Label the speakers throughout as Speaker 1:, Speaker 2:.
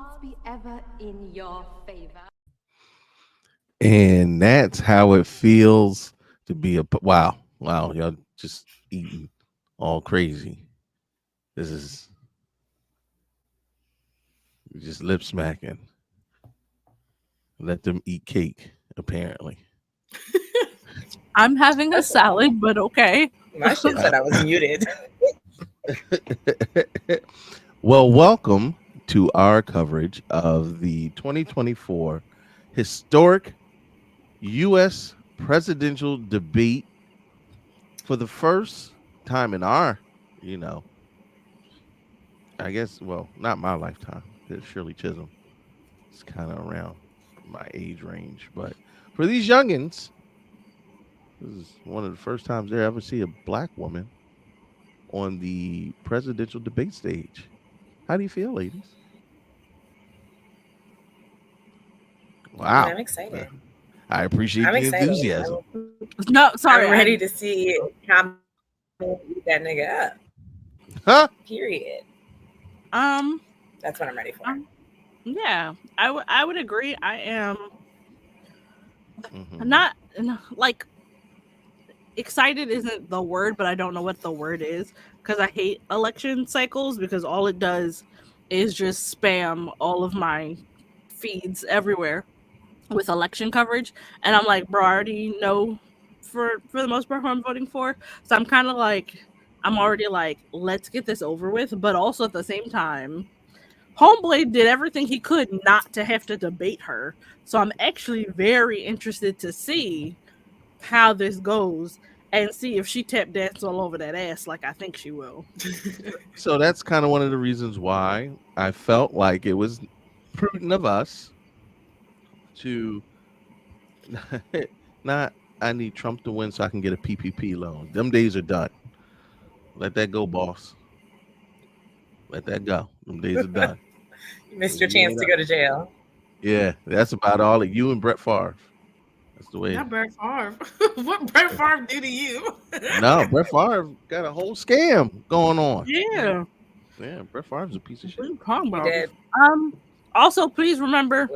Speaker 1: odds be ever in your favor.
Speaker 2: And that's how it feels to be wow, y'all just eating all crazy. This is just lip smacking. Let them eat cake, apparently.
Speaker 3: I'm having a salad, but okay.
Speaker 4: My shit said I was muted.
Speaker 2: Well, welcome to our coverage of the 2024 historic U.S. presidential debate for the first time in our, you know, I guess, well, not my lifetime, because Shirley Chisholm is kind of around my age range. But for these youngins, this is one of the first times they ever see a black woman on the presidential debate stage. How do you feel, ladies? Wow.
Speaker 4: I'm excited.
Speaker 2: I appreciate
Speaker 4: I'm
Speaker 2: the
Speaker 4: excited.
Speaker 2: enthusiasm.
Speaker 3: No, sorry.
Speaker 4: I'm ready to see how eat that nigga up.
Speaker 2: Huh?
Speaker 4: Period.
Speaker 3: Um,
Speaker 4: That's what I'm ready for.
Speaker 3: yeah, I would agree. I am
Speaker 2: Mhm.
Speaker 3: not like excited isn't the word, but I don't know what the word is because I hate election cycles because all it does is just spam all of my feeds everywhere with election coverage, and I'm like, bro, I already know for the most part who I'm voting for, so I'm kind of like, I'm already like, let's get this over with, but also at the same time, Homeboy did everything he could not to have to debate her, so I'm actually very interested to see how this goes and see if she tap dance all over that ass like I think she will.
Speaker 2: So that's kind of one of the reasons why I felt like it was prudent of us to not. I need Trump to win so I can get a PPP loan. Them days are done. Let that go, boss. Let that go. Them days are done.
Speaker 4: You missed your
Speaker 2: You
Speaker 4: chance
Speaker 2: ain't
Speaker 4: to
Speaker 2: up.
Speaker 4: go to jail.
Speaker 2: Yeah, that's about all of you and Brett Favre. That's the way.
Speaker 5: Not Brett Favre. What Brett Favre do to you?
Speaker 2: No, Brett Favre got a whole scam going on.
Speaker 3: Yeah,
Speaker 2: Yeah, Brett Favre's a piece of
Speaker 3: what are
Speaker 2: shit.
Speaker 3: you talking
Speaker 4: He
Speaker 3: about?
Speaker 4: did.
Speaker 3: Also, please remember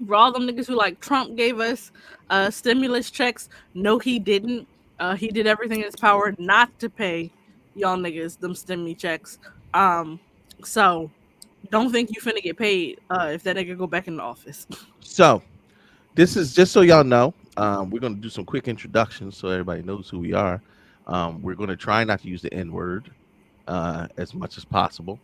Speaker 3: for all them niggas who like Trump gave us stimulus checks. No, he didn't. He did everything in his power not to pay y'all niggas them stimmy checks. So don't think you finna get paid if that nigga go back in the office.
Speaker 2: So this is just so y'all know. We're going to do some quick introductions so everybody knows who we are. We're going to try not to use the N word as much as possible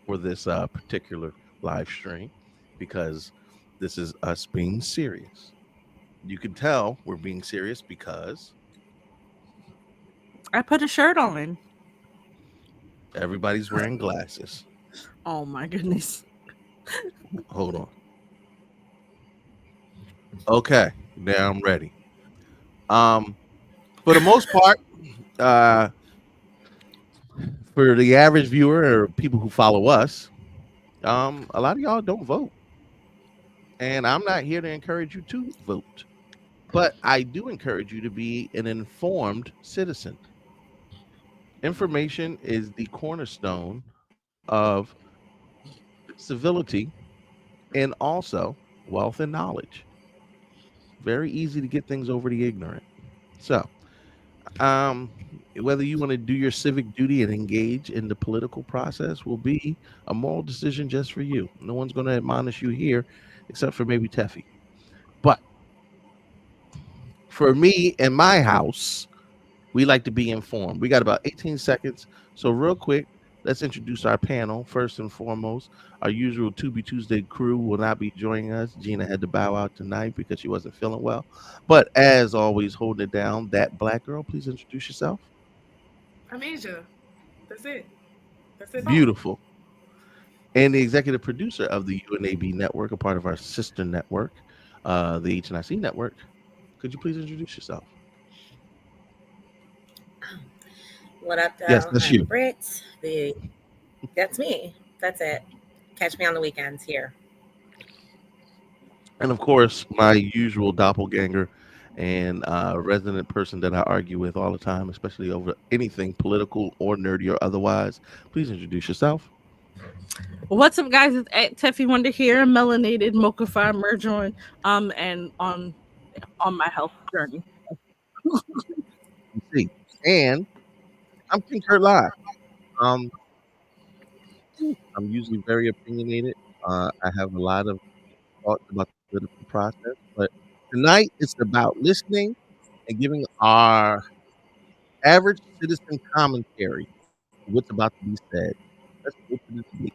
Speaker 2: for this particular live stream because this is us being serious. You can tell we're being serious because
Speaker 3: I put a shirt on.
Speaker 2: everybody's wearing glasses.
Speaker 3: Oh my goodness.
Speaker 2: Hold on. Okay, now I'm ready. For the most part, uh, for the average viewer or people who follow us, a lot of y'all don't vote, and I'm not here to encourage you to vote, but I do encourage you to be an informed citizen. Information is the cornerstone of civility and also wealth and knowledge. Very easy to get things over the ignorant. So, um, whether you want to do your civic duty and engage in the political process will be a moral decision just for you. No one's going to admonish you here except for maybe Teffy. But for me and my house, we like to be informed. We got about 18 seconds. So, real quick, let's introduce our panel. First and foremost, our usual To Be Tuesday crew will not be joining us. Gina had to bow out tonight because she wasn't feeling well. But as always, holding it down, that black girl, please introduce yourself.
Speaker 5: I'm Asia. That's it. That's it.
Speaker 2: Beautiful. And the executive producer of the UNAB network, a part of our sister network, the HNIC network. Could you please introduce yourself?
Speaker 4: What up, though?
Speaker 2: Yes, that's
Speaker 4: I'm
Speaker 2: you.
Speaker 4: Britt. That's me. That's it. Catch me on the weekends here.
Speaker 2: And of course, my usual doppelganger and resident person that I argue with all the time, especially over anything political or nerdy or otherwise. Please introduce yourself.
Speaker 3: What's up, guys? It's at Teffy Wonder here, melanated mocha farmer join, and on my health journey.
Speaker 2: You see, and I'm Tinker Live. Um, I'm usually very opinionated. I have a lot of thoughts about the political process, but tonight it's about listening and giving our average citizen commentary to what's about to be said. Let's go to the debate.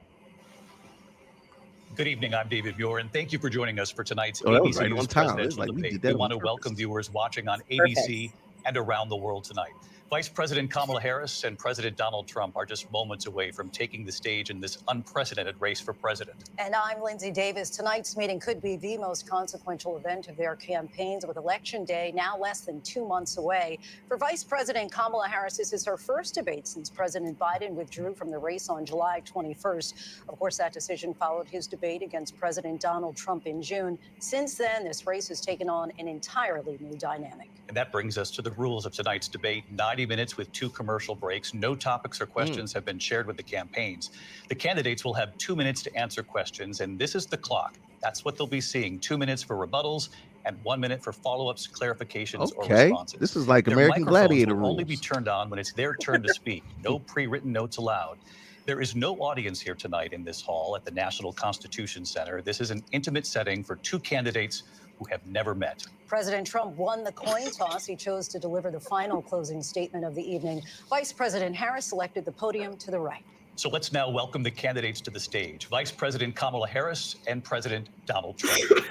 Speaker 6: Good evening. I'm David Muir, and thank you for joining us for tonight's
Speaker 2: Oh, that was
Speaker 6: ABC
Speaker 2: right
Speaker 6: News
Speaker 2: on time. It's
Speaker 6: presidential
Speaker 2: like we
Speaker 6: debate.
Speaker 2: did
Speaker 6: We
Speaker 2: that
Speaker 6: want to
Speaker 2: on
Speaker 6: welcome
Speaker 2: purpose.
Speaker 6: viewers watching on
Speaker 4: Perfect.
Speaker 6: ABC and around the world tonight. Vice President Kamala Harris and President Donald Trump are just moments away from taking the stage in this unprecedented race for president.
Speaker 7: And I'm Lindsay Davis. Tonight's meeting could be the most consequential event of their campaigns, with Election Day now less than 2 months away. For Vice President Kamala Harris, this is her first debate since President Biden withdrew from the race on July 21st. Of course, that decision followed his debate against President Donald Trump in June. Since then, this race has taken on an entirely new dynamic.
Speaker 6: And that brings us to the rules of tonight's debate. 90 minutes with 2 commercial breaks. No topics or questions have been shared with the campaigns. The candidates will have 2 minutes to answer questions, and this is the clock. That's what they'll be seeing. 2 minutes for rebuttals and 1 minute for follow-ups, clarifications, or
Speaker 2: Okay,
Speaker 6: responses.
Speaker 2: this is like
Speaker 6: Their
Speaker 2: American
Speaker 6: microphones
Speaker 2: Gladiator
Speaker 6: will only be
Speaker 2: rules.
Speaker 6: turned on when it's their turn to speak. No pre-written notes allowed. There is no audience here tonight in this hall at the National Constitution Center. This is an intimate setting for 2 candidates who have never met.
Speaker 7: President Trump won the coin toss. He chose to deliver the final closing statement of the evening. Vice President Harris selected the podium to the right.
Speaker 6: So let's now welcome the candidates to the stage. Vice President Kamala Harris and President Donald Trump.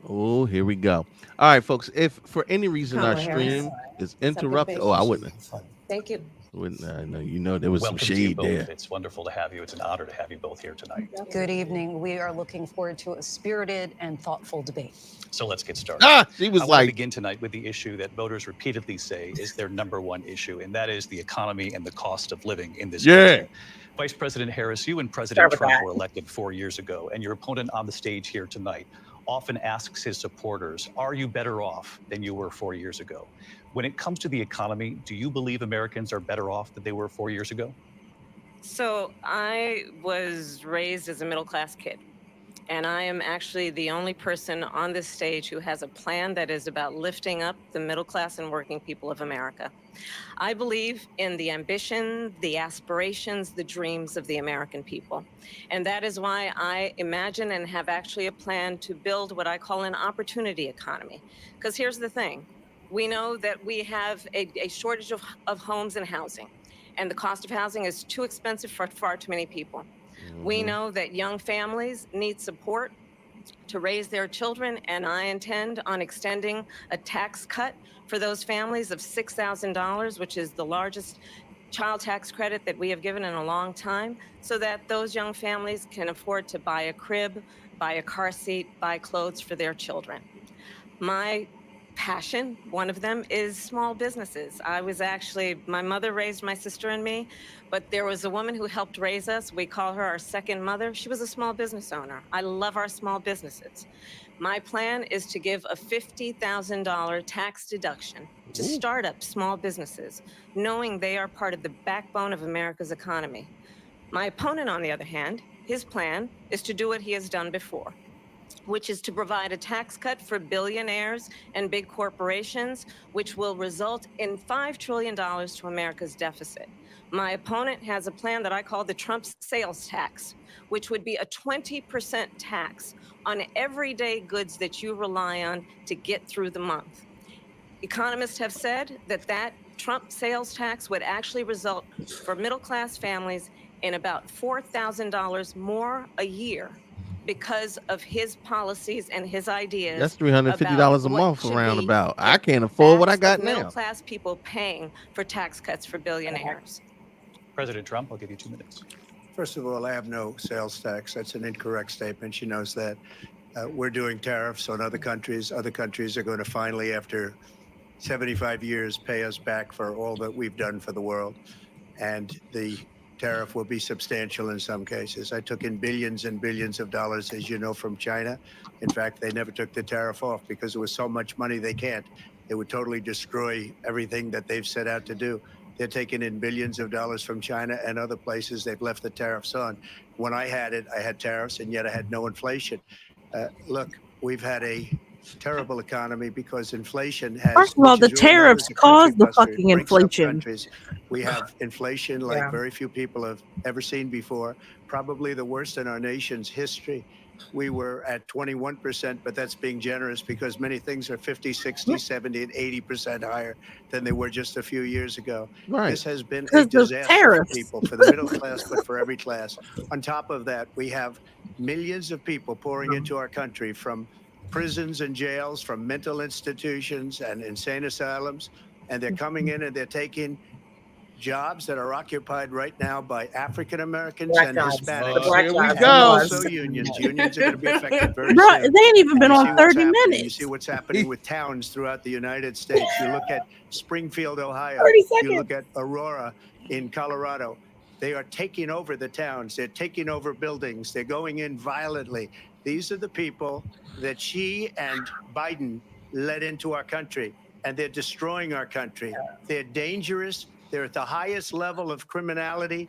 Speaker 2: Oh, here we go. All right, folks. If for any reason our
Speaker 7: Kamala Harris.
Speaker 2: stream is interrupted, oh, I wouldn't.
Speaker 7: Thank you.
Speaker 2: Wouldn't no, there was
Speaker 6: Welcome
Speaker 2: some
Speaker 6: to you
Speaker 2: shade
Speaker 6: both.
Speaker 2: there.
Speaker 6: It's wonderful to have you. It's an honor to have you both here tonight.
Speaker 7: Good evening. We are looking forward to a spirited and thoughtful debate.
Speaker 6: So let's get started.
Speaker 2: She was
Speaker 6: I want to
Speaker 2: like,
Speaker 6: begin tonight with the issue that voters repeatedly say is their number one issue, and that is the economy and the cost of living in this
Speaker 2: Yeah.
Speaker 6: country. Vice President Harris, you and President
Speaker 4: Start with
Speaker 6: Trump
Speaker 4: that.
Speaker 6: were elected 4 years ago, and your opponent on the stage here tonight often asks his supporters, are you better off than you were 4 years ago? When it comes to the economy, do you believe Americans are better off than they were 4 years ago?
Speaker 8: So I was raised as a middle-class kid, and I am actually the only person on this stage who has a plan that is about lifting up the middle class and working people of America. I believe in the ambition, the aspirations, the dreams of the American people. And that is why I imagine and have actually a plan to build what I call an opportunity economy. Because here's the thing. We know that we have a shortage of homes and housing, and the cost of housing is too expensive for far too many people. We know that young families need support to raise their children, and I intend on extending a tax cut for those families of $6,000, which is the largest child tax credit that we have given in a long time, so that those young families can afford to buy a crib, buy a car seat, buy clothes for their children. My passion, one of them, is small businesses. My mother raised my sister and me, but there was a woman who helped raise us. We call her our second mother. She was a small business owner. I love our small businesses. My plan is to give a $50,000 tax deduction to start up small businesses, knowing they are part of the backbone of America's economy. My opponent, on the other hand, his plan is to do what he has done before, which is to provide a tax cut for billionaires and big corporations, which will result in $5 trillion to America's deficit. My opponent has a plan that I call the Trump sales tax, which would be a 20% tax on everyday goods that you rely on to get through the month. Economists have said that Trump sales tax would actually result for middle-class families in about $4,000 more a year because of his policies and his ideas.
Speaker 2: That's $350 a
Speaker 8: about
Speaker 2: month
Speaker 8: what should
Speaker 2: around
Speaker 8: be
Speaker 2: about. I can't afford what I got now.
Speaker 8: middle-class people paying for tax cuts for billionaires.
Speaker 6: President Trump, I'll give you 2 minutes.
Speaker 9: First of all, I have no sales tax. That's an incorrect statement. She knows that. We're doing tariffs on other countries. Other countries are going to finally, after 75 years, pay us back for all that we've done for the world. And the tariff will be substantial in some cases. I took in billions and billions of dollars, as you know, from China. In fact, they never took the tariff off because there was so much money they can't. It would totally destroy everything that they've set out to do. They're taking in billions of dollars from China and other places. They've left the tariffs on. When I had it, I had tariffs, and yet I had no inflation. Look, we've had a terrible economy because inflation has.
Speaker 3: First of all, the
Speaker 9: which is really not
Speaker 3: tariffs
Speaker 9: as a
Speaker 3: caused the
Speaker 9: country buster. It
Speaker 3: fucking
Speaker 9: breaks up
Speaker 3: inflation.
Speaker 9: countries. We have inflation like
Speaker 4: Yeah.
Speaker 9: very few people have ever seen before, probably the worst in our nation's history. We were at 21%, but that's being generous because many things are 50, 60, 70, and 80% higher than they were just a few years ago.
Speaker 2: Right.
Speaker 9: This has been a
Speaker 3: Because of
Speaker 9: disaster for
Speaker 3: tariffs.
Speaker 9: people, for the middle class, but for every class. On top of that, we have millions of people pouring into our country from prisons and jails, from mental institutions and insane asylums, and they're coming in and they're taking jobs that are occupied right now by African Americans
Speaker 4: Black
Speaker 9: and
Speaker 4: jobs.
Speaker 9: Hispanics.
Speaker 4: The black
Speaker 2: Here we
Speaker 4: jobs.
Speaker 9: And
Speaker 2: go.
Speaker 9: also unions. Unions are going to be affected very
Speaker 3: Bro,
Speaker 9: soon.
Speaker 3: they ain't even been
Speaker 9: You
Speaker 3: on
Speaker 9: see what's
Speaker 3: 30
Speaker 9: happening. You
Speaker 3: minutes.
Speaker 9: see what's happening with towns throughout the United States. You look at Springfield, Ohio.
Speaker 4: 30
Speaker 9: You
Speaker 4: seconds.
Speaker 9: look at Aurora in Colorado. They are taking over the towns. They're taking over buildings. They're going in violently. These are the people that Xi and Biden led into our country, and they're destroying our country. They're dangerous. They're at the highest level of criminality,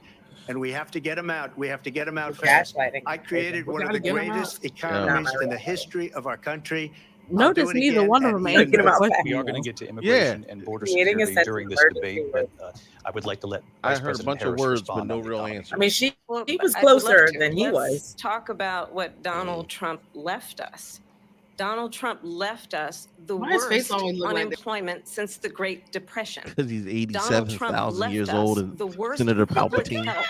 Speaker 9: and we have to get them out. We have to get them out fast.
Speaker 4: Gaslighting.
Speaker 9: I created one of
Speaker 5: gotta
Speaker 9: the
Speaker 5: get 'em
Speaker 9: greatest
Speaker 5: out.
Speaker 9: economies in the history of our country. I'll
Speaker 3: Notice
Speaker 9: do it
Speaker 3: neither
Speaker 9: again
Speaker 3: one of
Speaker 9: and
Speaker 3: them
Speaker 9: even
Speaker 3: answered the
Speaker 9: better.
Speaker 3: question.
Speaker 6: We are going to get to immigration and border
Speaker 4: Creating a
Speaker 6: security
Speaker 4: sense
Speaker 6: during
Speaker 4: of
Speaker 6: this debate,
Speaker 4: urgency.
Speaker 6: but I would like to let
Speaker 2: I
Speaker 6: Vice
Speaker 2: heard a
Speaker 6: President
Speaker 2: bunch of
Speaker 6: Harris
Speaker 2: words, but
Speaker 6: respond
Speaker 2: no
Speaker 6: on the
Speaker 2: real
Speaker 6: economy.
Speaker 2: answer.
Speaker 4: I mean, she
Speaker 8: Well,
Speaker 4: was
Speaker 8: I'd love
Speaker 4: closer
Speaker 8: to.
Speaker 4: than he
Speaker 8: Let's
Speaker 4: was.
Speaker 8: talk about what Donald Trump left us. Donald Trump left us the
Speaker 5: Why his face
Speaker 8: worst
Speaker 5: always look like that?
Speaker 8: unemployment since the Great Depression.
Speaker 2: Because he's
Speaker 8: Donald Trump
Speaker 2: 87,000
Speaker 8: left
Speaker 2: years
Speaker 8: us
Speaker 2: old and
Speaker 8: the worst
Speaker 2: Senator
Speaker 8: public
Speaker 2: Palpatine.
Speaker 8: health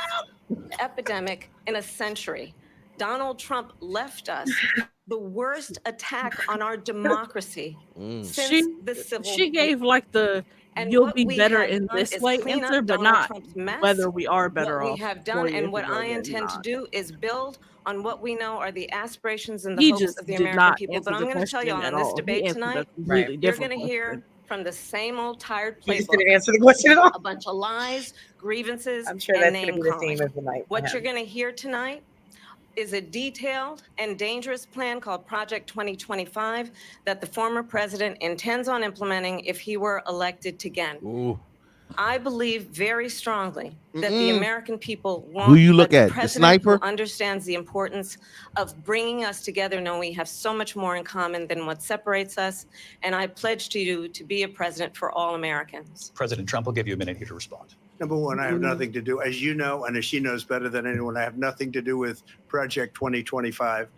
Speaker 8: epidemic in a century. Donald Trump left us the worst attack on our democracy
Speaker 2: Mm.
Speaker 8: since the Civil
Speaker 3: She gave like the
Speaker 8: And
Speaker 3: you'll
Speaker 8: what
Speaker 3: be
Speaker 8: we
Speaker 3: better
Speaker 8: have
Speaker 3: in
Speaker 8: done
Speaker 3: this
Speaker 8: is
Speaker 3: way
Speaker 8: clean up
Speaker 3: answer, but
Speaker 8: Donald
Speaker 3: not
Speaker 8: Trump's mess.
Speaker 3: whether we are better
Speaker 8: What we
Speaker 3: off.
Speaker 8: have
Speaker 3: 4
Speaker 8: done
Speaker 3: years
Speaker 8: and what
Speaker 3: ago
Speaker 8: I
Speaker 3: than
Speaker 8: intend to
Speaker 3: not.
Speaker 8: do is build on what we know are the aspirations and the
Speaker 3: He
Speaker 8: hopes
Speaker 3: just
Speaker 8: of the
Speaker 3: did
Speaker 8: American
Speaker 3: not
Speaker 8: people.
Speaker 3: answer
Speaker 8: But I'm
Speaker 3: the
Speaker 8: going to tell you
Speaker 3: question
Speaker 8: on
Speaker 3: at
Speaker 8: this
Speaker 3: all. He
Speaker 8: debate
Speaker 3: answered a
Speaker 8: tonight,
Speaker 3: completely
Speaker 8: you're
Speaker 3: different
Speaker 8: going to hear
Speaker 3: question.
Speaker 8: from the same old tired
Speaker 4: He just
Speaker 8: playbook.
Speaker 4: didn't answer the question at all.
Speaker 8: A bunch of lies, grievances,
Speaker 4: I'm sure
Speaker 8: and
Speaker 4: that's going to
Speaker 8: name
Speaker 4: be the
Speaker 8: calling.
Speaker 4: theme of the night. for
Speaker 8: What
Speaker 4: him.
Speaker 8: you're going to hear tonight is a detailed and dangerous plan called Project 2025 that the former president intends on implementing if he were elected again.
Speaker 2: Ooh.
Speaker 8: I believe very strongly that the
Speaker 2: Mm-mm.
Speaker 8: American people want
Speaker 2: Who you look
Speaker 8: a
Speaker 2: at? The
Speaker 8: president who
Speaker 2: sniper?
Speaker 8: understands the importance of bringing us together, knowing we have so much more in common than what separates us. And I pledge to you to be a president for all Americans.
Speaker 6: President Trump will give you a minute here to respond.
Speaker 9: Number one, I have nothing to do, as you know, and as she knows better than anyone, I have nothing to do with Project 2025.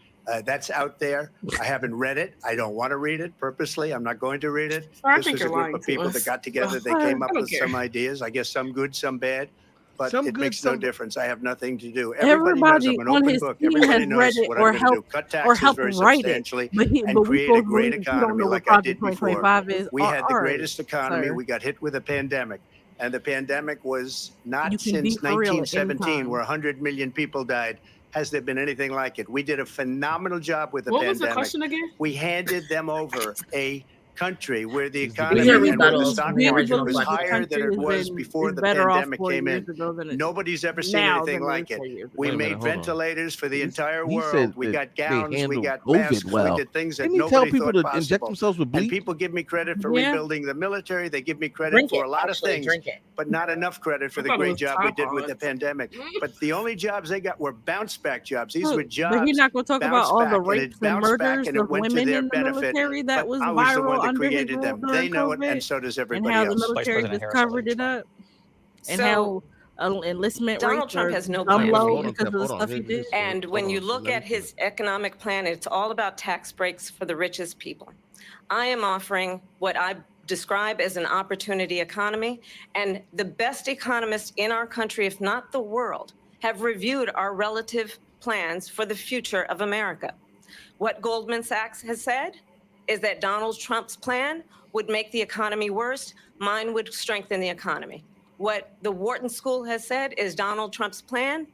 Speaker 9: That's out there. I haven't read it. I don't want to read it purposely. I'm not going to read it.
Speaker 5: I
Speaker 9: This
Speaker 5: think
Speaker 9: was a
Speaker 5: you're
Speaker 9: group
Speaker 5: lying
Speaker 9: of
Speaker 5: to
Speaker 9: people
Speaker 5: us.
Speaker 9: that got together. They
Speaker 5: I
Speaker 9: came up
Speaker 5: don't
Speaker 9: with
Speaker 5: care.
Speaker 9: some ideas. I guess some good, some bad, but
Speaker 2: Some
Speaker 9: it
Speaker 2: good,
Speaker 9: makes no
Speaker 2: some-
Speaker 9: difference. I have nothing to do. Everybody knows
Speaker 3: Everybody
Speaker 9: I'm an
Speaker 3: on
Speaker 9: open
Speaker 3: his
Speaker 9: book.
Speaker 3: team
Speaker 9: Everybody
Speaker 3: has
Speaker 9: knows
Speaker 3: read it
Speaker 9: what
Speaker 3: or
Speaker 9: I'm going to do. Cut taxes
Speaker 3: helped
Speaker 9: very
Speaker 3: write it.
Speaker 9: substantially
Speaker 3: But
Speaker 9: and
Speaker 3: we
Speaker 9: create a
Speaker 3: supposed to
Speaker 9: great
Speaker 3: believe that you don't
Speaker 9: economy
Speaker 3: know what
Speaker 9: like I
Speaker 3: Project
Speaker 9: did before.
Speaker 3: 2025 is.
Speaker 9: We had the
Speaker 3: All right,
Speaker 9: greatest economy.
Speaker 3: sir.
Speaker 9: We got hit with a pandemic. And the pandemic was not
Speaker 3: You can be
Speaker 9: since
Speaker 3: for real at any
Speaker 9: 1917,
Speaker 3: time.
Speaker 9: where 100 million people died. Has there been anything like it? We did a phenomenal job with the
Speaker 5: What was the
Speaker 9: pandemic.
Speaker 5: question again?
Speaker 9: We handed them over a country where the
Speaker 2: This is the
Speaker 9: economy
Speaker 4: Your
Speaker 9: and where the
Speaker 4: rebuttals
Speaker 9: stock
Speaker 4: from the
Speaker 9: market
Speaker 4: original
Speaker 9: was
Speaker 4: question.
Speaker 9: higher than it was before the
Speaker 3: better off
Speaker 9: pandemic
Speaker 3: 4
Speaker 9: came
Speaker 3: years
Speaker 9: in.
Speaker 3: ago than it
Speaker 9: Nobody's ever seen
Speaker 3: now
Speaker 9: anything
Speaker 3: than
Speaker 9: like
Speaker 3: it
Speaker 9: it.
Speaker 3: is 4 years
Speaker 9: We
Speaker 2: Wait a
Speaker 9: made
Speaker 2: minute, hold on.
Speaker 9: ventilators for the
Speaker 2: He-
Speaker 9: entire
Speaker 2: he
Speaker 9: world.
Speaker 2: said
Speaker 9: We
Speaker 2: that
Speaker 9: got
Speaker 2: they
Speaker 9: gowns. We
Speaker 2: handled
Speaker 9: got
Speaker 2: COVID
Speaker 9: masks.
Speaker 2: well.
Speaker 9: We did things that
Speaker 2: Didn't he tell
Speaker 9: nobody
Speaker 2: people
Speaker 9: thought
Speaker 2: to
Speaker 9: possible.
Speaker 2: inject themselves with
Speaker 9: And
Speaker 2: bleach?
Speaker 9: people give me credit for
Speaker 3: Yeah.
Speaker 9: rebuilding the military. They give me credit
Speaker 4: Drink
Speaker 9: for
Speaker 4: it.
Speaker 9: a lot
Speaker 4: Actually,
Speaker 9: of things,
Speaker 4: drink it.
Speaker 9: but not enough credit for
Speaker 5: I
Speaker 9: the
Speaker 5: thought it
Speaker 9: great
Speaker 5: was
Speaker 9: job we did with the
Speaker 5: Tide Pods.
Speaker 9: pandemic. But the only jobs they got were bounce back jobs. These
Speaker 3: Look,
Speaker 9: were
Speaker 3: but
Speaker 9: jobs.
Speaker 3: he's not going to talk about
Speaker 9: bounced
Speaker 3: all
Speaker 9: back,
Speaker 3: the
Speaker 9: and it
Speaker 3: rapes and
Speaker 9: bounced back,
Speaker 3: murders
Speaker 9: and it
Speaker 3: of
Speaker 9: went to
Speaker 3: women
Speaker 9: their
Speaker 3: in the
Speaker 9: benefit.
Speaker 3: military that
Speaker 9: But
Speaker 3: was
Speaker 9: I was the one
Speaker 3: viral
Speaker 9: that
Speaker 3: under his
Speaker 9: created
Speaker 3: rule
Speaker 9: them.
Speaker 3: during
Speaker 9: They know it, and
Speaker 3: COVID,
Speaker 9: so does
Speaker 3: and
Speaker 9: everybody
Speaker 3: how the
Speaker 9: else.
Speaker 3: military
Speaker 6: President
Speaker 3: just
Speaker 6: Harris, I'll let
Speaker 3: covered
Speaker 6: you
Speaker 3: it up, and
Speaker 8: So
Speaker 3: how enlistment
Speaker 8: Donald
Speaker 3: rates
Speaker 8: Trump
Speaker 3: are
Speaker 8: has no
Speaker 3: dumb
Speaker 8: plan.
Speaker 3: low
Speaker 2: Hold on,
Speaker 3: because
Speaker 2: Pep,
Speaker 3: of the
Speaker 2: hold on.
Speaker 3: stuff he
Speaker 2: Here-
Speaker 3: did.
Speaker 2: here's-
Speaker 8: And when
Speaker 2: hold
Speaker 8: you
Speaker 2: on,
Speaker 8: look
Speaker 2: let
Speaker 8: at
Speaker 2: me
Speaker 8: his economic plan, it's all about tax breaks for the richest people. I am offering what I describe as an opportunity economy, and the best economists in our country, if not the world, have reviewed our relative plans for the future of America. What Goldman Sachs has said is that Donald Trump's plan would make the economy worse. Mine would strengthen the economy. What the Wharton School has said is Donald Trump's plan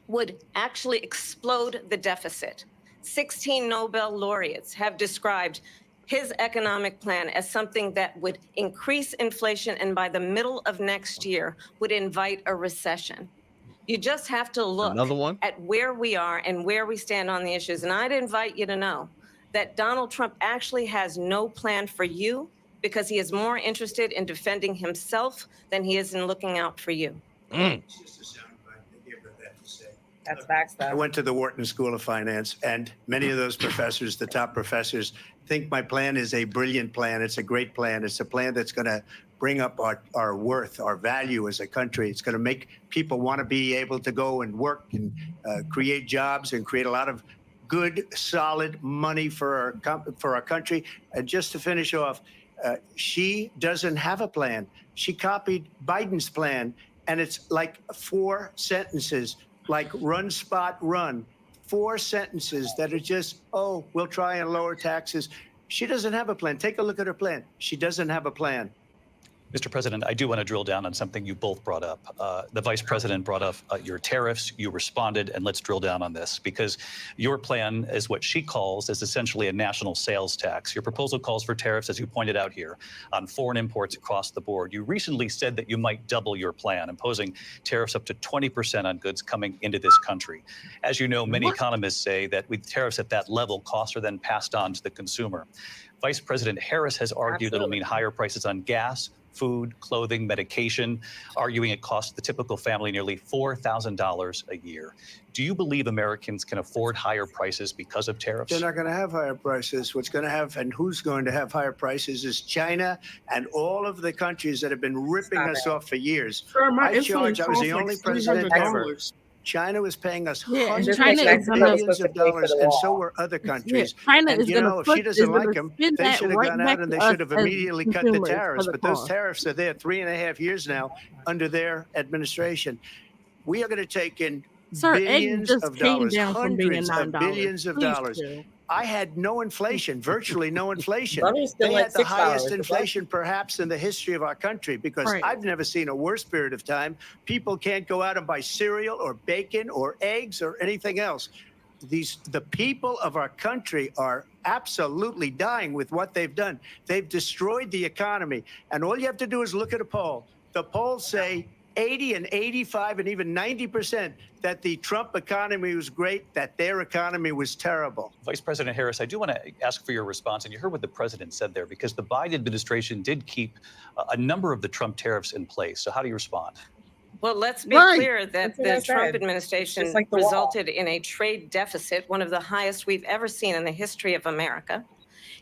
Speaker 8: would actually explode the deficit. 16 Nobel laureates have described his economic plan as something that would increase inflation and by the middle of next year would invite a recession. You just have to look
Speaker 2: Another one?
Speaker 8: at where we are and where we stand on the issues. And I'd invite you to know that Donald Trump actually has no plan for you because he is more interested in defending himself than he is in looking out for you.
Speaker 9: It's just a soundbite. They gave her that to say.
Speaker 4: That's facts,
Speaker 9: I
Speaker 4: though.
Speaker 9: went to the Wharton School of Finance, and many of those professors, the top professors, think my plan is a brilliant plan. It's a great plan. It's a plan that's going to bring up our worth, our value as a country. It's going to make people want to be able to go and work and create jobs and create a lot of good, solid money for our country. And just to finish off, she doesn't have a plan. She copied Biden's plan, and it's like 4 sentences, like run, spot, run. 4 sentences that are just, oh, we'll try and lower taxes. She doesn't have a plan. Take a look at her plan. She doesn't have a plan.
Speaker 6: Mr. President, I do want to drill down on something you both brought up. The Vice President brought up your tariffs. You responded, and let's drill down on this, because your plan is what she calls is essentially a national sales tax. Your proposal calls for tariffs, as you pointed out here, on foreign imports across the board. You recently said that you might double your plan, imposing tariffs up to 20% on goods coming into this country. As you know, many economists say that with tariffs at that level, costs are then passed on to the consumer. Vice President Harris has argued it'll mean higher prices on gas, food, clothing, medication, arguing it costs the typical family nearly $4,000 a year. Do you believe Americans can afford higher prices because of tariffs?
Speaker 9: They're not going to have higher prices. What's going to have, and who's going to have higher prices, is China and all of the countries that have been ripping us off for years.
Speaker 5: Sir, my
Speaker 9: I
Speaker 5: insulin
Speaker 9: was the
Speaker 5: costs
Speaker 9: only
Speaker 5: like
Speaker 9: president ever.
Speaker 5: $300.
Speaker 9: China was paying us
Speaker 3: Yeah, and
Speaker 9: hundreds
Speaker 3: China
Speaker 9: of
Speaker 3: is gonna-
Speaker 9: billions of dollars, and so were other countries.
Speaker 3: China
Speaker 9: And
Speaker 3: is
Speaker 9: you
Speaker 3: gonna
Speaker 9: know, if
Speaker 3: put-
Speaker 9: she doesn't
Speaker 3: is gonna
Speaker 9: like them,
Speaker 3: spin
Speaker 9: they
Speaker 3: that
Speaker 9: should have
Speaker 3: right
Speaker 9: gone
Speaker 3: back
Speaker 9: out and they
Speaker 3: to
Speaker 9: should have
Speaker 3: us as
Speaker 9: immediately cut the
Speaker 3: consumers for
Speaker 9: tariffs.
Speaker 3: the
Speaker 9: But those
Speaker 3: cost.
Speaker 9: tariffs are there 3.5 years now under their administration. We are going to take in
Speaker 3: Sir, egg
Speaker 9: billions
Speaker 3: just
Speaker 9: of
Speaker 3: came
Speaker 9: dollars,
Speaker 3: down from being
Speaker 9: hundreds of
Speaker 3: $9.
Speaker 9: billions of
Speaker 3: Please
Speaker 9: dollars.
Speaker 3: chill.
Speaker 9: I had no inflation, virtually no inflation.
Speaker 4: Butter's still
Speaker 9: They
Speaker 4: like
Speaker 9: had the highest
Speaker 4: $6.
Speaker 9: inflation perhaps in the history of our country, because
Speaker 3: Right.
Speaker 9: I've never seen a worse period of time. People can't go out and buy cereal or bacon or eggs or anything else. The people of our country are absolutely dying with what they've done. They've destroyed the economy. And all you have to do is look at a poll. The polls say 80 and 85 and even 90% that the Trump economy was great, that their economy was terrible.
Speaker 6: Vice President Harris, I do want to ask for your response, and you heard what the president said there, because the Biden administration did keep a number of the Trump tariffs in place. So how do you respond?
Speaker 8: Well, let's be
Speaker 3: Right.
Speaker 8: clear that
Speaker 4: That's what I
Speaker 8: the Trump
Speaker 4: said.
Speaker 8: administration
Speaker 4: Just like the wall.
Speaker 8: resulted in a trade deficit, one of the highest we've ever seen in the history of America.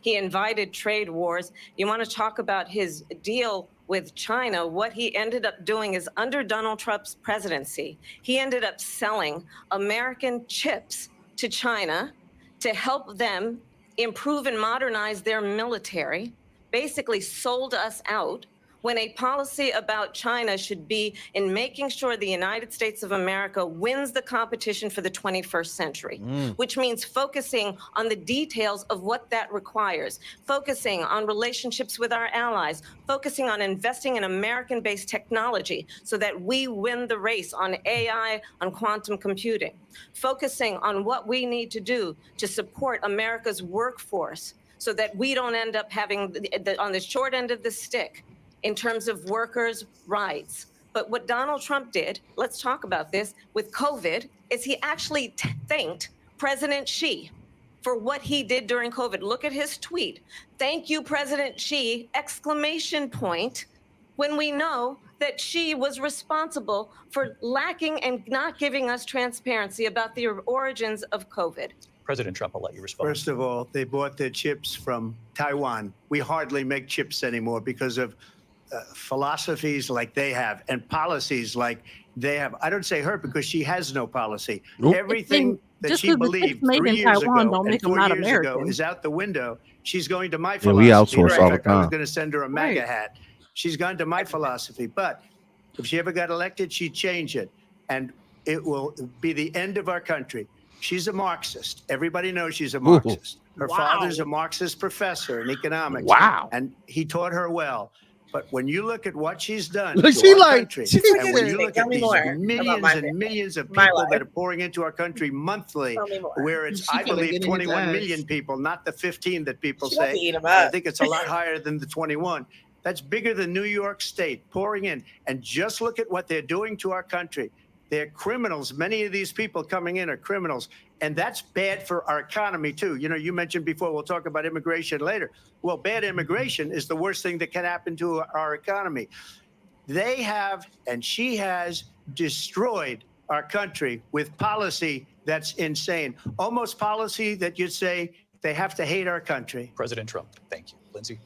Speaker 8: He invited trade wars. You want to talk about his deal with China? What he ended up doing is, under Donald Trump's presidency, he ended up selling American chips to China to help them improve and modernize their military, basically sold us out, when a policy about China should be in making sure the United States of America wins the competition for the 21st century, which means focusing on the details of what that requires, focusing on relationships with our allies, focusing on investing in American-based technology so that we win the race on AI, on quantum computing, focusing on what we need to do to support America's workforce so that we don't end up having on the short end of the stick in terms of workers' rights. But what Donald Trump did, let's talk about this, with COVID, is he actually thanked President Xi for what he did during COVID. Look at his tweet. Thank you, President Xi, exclamation point, when we know that Xi was responsible for lacking and not giving us transparency about the origins of COVID.
Speaker 6: President Trump, I'll let you respond.
Speaker 9: First of all, they bought their chips from Taiwan. We hardly make chips anymore because of philosophies like they have and policies like they have. I don't say her because she has no policy.
Speaker 2: Nope.
Speaker 9: Everything that
Speaker 3: Just
Speaker 9: she
Speaker 3: 'cause the
Speaker 9: believed
Speaker 3: chips made
Speaker 9: 3
Speaker 3: in
Speaker 9: years
Speaker 3: Taiwan
Speaker 9: ago
Speaker 3: don't
Speaker 9: and
Speaker 3: make them
Speaker 9: 4
Speaker 3: not
Speaker 9: years ago
Speaker 3: American.
Speaker 9: is out the window. She's going to my
Speaker 2: Yeah,
Speaker 9: philosophy.
Speaker 2: we outsource
Speaker 9: In
Speaker 2: all
Speaker 9: fact,
Speaker 2: the
Speaker 9: I was
Speaker 2: time.
Speaker 9: going to send her a MAGA
Speaker 3: Right.
Speaker 9: hat. She's gone to my philosophy. But if she ever got elected, she'd change it. And it will be the end of our country. She's a Marxist. Everybody knows she's a Marxist. Her
Speaker 3: Wow.
Speaker 9: father's a Marxist professor in economics.
Speaker 2: Wow.
Speaker 9: And he taught her well. But when you look at what she's done
Speaker 2: Look,
Speaker 9: to
Speaker 2: she
Speaker 9: our
Speaker 2: like-
Speaker 9: country,
Speaker 2: she
Speaker 9: and when you look
Speaker 4: Tell
Speaker 9: at
Speaker 4: me
Speaker 9: these
Speaker 4: more about
Speaker 9: millions
Speaker 4: my
Speaker 9: and
Speaker 4: family.
Speaker 9: millions of
Speaker 4: My
Speaker 9: people
Speaker 4: life.
Speaker 9: that are pouring into our country monthly,
Speaker 4: Tell me more.
Speaker 9: where it's,
Speaker 5: She
Speaker 9: I
Speaker 5: gonna
Speaker 9: believe,
Speaker 5: get in his
Speaker 9: 21
Speaker 5: ass.
Speaker 9: million people, not the 15 that people
Speaker 4: She wants
Speaker 9: say.
Speaker 4: to eat 'em
Speaker 9: I
Speaker 4: up.
Speaker 9: think it's a lot higher than the 21. That's bigger than New York State pouring in. And just look at what they're doing to our country. They're criminals. Many of these people coming in are criminals. And that's bad for our economy, too. You know, you mentioned before, we'll talk about immigration later. Well, bad immigration is the worst thing that can happen to our economy. They have, and she has, destroyed our country with policy that's insane. Almost policy that you'd say they have to hate our country.
Speaker 6: President Trump, thank you. Lindsay?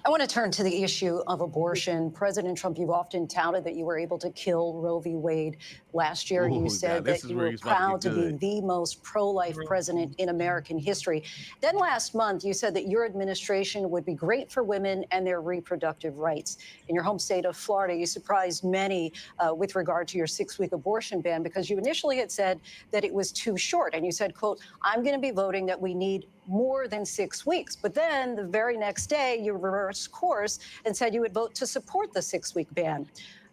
Speaker 7: I want to turn to the issue of abortion. President Trump, you've often touted that you were able to kill Roe v. Wade last year. You said that you were proud to be the most pro-life president in American history. Then last month, you said that your administration would be great for women and their reproductive rights. In your home state of Florida, you surprised many with regard to your 6-week abortion ban, because you initially had said that it was too short. And you said, quote, I'm going to be voting that we need more than 6 weeks. But then the very next day, you reversed course and said you would vote to support the 6-week ban.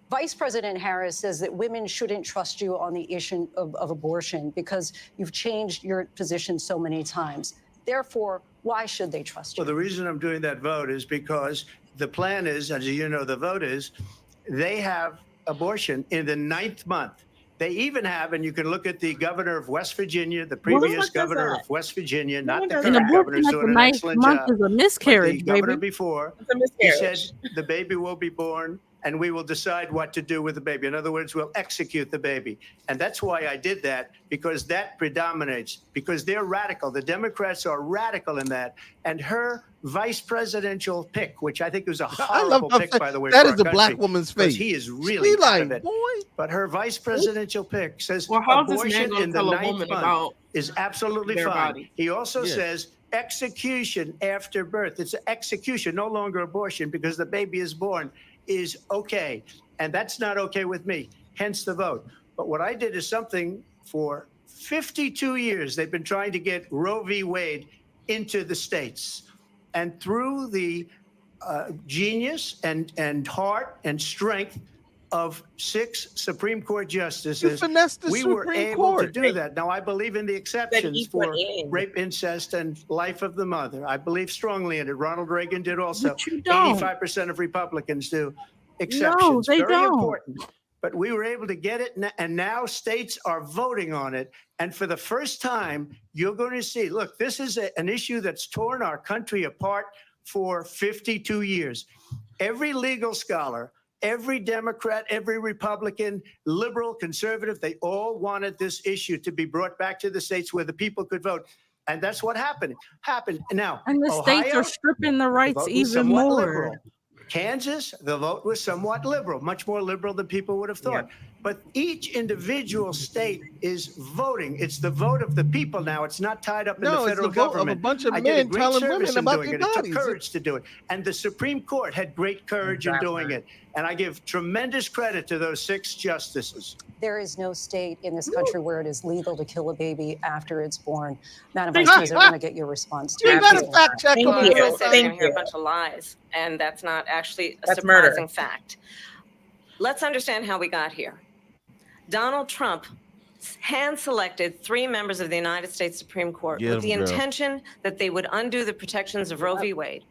Speaker 7: Vice President Harris says that women shouldn't trust you on the issue of abortion because you've changed your position so many times. Therefore, why should they trust you?
Speaker 9: Well, the reason I'm doing that vote is because the plan is, as you know, the vote is, they have abortion in the 9th month. They even have, and you can look at the governor of West Virginia, the previous governor of West Virginia, not the current governor, is doing an excellent job.
Speaker 3: Is a miscarriage,
Speaker 9: the governor before, he said the baby will be born and we will decide what to do with the baby. In other words, we'll execute the baby. And that's why I did that, because that predominates, because they're radical. The Democrats are radical in that. And her vice presidential pick, which I think was a horrible pick, by the way.
Speaker 2: That is a black woman's face.
Speaker 9: He is really out of it. But her vice presidential pick says abortion in the 9th month is absolutely fine. He also says execution after birth. It's an execution, no longer abortion, because the baby is born, is okay. And that's not okay with me, hence the vote. But what I did is something for 52 years. They've been trying to get Roe v. Wade into the states. And through the genius and heart and strength of 6 Supreme Court justices, we were able to do that. Now, I believe in the exceptions for rape, incest, and life of the mother. I believe strongly in it. Ronald Reagan did also. 85% of Republicans do. Exceptions.
Speaker 3: No, they
Speaker 9: Very
Speaker 3: don't.
Speaker 9: important. But we were able to get it, and now states are voting on it. And for the first time, you're going to see, look, this is an issue that's torn our country apart for 52 years. Every legal scholar, every Democrat, every Republican, liberal, conservative, they all wanted this issue to be brought back to the states where the people could vote. And that's what happened. Now,
Speaker 3: and the
Speaker 9: Ohio,
Speaker 3: states are stripping the rights even more.
Speaker 9: Liberal. Kansas, the vote was somewhat liberal, much more liberal than people would have thought. Yeah. But each individual state is voting. It's the vote of the people now. It's not tied up in the federal government.
Speaker 2: Of a bunch of men telling women about their bodies.
Speaker 9: It took courage to do it. And the Supreme Court had great courage in doing it. And I give tremendous credit to those 6 justices.
Speaker 7: There is no state in this country where it is legal to kill a baby after it's born. Madam Vice President, I want to get your response to that.
Speaker 8: You're going to hear a bunch of lies, and that's not actually a surprising fact. Let's understand how we got here. Donald Trump hand-selected 3 members of the United States Supreme Court with the intention that they would undo the protections of Roe v. Wade.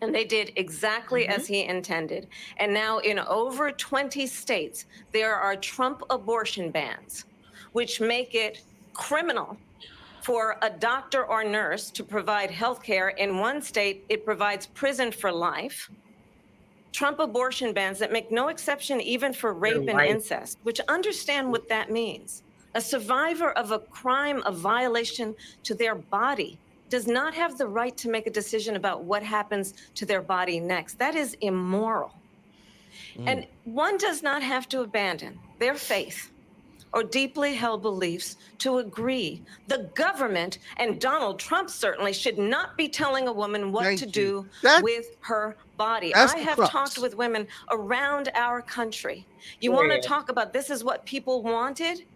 Speaker 8: And they did exactly as he intended. And now in over 20 states, there are Trump abortion bans, which make it criminal for a doctor or nurse to provide health care. In one state, it provides prison for life. Trump abortion bans that make no exception even for rape and incest, which understand what that means. A survivor of a crime, a violation to their body, does not have the right to make a decision about what happens to their body next. That is immoral. And one does not have to abandon their faith or deeply held beliefs to agree. The government, and Donald Trump certainly, should not be telling a woman what to do with her body. I have talked with women around our country. You want to talk about this is what people wanted?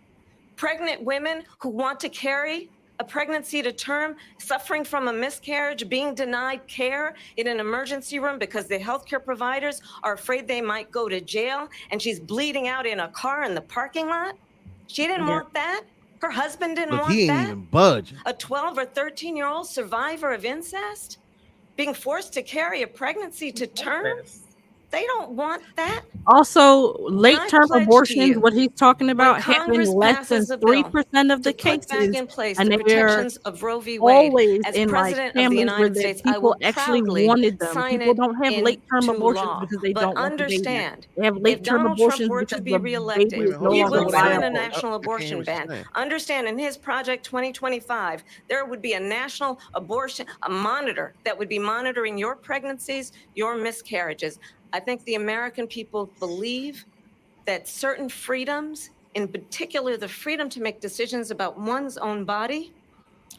Speaker 8: Pregnant women who want to carry a pregnancy to term, suffering from a miscarriage, being denied care in an emergency room because the healthcare providers are afraid they might go to jail, and she's bleeding out in a car in the parking lot. She didn't want that. Her husband didn't want that.
Speaker 2: He ain't even budge.
Speaker 8: A 12 or 13-year-old survivor of incest being forced to carry a pregnancy to term. They don't want that.
Speaker 3: Also,
Speaker 8: And
Speaker 3: late-term
Speaker 8: I pledge to
Speaker 3: abortions,
Speaker 8: you,
Speaker 3: what he's talking
Speaker 8: when
Speaker 3: about, happen
Speaker 8: Congress
Speaker 3: less than
Speaker 8: passes a bill
Speaker 3: 3% of the
Speaker 8: to put back
Speaker 3: cases,
Speaker 8: in place
Speaker 3: and
Speaker 8: the
Speaker 3: they're
Speaker 8: protections of Roe v. Wade,
Speaker 3: always
Speaker 8: as
Speaker 3: in like
Speaker 8: President of the
Speaker 3: families where
Speaker 8: United
Speaker 3: the
Speaker 8: States, I
Speaker 3: people
Speaker 8: will
Speaker 3: actually
Speaker 8: proudly
Speaker 3: wanted them.
Speaker 8: sign
Speaker 3: People
Speaker 8: it
Speaker 3: don't have late-term
Speaker 8: into
Speaker 3: abortions
Speaker 8: law.
Speaker 3: because they
Speaker 8: But
Speaker 3: don't want the baby.
Speaker 8: understand,
Speaker 3: They have
Speaker 8: if
Speaker 3: late-term
Speaker 8: Donald Trump
Speaker 3: abortions
Speaker 8: were
Speaker 3: because
Speaker 8: to be
Speaker 3: the
Speaker 8: reelected,
Speaker 3: baby is no
Speaker 2: Wait a
Speaker 8: he
Speaker 2: minute,
Speaker 3: longer
Speaker 8: would
Speaker 2: hold on,
Speaker 8: sign a
Speaker 3: viable.
Speaker 8: national
Speaker 2: I can't
Speaker 8: abortion
Speaker 2: what you're
Speaker 8: ban.
Speaker 2: saying.
Speaker 8: Understand, in his Project 2025, there would be a national abortion, a monitor that would be monitoring your pregnancies, your miscarriages. I think the American people believe that certain freedoms, in particular the freedom to make decisions about one's own body,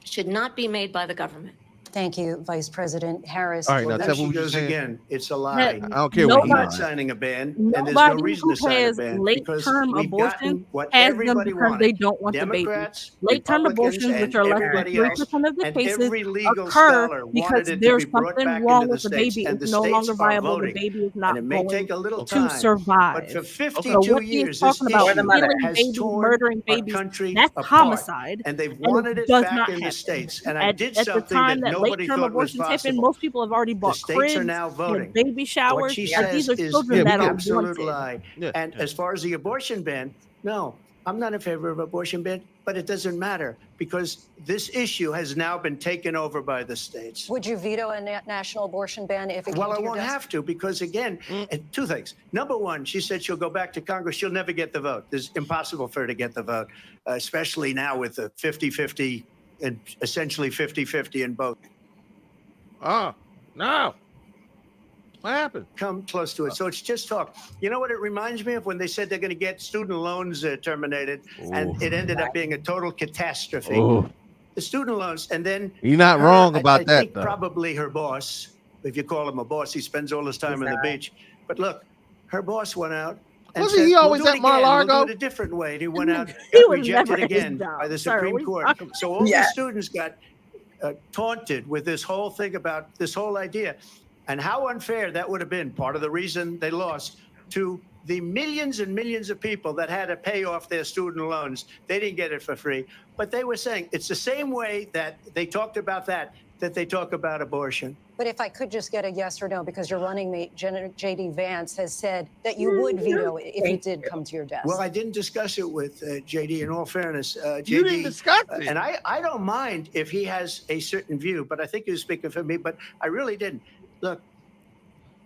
Speaker 8: should not be made by the government.
Speaker 7: Thank you, Vice President Harris.
Speaker 2: All right,
Speaker 9: Well,
Speaker 2: now
Speaker 9: there
Speaker 2: tell
Speaker 9: she
Speaker 2: me what you're
Speaker 9: goes
Speaker 2: saying.
Speaker 9: again. It's a
Speaker 3: That
Speaker 9: lie.
Speaker 2: I don't care when
Speaker 9: I'm
Speaker 2: he
Speaker 9: not
Speaker 3: nobody,
Speaker 2: lied.
Speaker 9: signing a ban, and there's no
Speaker 3: nobody
Speaker 9: reason
Speaker 3: who
Speaker 9: to sign a
Speaker 3: has
Speaker 9: ban because
Speaker 3: late-term
Speaker 9: we've
Speaker 3: abortions
Speaker 9: gotten what
Speaker 3: has them
Speaker 9: everybody
Speaker 3: because they
Speaker 9: wanted.
Speaker 3: don't want the baby.
Speaker 9: Democrats,
Speaker 3: Late-term
Speaker 9: Republicans,
Speaker 3: abortions, which
Speaker 9: and
Speaker 3: are less than
Speaker 9: everybody
Speaker 3: 3%
Speaker 9: else,
Speaker 3: of the
Speaker 9: and
Speaker 3: cases,
Speaker 9: every legal
Speaker 3: occur
Speaker 9: scholar
Speaker 3: because
Speaker 9: wanted it to
Speaker 3: there's
Speaker 9: be brought
Speaker 3: something
Speaker 9: back
Speaker 3: wrong
Speaker 9: into the
Speaker 3: with the
Speaker 9: states,
Speaker 3: baby.
Speaker 9: and
Speaker 3: It's
Speaker 9: the
Speaker 3: no
Speaker 9: states
Speaker 3: longer
Speaker 9: are
Speaker 3: viable. The
Speaker 9: voting.
Speaker 3: baby is
Speaker 9: And
Speaker 3: not
Speaker 9: it may
Speaker 3: going
Speaker 9: take a little
Speaker 3: to
Speaker 9: time,
Speaker 3: survive.
Speaker 9: but for
Speaker 3: So
Speaker 9: 52
Speaker 3: what he is
Speaker 9: years, this
Speaker 3: talking about,
Speaker 9: issue
Speaker 3: killing
Speaker 9: has
Speaker 3: babies,
Speaker 9: torn
Speaker 3: murdering
Speaker 9: our
Speaker 3: babies,
Speaker 9: country
Speaker 3: that's
Speaker 9: apart.
Speaker 3: homicide,
Speaker 9: And they've
Speaker 3: and
Speaker 9: wanted
Speaker 3: it
Speaker 9: it
Speaker 3: does
Speaker 9: back
Speaker 3: not
Speaker 9: in the
Speaker 3: happen.
Speaker 9: states. And I did
Speaker 3: At the
Speaker 9: something
Speaker 3: time
Speaker 9: that
Speaker 3: that
Speaker 9: nobody
Speaker 3: late-term
Speaker 9: thought was
Speaker 3: abortions happen,
Speaker 9: possible.
Speaker 3: most people have already
Speaker 9: The
Speaker 3: bought
Speaker 9: states are
Speaker 3: cribs,
Speaker 9: now
Speaker 3: had
Speaker 9: voting.
Speaker 3: baby
Speaker 9: What
Speaker 3: showers,
Speaker 9: she
Speaker 3: and these
Speaker 9: says
Speaker 3: are
Speaker 9: is
Speaker 3: children
Speaker 2: Yeah, we
Speaker 3: that
Speaker 2: know.
Speaker 3: are
Speaker 9: absolute
Speaker 3: wanted.
Speaker 9: lie.
Speaker 2: Yeah,
Speaker 9: And
Speaker 2: yeah.
Speaker 9: as far as the abortion ban, no, I'm not in favor of abortion ban, but it doesn't matter because this issue has now been taken over by the states.
Speaker 7: Would you veto a national abortion ban if it
Speaker 9: Well,
Speaker 7: came
Speaker 9: I
Speaker 7: to your
Speaker 9: won't
Speaker 7: desk?
Speaker 9: have to because, again, two things. Number one, she said she'll go back to Congress. She'll never get the vote. It's impossible for her to get the vote, especially now with the 50-50 and essentially 50-50 in both.
Speaker 2: Oh, no. What happened?
Speaker 9: Come close to it. So it's just talk. You know what it reminds me of when they said they're going to get student loans terminated, and it ended up being a total catastrophe.
Speaker 2: Oh,
Speaker 9: The student loans, and then
Speaker 2: you're not
Speaker 9: her,
Speaker 2: wrong
Speaker 9: I
Speaker 2: about that,
Speaker 9: think
Speaker 2: though.
Speaker 9: probably her boss, if you call him a boss, he spends all his time on the beach. But look, her boss went out and
Speaker 2: Wasn't
Speaker 9: said,
Speaker 2: he
Speaker 9: we'll
Speaker 2: always
Speaker 9: do it
Speaker 2: at
Speaker 9: again. We'll
Speaker 2: Mar-a-Lago?
Speaker 9: do it a different way. And he went out,
Speaker 3: He
Speaker 9: got
Speaker 3: was
Speaker 9: rejected
Speaker 3: never at his
Speaker 9: again
Speaker 3: job.
Speaker 9: by the
Speaker 3: Sir, what
Speaker 9: Supreme
Speaker 3: are you
Speaker 9: Court.
Speaker 3: talking about?
Speaker 9: So all the students got taunted with this whole thing about this whole idea. And how unfair that would have been, part of the reason they lost, to the millions and millions of people that had to pay off their student loans. They didn't get it for free. But they were saying it's the same way that they talked about that they talk about abortion.
Speaker 7: But if I could just get a yes or no, because your running mate, J.D. Vance, has said that you would veto it if it did come to your desk.
Speaker 9: Well, I didn't discuss it with JD, in all fairness. JD,
Speaker 2: You didn't discuss it.
Speaker 9: And I don't mind if he has a certain view, but I think he was speaking for me, but I really didn't. Look,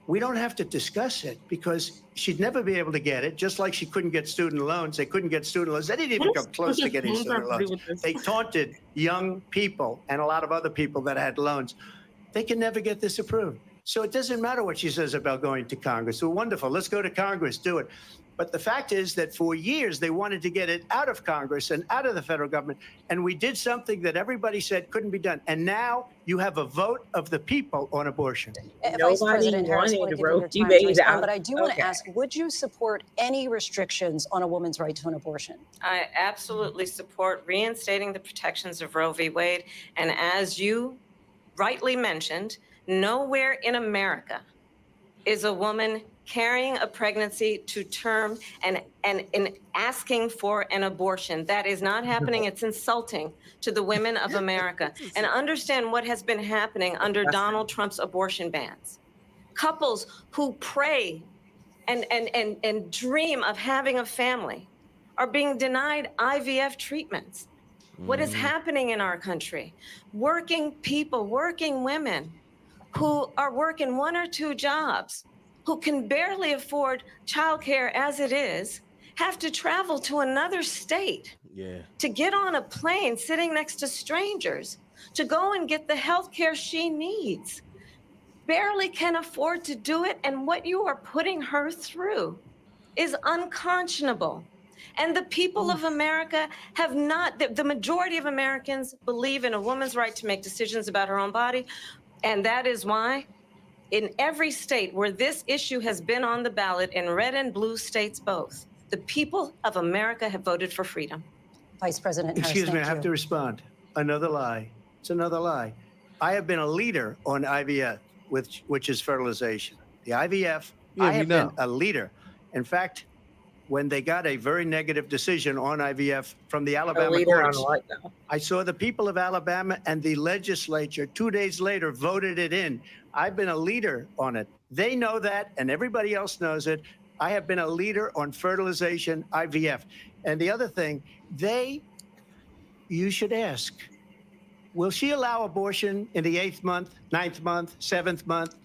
Speaker 9: we don't have to discuss it because she'd never be able to get it, just like she couldn't get student loans. They couldn't get student loans. They didn't even come close to getting student loans. They taunted young people and a lot of other people that had loans. They can never get this approved. So it doesn't matter what she says about going to Congress. So wonderful. Let's go to Congress, do it. But the fact is that for years, they wanted to get it out of Congress and out of the federal government. And we did something that everybody said couldn't be done. And now you have a vote of the people on abortion.
Speaker 7: Vice President Harris, I want to give you your time to respond, but I do want to ask, would you support any restrictions on a woman's right to an abortion?
Speaker 8: I absolutely support reinstating the protections of Roe v. Wade. And as you rightly mentioned, nowhere in America is a woman carrying a pregnancy to term and asking for an abortion. That is not happening. It's insulting to the women of America. And understand what has been happening under Donald Trump's abortion bans. Couples who pray and dream of having a family are being denied IVF treatments. What is happening in our country? Working people, working women who are working one or two jobs, who can barely afford childcare as it is, have to travel to another state to get on a plane sitting next to strangers, to go and get the health care she needs. Barely can afford to do it, and what you are putting her through is unconscionable. And the people of America have not, the majority of Americans believe in a woman's right to make decisions about her own body, and that is why in every state where this issue has been on the ballot, in red and blue states both, the people of America have voted for freedom.
Speaker 7: Vice President Harris,
Speaker 9: Excuse me, I
Speaker 7: thank
Speaker 9: have
Speaker 7: you.
Speaker 9: to respond. Another lie. It's another lie. I have been a leader on IVF, which is fertilization. The IVF, I have been a leader. In fact, when they got a very negative decision on IVF from the
Speaker 4: A
Speaker 9: Alabama
Speaker 4: leader on
Speaker 9: courts.
Speaker 4: what though?
Speaker 9: I saw the people of Alabama and the legislature 2 days later voted it in. I've been a leader on it. They know that, and everybody else knows it. I have been a leader on fertilization, IVF. And the other thing, you should ask, will she allow abortion in the 8th month, 9th month, 7th month?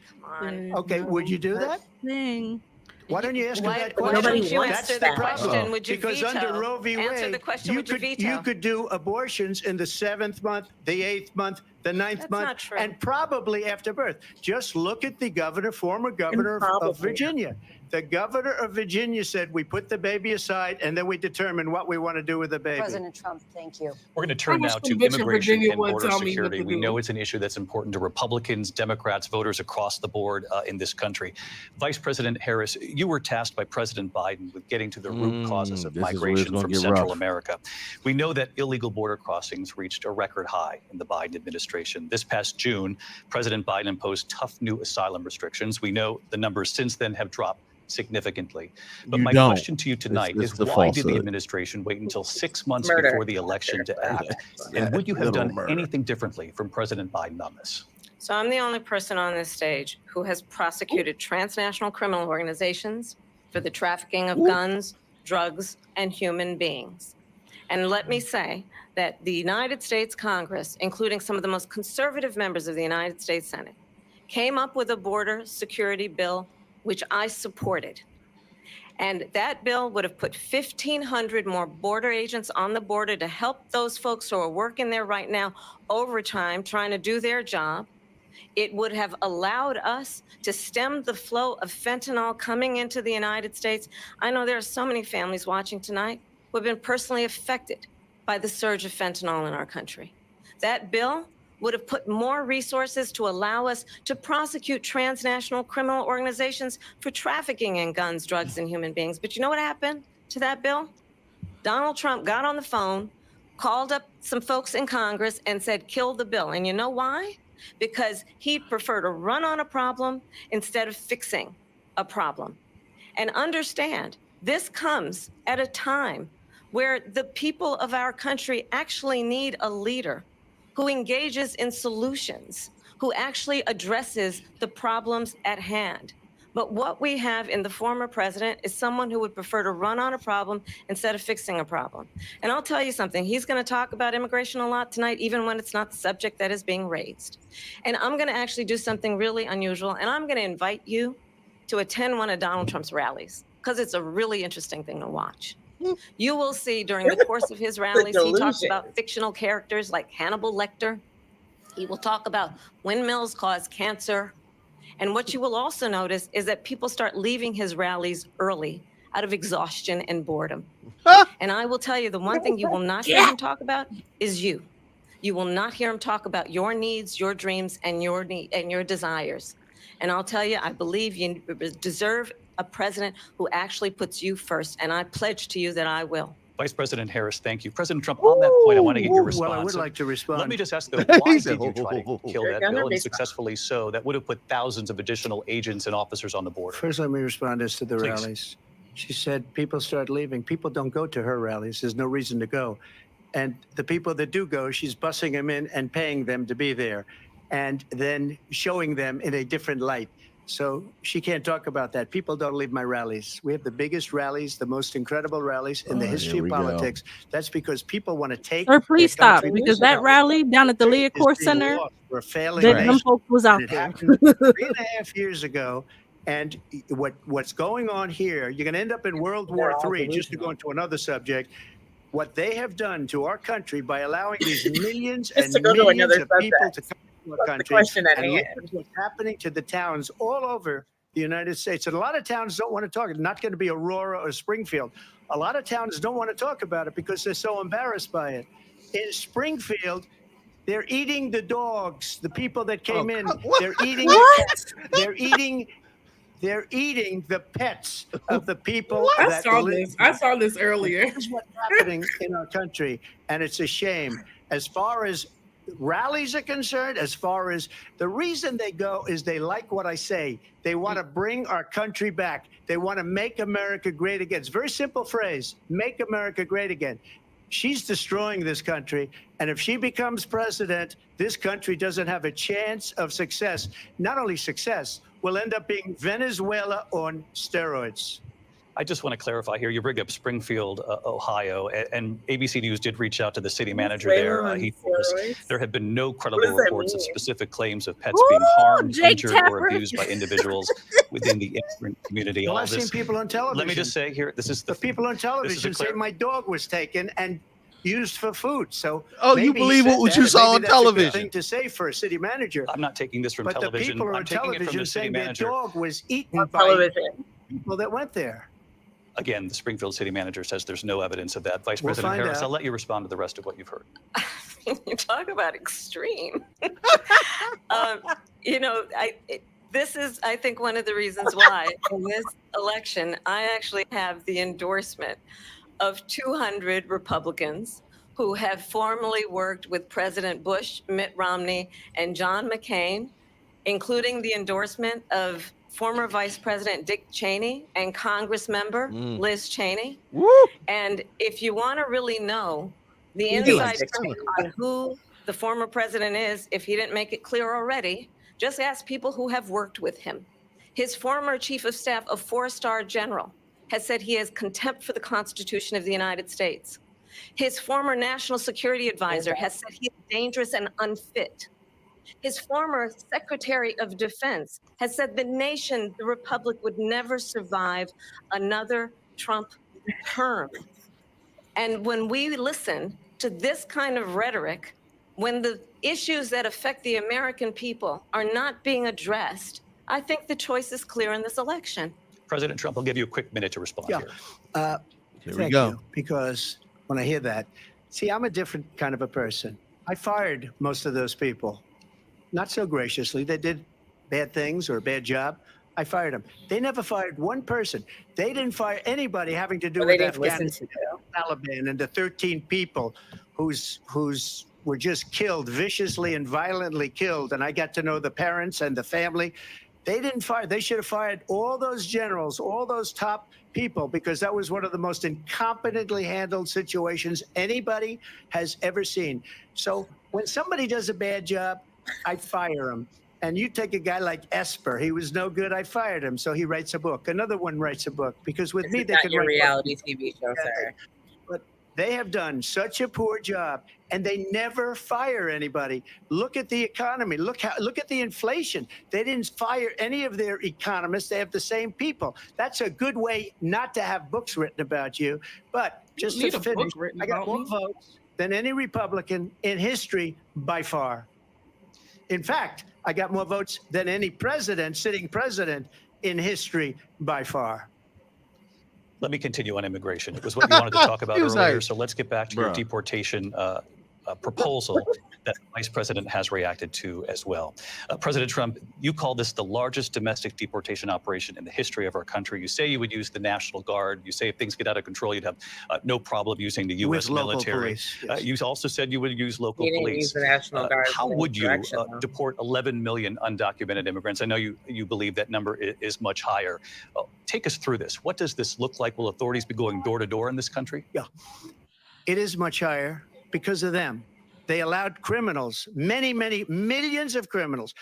Speaker 9: Okay, would you do that?
Speaker 3: Thing.
Speaker 9: Why don't you ask her that
Speaker 8: Why
Speaker 9: question?
Speaker 8: don't you
Speaker 9: That's
Speaker 8: answer
Speaker 9: the
Speaker 8: the question?
Speaker 9: problem.
Speaker 8: Would you
Speaker 9: Because
Speaker 8: veto?
Speaker 9: under Roe v.
Speaker 8: Answer
Speaker 9: Wade,
Speaker 8: the question. Would you veto?
Speaker 9: you could do abortions in the 7th month, the 8th month, the 9th
Speaker 8: That's
Speaker 9: month,
Speaker 8: not true.
Speaker 9: and probably after birth. Just look at the former governor of
Speaker 4: probably.
Speaker 9: Virginia. The governor of Virginia said, we put the baby aside and then we determine what we want to do with the baby.
Speaker 7: President Trump, thank you.
Speaker 6: We're going to turn
Speaker 5: How
Speaker 6: now
Speaker 5: much
Speaker 6: to
Speaker 5: conviction
Speaker 6: immigration
Speaker 5: Virginia
Speaker 6: and
Speaker 5: would
Speaker 6: border
Speaker 5: tell me what
Speaker 6: security.
Speaker 5: to
Speaker 6: We
Speaker 5: do.
Speaker 6: know it's an issue that's important to Republicans, Democrats, voters across the board in this country. Vice President Harris, you were tasked by President Biden with getting to the root causes of
Speaker 2: this is where it's
Speaker 6: migration
Speaker 2: gonna
Speaker 6: from
Speaker 2: get
Speaker 6: Central
Speaker 2: rough.
Speaker 6: America. We know that illegal border crossings reached a record high in the Biden administration. This past June, President Biden imposed tough new asylum restrictions. We know the numbers since then have dropped significantly. But
Speaker 2: You
Speaker 6: my
Speaker 2: don't.
Speaker 6: question to you tonight
Speaker 2: This
Speaker 6: is,
Speaker 2: is the
Speaker 6: why did the
Speaker 2: falsehood.
Speaker 6: administration wait until 6 months
Speaker 4: Murder.
Speaker 6: before the election to act?
Speaker 2: Yeah,
Speaker 6: And would you have
Speaker 2: literal
Speaker 6: done
Speaker 2: murder.
Speaker 6: anything differently from President Biden on this?
Speaker 8: So I'm the only person on this stage who has prosecuted transnational criminal organizations for the trafficking of guns, drugs, and human beings. And let me say that the United States Congress, including some of the most conservative members of the United States Senate, came up with a border security bill, which I supported. And that bill would have put 1,500 more border agents on the border to help those folks who are working there right now overtime, trying to do their job. It would have allowed us to stem the flow of fentanyl coming into the United States. I know there are so many families watching tonight who have been personally affected by the surge of fentanyl in our country. That bill would have put more resources to allow us to prosecute transnational criminal organizations for trafficking in guns, drugs, and human beings. But you know what happened to that bill? Donald Trump got on the phone, called up some folks in Congress, and said, kill the bill. And you know why? Because he'd prefer to run on a problem instead of fixing a problem. And understand, this comes at a time where the people of our country actually need a leader who engages in solutions, who actually addresses the problems at hand. But what we have in the former president is someone who would prefer to run on a problem instead of fixing a problem. And I'll tell you something, he's going to talk about immigration a lot tonight, even when it's not the subject that is being raised. And I'm going to actually do something really unusual, and I'm going to invite you to attend one of Donald Trump's rallies, because it's a really interesting thing to watch. You will see during the course of his rallies, he talks
Speaker 4: delusion.
Speaker 8: about fictional characters like Hannibal Lecter. He will talk about windmills cause cancer. And what you will also notice is that people start leaving his rallies early out of exhaustion and boredom. And I will tell you, the one thing you will not hear him talk about is you. You will not hear him talk about your needs, your dreams, and your desires. And I'll tell you, I believe you deserve a president who actually puts you first. And I pledge to you that I will.
Speaker 6: Vice President Harris, thank you. President Trump, on that point, I want to get your response.
Speaker 9: Well, I would like to respond.
Speaker 6: Let me just ask, though, why
Speaker 2: He
Speaker 6: did
Speaker 2: said,
Speaker 6: you try to kill
Speaker 4: You're
Speaker 6: that
Speaker 4: gonna
Speaker 6: bill,
Speaker 4: be
Speaker 6: and successfully so? That would have put thousands of additional agents and officers on the border.
Speaker 9: First, let me respond as to the
Speaker 6: Please.
Speaker 9: rallies. She said people start leaving. People don't go to her rallies. There's no reason to go. And the people that do go, she's bussing them in and paying them to be there and then showing them in a different light. So she can't talk about that. People don't leave my rallies. We have the biggest rallies, the most incredible rallies in the history
Speaker 2: here
Speaker 9: of
Speaker 2: we go.
Speaker 9: politics. That's because people want to take.
Speaker 3: Sir, please
Speaker 9: their
Speaker 3: stop,
Speaker 9: country
Speaker 3: because
Speaker 9: back.
Speaker 3: that rally down at the Leah
Speaker 9: It's
Speaker 3: Core
Speaker 9: being
Speaker 3: Center,
Speaker 9: lost. We're failing.
Speaker 3: them
Speaker 9: nation.
Speaker 3: folks was out
Speaker 9: It
Speaker 3: there.
Speaker 9: happened 3.5 years ago. And what's going on here, you're going to end up in World War III, just to go into another subject. What they have done to our country by allowing these millions and
Speaker 4: Just to go to
Speaker 9: millions
Speaker 4: another
Speaker 9: of people to come to our
Speaker 4: What's the
Speaker 9: country,
Speaker 4: question at
Speaker 9: and look
Speaker 4: hand?
Speaker 9: at what's happening to the towns all over the United States. And a lot of towns don't want to talk. It's not going to be Aurora or Springfield. A lot of towns don't want to talk about it because they're so embarrassed by it. In Springfield, they're eating the dogs, the people that came in. They're eating the cats. They're eating the pets of the people
Speaker 5: I
Speaker 9: that
Speaker 5: saw
Speaker 9: live.
Speaker 5: this. I saw this earlier.
Speaker 9: This is what's happening in our country, and it's a shame. As far as rallies are concerned, as far as the reason they go is they like what I say. They want to bring our country back. They want to make America great again. It's a very simple phrase, make America great again. She's destroying this country. And if she becomes president, this country doesn't have a chance of success. Not only success, we'll end up being Venezuela on steroids.
Speaker 6: I just want to clarify here. You bring up Springfield, Ohio, and ABC News did reach out to the city manager there. He told us there have been no credible reports of specific claims of pets being harmed, injured, or abused by individuals within the immigrant community.
Speaker 9: Well, I've seen people on television.
Speaker 6: Let me just say here, this is
Speaker 9: the people on television say my dog was taken and used for food. So
Speaker 2: you believe what you saw on television?
Speaker 9: That's a good thing to say for a city manager.
Speaker 6: I'm not taking this from television.
Speaker 9: But the people on television saying their dog was eaten by people that went there.
Speaker 6: Again, the Springfield city manager says there's no evidence of that. Vice President Harris, I'll let you respond to the rest of what you've heard.
Speaker 8: You talk about extreme. This is, I think, one of the reasons why in this election, I actually have the endorsement of 200 Republicans who have formerly worked with President Bush, Mitt Romney, and John McCain, including the endorsement of former Vice President Dick Cheney and Congress member Liz Cheney.
Speaker 2: Woo.
Speaker 8: And if you want to really know the inside scoop on who the former president is, if he didn't make it clear already, just ask people who have worked with him. His former chief of staff, a 4-star general, has said he has contempt for the Constitution of the United States. His former national security advisor has said he is dangerous and unfit. His former Secretary of Defense has said the nation, the Republic, would never survive another Trump term. And when we listen to this kind of rhetoric, when the issues that affect the American people are not being addressed, I think the choice is clear in this election.
Speaker 6: President Trump, I'll give you a quick minute to respond here.
Speaker 2: Here we go.
Speaker 9: You, because when I hear that, see, I'm a different kind of a person. I fired most of those people. Not so graciously. They did bad things or a bad job. I fired them. They never fired one person. They didn't fire anybody having to do with Afghanistan, Taliban, and the 13 people who's were just killed, viciously and violently killed. And I got to know the parents and the family. They didn't fire. They should have fired all those generals, all those top people, because that was one of the most incompetently handled situations anybody has ever seen. So when somebody does a bad job, I fire him. And you take a guy like Esper, he was no good, I fired him. So he writes a book. Another one writes a book, because with me, they can write
Speaker 4: reality TV show, sir.
Speaker 9: But they have done such a poor job, and they never fire anybody. Look at the economy. Look at the inflation. They didn't fire any of their economists. They have the same people. That's a good way not to have books written about you. But just to finish, I got more votes than any Republican in history by far. In fact, I got more votes than any president, sitting president in history by far.
Speaker 6: Let me continue on immigration. It was what you wanted to talk about earlier, so let's get back to your deportation proposal that the Vice President has reacted to as well. President Trump, you call this the largest domestic deportation operation in the history of our country. You say you would use the National Guard. You say if things get out of control, you'd have no problem using the U.S. military. Yes. You also said you would use local police.
Speaker 4: Use the National Guard
Speaker 6: how would you deport 11 million undocumented immigrants? I know you believe that number is much higher. Take us through this. What does this look like? Will authorities be going door to door in this country?
Speaker 9: Yeah, it is much higher because of them. They allowed criminals, many millions of criminals.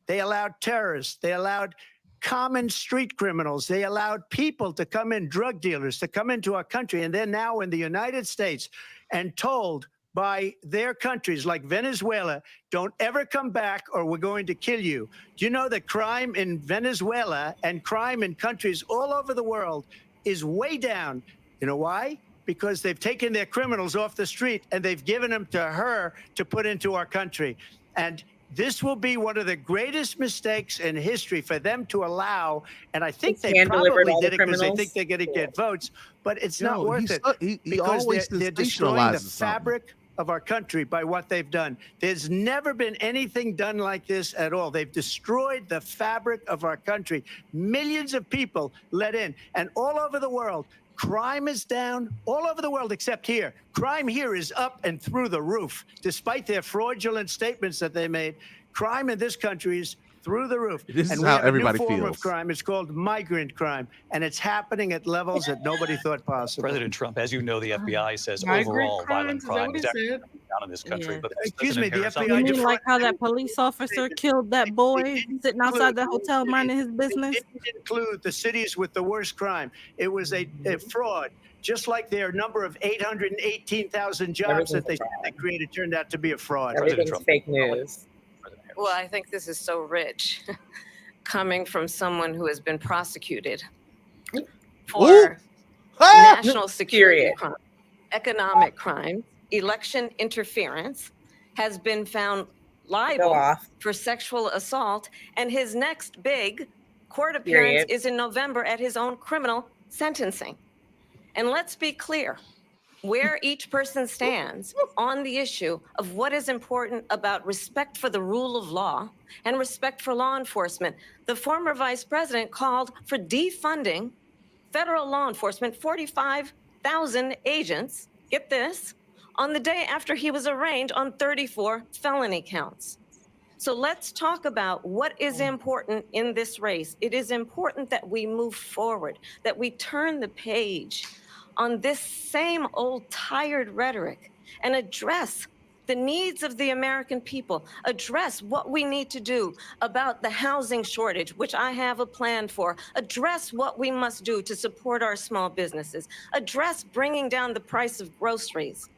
Speaker 9: They allowed terrorists. They allowed common street criminals. They allowed people to come in, drug dealers, to come into our country. And they're now in the United States and told by their countries like Venezuela, don't ever come back or we're going to kill you. Do you know that crime in Venezuela and crime in countries all over the world is way down? You know why? Because they've taken their criminals off the street and they've given them to her to put into our country. And this will be one of the greatest mistakes in history for them to allow. And I think they probably did it because they think they're going to get votes, but it's not worth it.
Speaker 2: He
Speaker 9: because
Speaker 2: always
Speaker 9: they're destroying the fabric of our country by what they've done. There's never been anything done like this at all. They've destroyed the fabric of our country. Millions of people let in, and all over the world, crime is down all over the world except here. Crime here is up and through the roof. Despite their fraudulent statements that they made, crime in this country is through the roof.
Speaker 2: This
Speaker 9: and
Speaker 2: is
Speaker 9: we
Speaker 2: how
Speaker 9: have
Speaker 2: everybody
Speaker 9: a new form
Speaker 2: feels.
Speaker 9: of crime. It's called migrant crime, and it's happening at levels that nobody thought possible.
Speaker 6: President Trump, as you know, the FBI says
Speaker 5: Migrant
Speaker 6: overall
Speaker 5: crimes,
Speaker 6: violent
Speaker 5: is that
Speaker 6: crime
Speaker 5: what
Speaker 6: is
Speaker 5: he
Speaker 6: actually
Speaker 5: said?
Speaker 6: down in this country.
Speaker 3: Yeah.
Speaker 6: But
Speaker 9: Excuse me, the
Speaker 6: Harris,
Speaker 9: FBI
Speaker 3: You mean
Speaker 9: defrauded-
Speaker 3: like how that police officer killed that boy sitting outside the hotel minding his business?
Speaker 9: It didn't include the cities with the worst crime. It was a fraud. Just like their number of 818,000 jobs that they said they created turned out to be a fraud.
Speaker 6: President
Speaker 4: Everything's
Speaker 6: Trump.
Speaker 4: fake news.
Speaker 6: President Harris.
Speaker 8: Well, I think this is so rich coming from someone who has been prosecuted for
Speaker 2: Ah!
Speaker 8: national security
Speaker 4: Period.
Speaker 8: crime, economic crime, election interference, has been found
Speaker 4: Go
Speaker 8: liable
Speaker 4: off.
Speaker 8: for sexual assault, and his next big court appearance
Speaker 4: Period.
Speaker 8: is in November at his own criminal sentencing. And let's be clear where each person stands on the issue of what is important about respect for the rule of law and respect for law enforcement. The former vice president called for defunding federal law enforcement, 45,000 agents, get this, on the day after he was arraigned on 34 felony counts. So let's talk about what is important in this race. It is important that we move forward, that we turn the page on this same old tired rhetoric and address the needs of the American people, address what we need to do about the housing shortage, which I have a plan for, address what we must do to support our small businesses, address bringing down the price of groceries.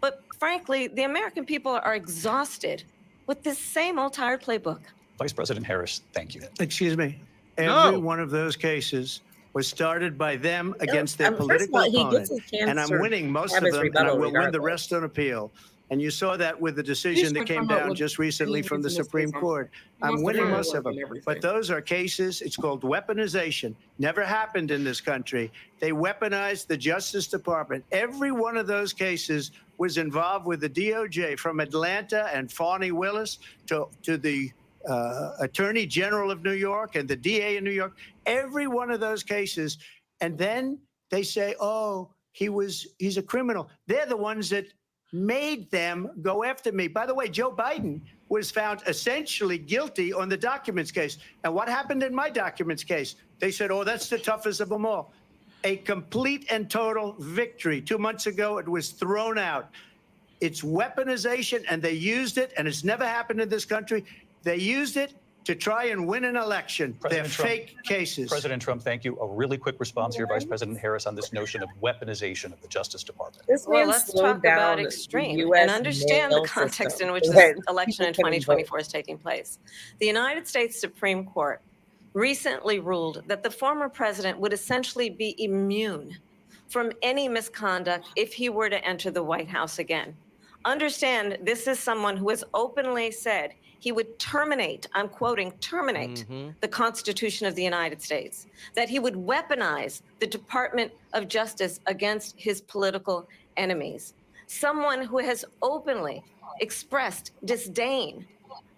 Speaker 8: But frankly, the American people are exhausted with this same old tired playbook.
Speaker 6: Vice President Harris, thank you.
Speaker 9: Excuse me.
Speaker 2: No.
Speaker 9: Every one of those cases was started by them against their
Speaker 4: First of
Speaker 9: political
Speaker 4: all, he gets
Speaker 9: opponent.
Speaker 4: his chance
Speaker 9: And I'm
Speaker 4: to
Speaker 9: winning most
Speaker 4: have
Speaker 9: of
Speaker 4: his
Speaker 9: them, and I
Speaker 4: rebuttal
Speaker 9: will win the
Speaker 4: regardless.
Speaker 9: rest on appeal. And you saw that with the decision that
Speaker 5: should
Speaker 9: came
Speaker 5: come up
Speaker 9: down
Speaker 5: with
Speaker 9: just recently from the
Speaker 5: means and
Speaker 9: Supreme
Speaker 5: mistakes on-
Speaker 9: Court.
Speaker 5: He
Speaker 9: I'm
Speaker 5: wants to
Speaker 9: winning
Speaker 5: follow
Speaker 9: most
Speaker 5: up
Speaker 9: of them.
Speaker 5: on everything.
Speaker 9: But those are cases, it's called weaponization. Never happened in this country. They weaponized the Justice Department. Every one of those cases was involved with the DOJ, from Atlanta and Fani Willis to the Attorney General of New York and the DA in New York. Every one of those cases. And then they say, oh, he's a criminal. They're the ones that made them go after me. By the way, Joe Biden was found essentially guilty on the documents case. And what happened in my documents case? They said, oh, that's the toughest of them all. A complete and total victory. 2 months ago, it was thrown out. It's weaponization, and they used it, and it's never happened in this country. They used it to try and win an election.
Speaker 6: President
Speaker 9: They're
Speaker 6: Trump.
Speaker 9: fake cases.
Speaker 6: President Trump, thank you. A really quick response here, Vice President Harris, on this notion of weaponization of the Justice Department.
Speaker 4: This
Speaker 8: Well,
Speaker 4: man
Speaker 8: let's
Speaker 4: slowed
Speaker 8: talk
Speaker 4: down
Speaker 8: about
Speaker 4: the
Speaker 8: extreme
Speaker 4: US
Speaker 8: and understand the
Speaker 4: mail
Speaker 8: context
Speaker 4: system
Speaker 8: in which
Speaker 4: so
Speaker 8: this
Speaker 4: that
Speaker 8: election in
Speaker 4: people can vote.
Speaker 8: 2024 is taking place. The United States Supreme Court recently ruled that the former president would essentially be immune from any misconduct if he were to enter the White House again. Understand, this is someone who has openly said he would terminate, I'm quoting, terminate the Constitution of the United States, that he would weaponize the Department of Justice against his political enemies. Someone who has openly expressed disdain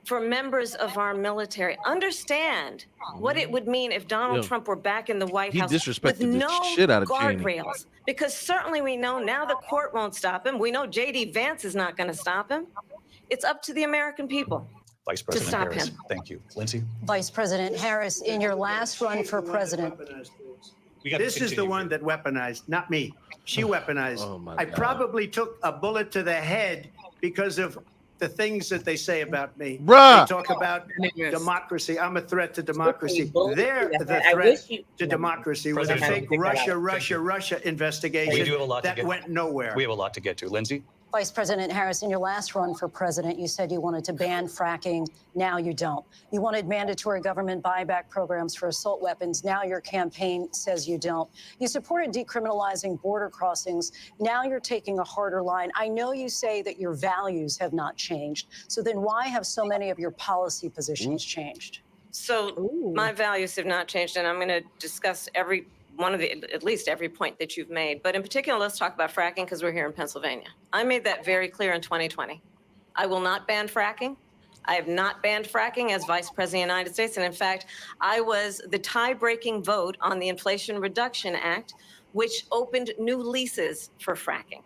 Speaker 8: for members of our military. Understand what it would mean if Donald
Speaker 2: Yeah.
Speaker 8: Trump were back in the White
Speaker 2: He
Speaker 8: House
Speaker 2: disrespected
Speaker 8: with
Speaker 2: the
Speaker 8: no
Speaker 2: shit out of Cheney.
Speaker 8: guardrails. Because certainly we know now the court won't stop him. We know J.D. Vance is not going to stop him. It's up to the American people.
Speaker 6: Vice President
Speaker 8: stop
Speaker 6: Harris,
Speaker 8: him.
Speaker 6: thank you. Lindsay?
Speaker 7: Vice President Harris, in your last run for president,
Speaker 6: We got to
Speaker 9: This is the
Speaker 6: continue
Speaker 9: one
Speaker 6: here.
Speaker 9: that weaponized, not me. She weaponized.
Speaker 2: Oh, my
Speaker 9: I
Speaker 2: God.
Speaker 9: probably took a bullet to the head because of the things that they say about me.
Speaker 2: Bruh.
Speaker 9: They talk about
Speaker 5: Yes.
Speaker 9: democracy. I'm a threat to democracy.
Speaker 4: Bullet
Speaker 9: They're
Speaker 4: to the
Speaker 9: the
Speaker 4: head. I
Speaker 9: threat
Speaker 4: wish you-
Speaker 9: to democracy with a
Speaker 6: President
Speaker 9: fake
Speaker 6: Trump.
Speaker 9: Russia
Speaker 6: We do
Speaker 9: investigation
Speaker 6: have a lot to
Speaker 9: that
Speaker 6: get-
Speaker 9: went nowhere.
Speaker 6: We have a lot to get to. Lindsay?
Speaker 7: Vice President Harris, in your last run for president, you said you wanted to ban fracking. Now you don't. You wanted mandatory government buyback programs for assault weapons. Now your campaign says you don't. You supported decriminalizing border crossings. Now you're taking a harder line. I know you say that your values have not changed. So then why have so many of your policy positions changed?
Speaker 8: So my values have not changed, and I'm going to discuss every at least every point that you've made. But in particular, let's talk about fracking because we're here in Pennsylvania. I made that very clear in 2020. I will not ban fracking. I have not banned fracking as Vice President of the United States. And in fact, I was the tie-breaking vote on the Inflation Reduction Act, which opened new leases for fracking.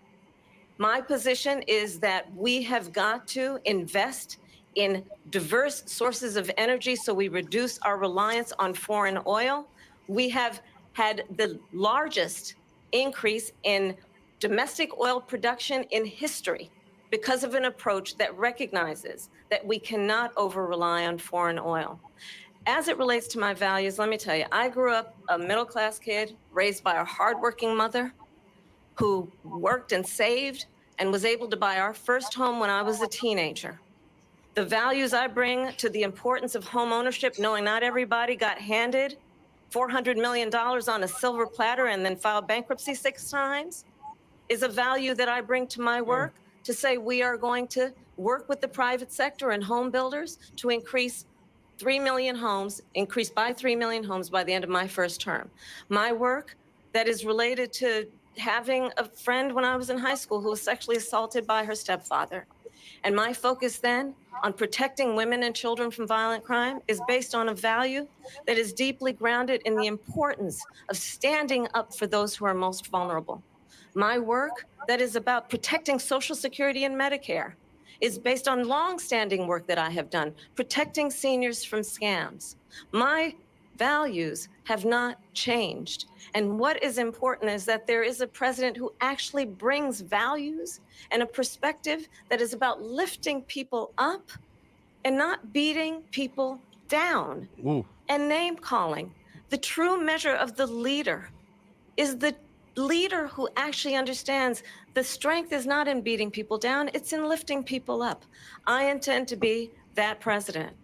Speaker 8: My position is that we have got to invest in diverse sources of energy so we reduce our reliance on foreign oil. We have had the largest increase in domestic oil production in history because of an approach that recognizes that we cannot over-rely on foreign oil. As it relates to my values, let me tell you, I grew up a middle-class kid raised by a hardworking mother who worked and saved and was able to buy our first home when I was a teenager. The values I bring to the importance of home ownership, knowing not everybody got handed $400 million on a silver platter and then filed bankruptcy 6 times, is a value that I bring to my work to say we are going to work with the private sector and home builders to increase 3 million homes, increase by 3 million homes by the end of my first term. My work that is related to having a friend when I was in high school who was sexually assaulted by her stepfather. And my focus then on protecting women and children from violent crime is based on a value that is deeply grounded in the importance of standing up for those who are most vulnerable. My work that is about protecting Social Security and Medicare is based on long-standing work that I have done, protecting seniors from scams. My values have not changed. And what is important is that there is a president who actually brings values and a perspective that is about lifting people up and not beating people down.
Speaker 2: Ooh.
Speaker 8: And name calling. The true measure of the leader is the leader who actually understands the strength is not in beating people down, it's in lifting people up. I intend to be that president.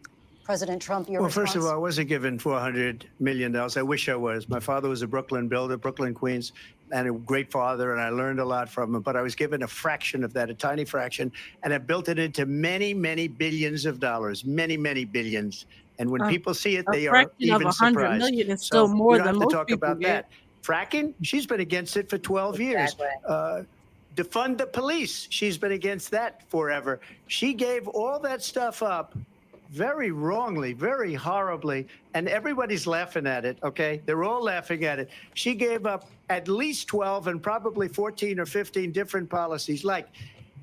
Speaker 7: President Trump, your
Speaker 9: Well,
Speaker 7: response?
Speaker 9: first of all, I wasn't given $400 million. I wish I was. My father was a Brooklyn builder, Brooklyn, Queens, and a great father, and I learned a lot from him. But I was given a fraction of that, a tiny fraction, and I built it into many, many billions of dollars, many, many billions. And when people see it, they are even surprised.
Speaker 3: $100 million is still
Speaker 9: So
Speaker 3: more
Speaker 9: we don't
Speaker 3: than
Speaker 9: have to
Speaker 3: most
Speaker 9: talk
Speaker 3: people
Speaker 9: about
Speaker 3: get.
Speaker 9: that. Fracking, she's been against it for 12 years. Defund the police, she's been against that forever. She gave all that stuff up very wrongly, very horribly, and everybody's laughing at it, okay? They're all laughing at it. She gave up at least 12 and probably 14 or 15 different policies. Like,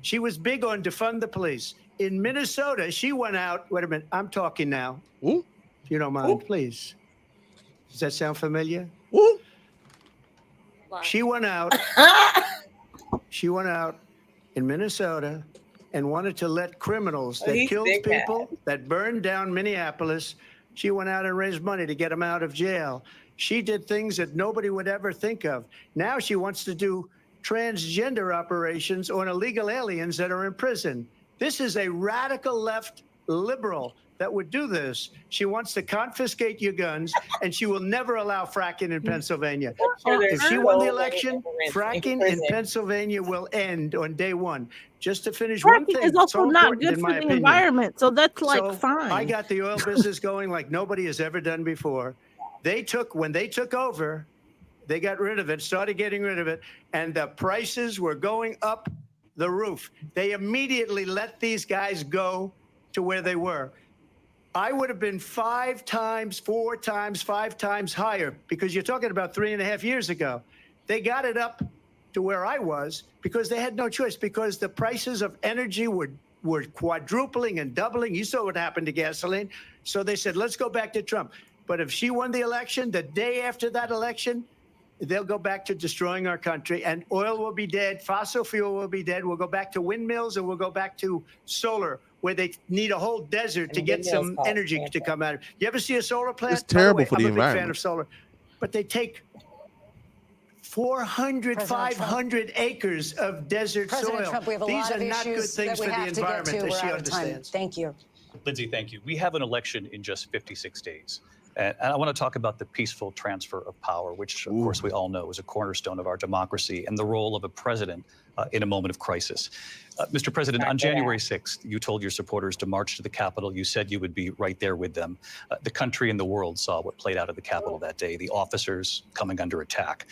Speaker 9: she was big on defund the police. In Minnesota, she went out, wait a minute, I'm talking now.
Speaker 2: Ooh.
Speaker 9: If you don't mind, please. Does that sound familiar?
Speaker 2: Ooh.
Speaker 9: She went out in Minnesota and wanted to let criminals that killed people, that burned down Minneapolis, she went out and raised money to get them out of jail. She did things that nobody would ever think of. Now she wants to do transgender operations on illegal aliens that are in prison. This is a radical left liberal that would do this. She wants to confiscate your guns, and she will never allow fracking in Pennsylvania. If she won the election, fracking in Pennsylvania will end on day one. Just to finish one
Speaker 3: Fracking
Speaker 9: thing,
Speaker 3: is also
Speaker 9: so
Speaker 3: not
Speaker 9: important
Speaker 3: good
Speaker 9: in
Speaker 3: for
Speaker 9: my
Speaker 3: the
Speaker 9: opinion.
Speaker 3: environment, so that's like
Speaker 9: So
Speaker 3: fine.
Speaker 9: I got the oil business going like nobody has ever done before. When they took over, they got rid of it, started getting rid of it, and the prices were going up the roof. They immediately let these guys go to where they were. I would have been 5 times, 4 times, 5 times higher, because you're talking about 3.5 years ago. They got it up to where I was because they had no choice, because the prices of energy were quadrupling and doubling. You saw what happened to gasoline. So they said, let's go back to Trump. But if she won the election, the day after that election, they'll go back to destroying our country, and oil will be dead. Fossil fuel will be dead. We'll go back to windmills, and we'll go back to solar, where they need a whole desert to get some energy to come out of it. You ever see a solar plant?
Speaker 2: It's terrible
Speaker 9: By the way,
Speaker 2: for the
Speaker 9: I'm a big fan
Speaker 2: environment.
Speaker 9: of solar, but they take 400, 500 acres of desert
Speaker 7: President
Speaker 9: soil.
Speaker 7: Trump, we have a
Speaker 9: These
Speaker 7: lot
Speaker 9: are
Speaker 7: of
Speaker 9: not good
Speaker 7: issues
Speaker 9: things
Speaker 7: that we
Speaker 9: for the
Speaker 7: have to get to.
Speaker 9: environment, as
Speaker 7: We're
Speaker 9: she
Speaker 7: out of time.
Speaker 9: understands.
Speaker 7: Thank you.
Speaker 6: Lindsay, thank you. We have an election in just 56 days. And I want to talk about the peaceful transfer of power, which, of course, we all know is a cornerstone of our democracy, and the role of a president in a moment of crisis. Mr. President, on January 6th, you told your supporters to march to the Capitol. You said you would be right there with them. The country and the world saw what played out at the Capitol that day, the officers coming under attack.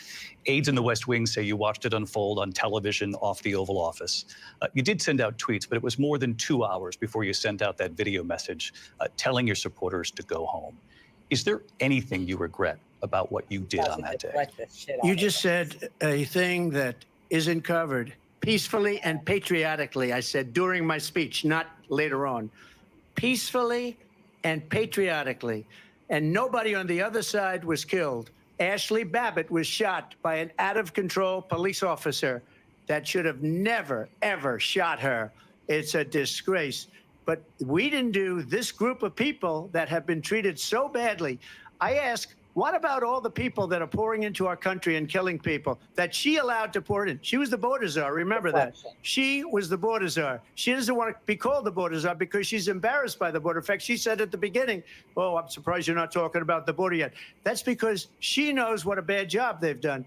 Speaker 6: Aides in the West Wing say you watched it unfold on television off the Oval Office. You did send out tweets, but it was more than 2 hours before you sent out that video message telling your supporters to go home. Is there anything you regret about what you did on that day?
Speaker 9: You just said a thing that isn't covered. Peacefully and patriotically, I said during my speech, not later on. Peacefully and patriotically. And nobody on the other side was killed. Ashley Babbitt was shot by an out-of-control police officer that should have never, ever shot her. It's a disgrace. But we didn't do this group of people that have been treated so badly. I ask, what about all the people that are pouring into our country and killing people that she allowed to pour in? She was the border czar. Remember that. She was the border czar. She doesn't want to be called the border czar because she's embarrassed by the border. In fact, she said at the beginning, oh, I'm surprised you're not talking about the border yet. That's because she knows what a bad job they've done.